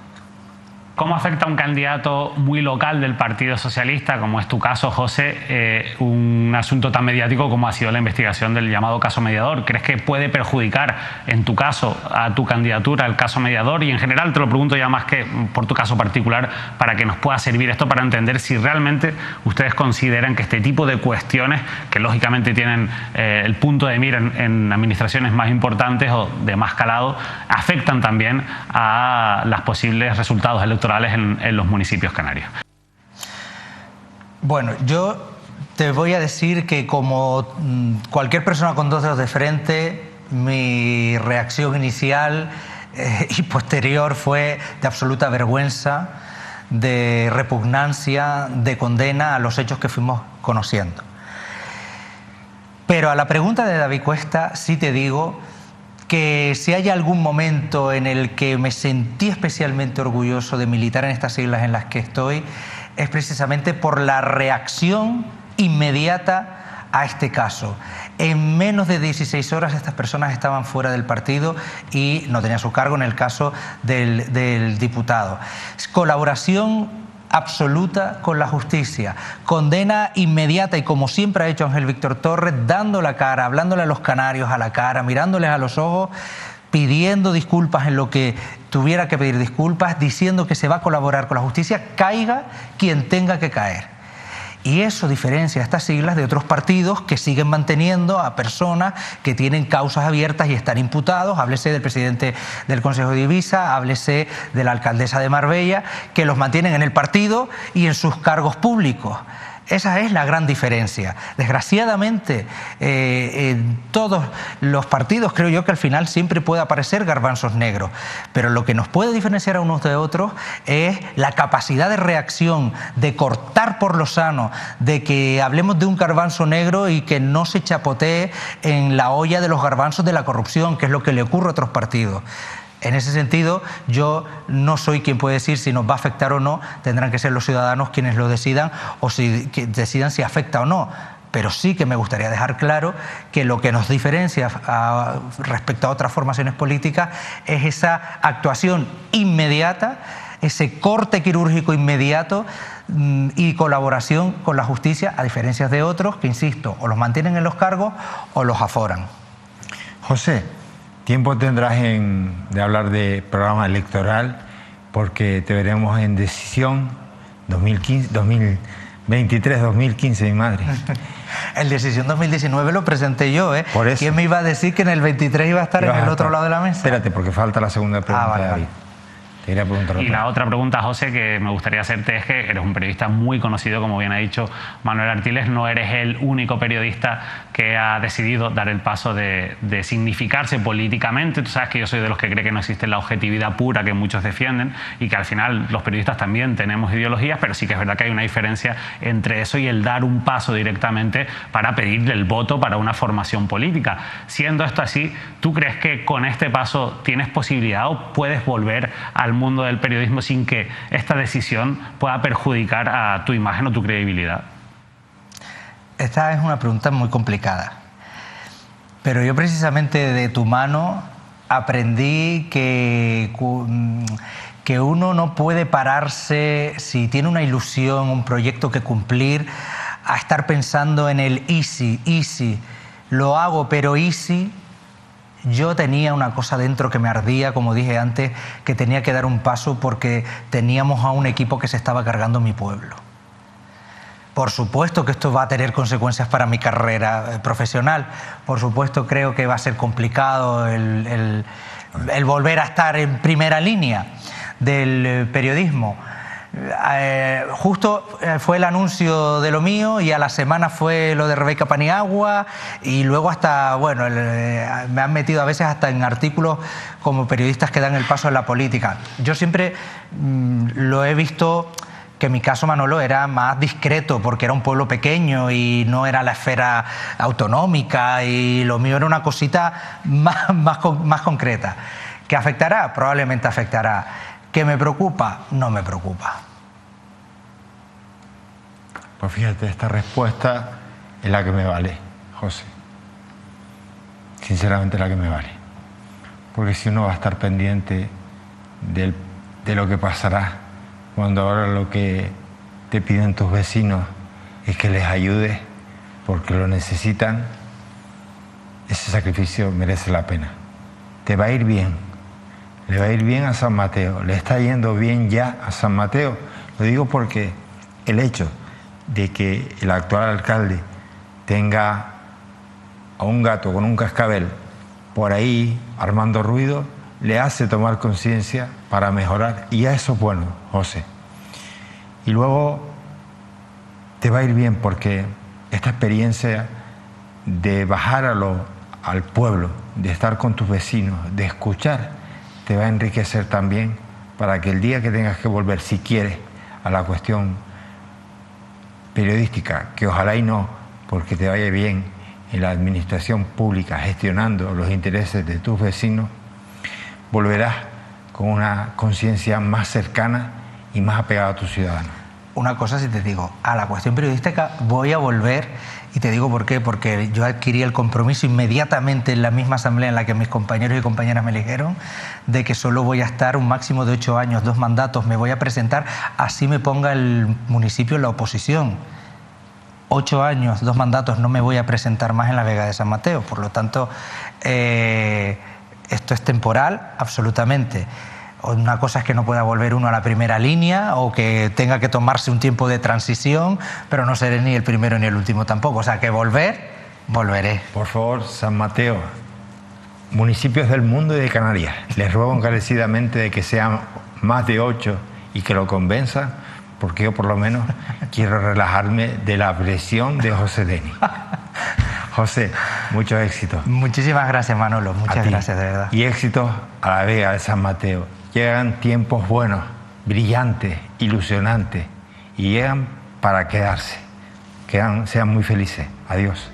¿Cómo afecta a un candidato muy local del Partido Socialista, como es tu caso, José, un asunto tan mediático como ha sido la investigación del llamado caso Mediador? ¿Crees que puede perjudicar, en tu caso, a tu candidatura, el caso Mediador? Y en general te lo pregunto ya más que por tu caso particular, para que nos pueda servir esto para entender si realmente ustedes consideran que este tipo de cuestiones, que lógicamente tienen el punto de mira en administraciones más importantes o de más calado, afectan también a los posibles resultados electorales en los municipios canarios. Bueno, yo te voy a decir que como cualquier persona con dos dedos de frente, mi reacción inicial y posterior fue de absoluta vergüenza, de repugnancia, de condena a los hechos que fuimos conociendo. Pero a la pregunta de David Cuesta sí te digo que si hay algún momento en el que me sentí especialmente orgulloso de militar en estas siglas en las que estoy, es precisamente por la reacción inmediata a este caso. En menos de 16 horas estas personas estaban fuera del partido y no tenían su cargo en el caso del diputado. Colaboración absoluta con la justicia, condena inmediata y como siempre ha hecho Ángel Víctor Torres, dando la cara, hablándole a los canarios a la cara, mirándoles a los ojos, pidiendo disculpas en lo que tuviera que pedir disculpas, diciendo que se va a colaborar con la justicia, caiga quien tenga que caer. Y eso diferencia estas siglas de otros partidos que siguen manteniendo a personas que tienen causas abiertas y están imputados. Háblese del presidente del Consejo de Ibiza, háblese de la alcaldesa de Marbella, que los mantienen en el partido y en sus cargos públicos. Esa es la gran diferencia. Desgraciadamente, en todos los partidos creo yo que al final siempre puede aparecer garbanzos negros, pero lo que nos puede diferenciar a unos de otros es la capacidad de reacción, de cortar por lo sano, de que hablemos de un garbanzo negro y que no se chapotee en la olla de los garbanzos de la corrupción, que es lo que le ocurre a otros partidos. En ese sentido, yo no soy quien puede decir si nos va a afectar o no, tendrán que ser los ciudadanos quienes lo decidan o que decidan si afecta o no. Pero sí que me gustaría dejar claro que lo que nos diferencia respecto a otras formaciones políticas es esa actuación inmediata, ese corte quirúrgico inmediato y colaboración con la justicia, a diferencia de otros que, insisto, o los mantienen en los cargos o los aforan. José, tiempo tendrás de hablar de programa electoral porque te veremos en Decisión 2023-2015, mi madre. El Decisión 2019 lo presenté yo, ¿eh? Por eso. ¿Quién me iba a decir que en el 23 iba a estar en el otro lado de la mesa? Espérate, porque falta la segunda pregunta, vale, David. Te quería preguntar Y la otra pregunta, José, que me gustaría hacerte es que eres un periodista muy conocido, como bien ha dicho Manuel Artiles, no eres el único periodista que ha decidido dar el paso de significarse políticamente. Tú sabes que yo soy de los que cree que no existe la objetividad pura que muchos defienden y que al final los periodistas también tenemos ideologías, pero sí que es verdad que hay una diferencia entre eso y el dar un paso directamente para pedirle el voto para una formación política. Siendo esto así, ¿tú crees que con este paso tienes posibilidad o puedes volver al mundo del periodismo sin que esta decisión pueda perjudicar a tu imagen o tu credibilidad? Esta es una pregunta muy complicada, pero yo precisamente de tu mano aprendí que uno no puede pararse si tiene una ilusión, un proyecto que cumplir, a estar pensando en el easy, lo hago pero easy. Yo tenía una cosa dentro que me ardía, como dije antes, que tenía que dar un paso porque teníamos a un equipo que se estaba cargando mi pueblo. Por supuesto que esto va a tener consecuencias para mi carrera profesional. Por supuesto creo que va a ser complicado el volver a estar en primera línea del periodismo. Justo fue el anuncio de lo mío y a la semana fue lo de Rebeca Paniagua y luego hasta, bueno, me han metido a veces hasta en artículos como periodistas que dan el paso en la política. Yo siempre lo he visto que mi caso, Manolo, era más discreto porque era un pueblo pequeño y no era la esfera autonómica y lo mío era una cosita más concreta. ¿Que afectará? Probablemente afectará. ¿Que me preocupa? No me preocupa. Pues fíjate, esta respuesta es la que me vale, José. Sinceramente la que me vale. Porque si uno va a estar pendiente de lo que pasará cuando ahora lo que te piden tus vecinos es que les ayudes porque lo necesitan, ese sacrificio merece la pena. Te va a ir bien. Le va a ir bien a San Mateo. Le está yendo bien ya a San Mateo. Lo digo porque el hecho de que el actual alcalde tenga a un gato con un cascabel por ahí armando ruido, le hace tomar conciencia para mejorar. Y a eso es bueno, José. Y luego te va a ir bien porque esta experiencia de bajar al pueblo, de estar con tus vecinos, de escuchar te va a enriquecer también para que el día que tengas que volver, si quieres, a la cuestión periodística, que ojalá y no, porque te vaya bien en la administración pública gestionando los intereses de tus vecinos, volverás con una conciencia más cercana y más apegada a tus ciudadanos. Una cosa sí te digo, a la cuestión periodística voy a volver, y te digo por qué, porque yo adquirí el compromiso inmediatamente en la misma asamblea en la que mis compañeros y compañeras me eligieron, de que solo voy a estar un máximo de 8 años, 2 mandatos, me voy a presentar, así me ponga el municipio en la oposición. 8 años, 2 mandatos, no me voy a presentar más en la Vega de San Mateo, por lo tanto, esto es temporal, absolutamente. Una cosa es que no pueda volver uno a la primera línea o que tenga que tomarse un tiempo de transición, pero no seré ni el primero ni el último tampoco. O sea, que volveré. Por favor, San Mateo, municipios del mundo y de Canarias, les ruego encarecidamente de que sean más de 8 y que lo convenzan, porque yo por lo menos quiero relajarme de la presión de José Denis. José, muchos éxitos. Muchísimas gracias, Manolo. Muchas gracias, de verdad. Y éxitos a la Vega de San Mateo. Llegan tiempos buenos, brillantes, ilusionantes, y llegan para quedarse. Sean muy felices. Adiós.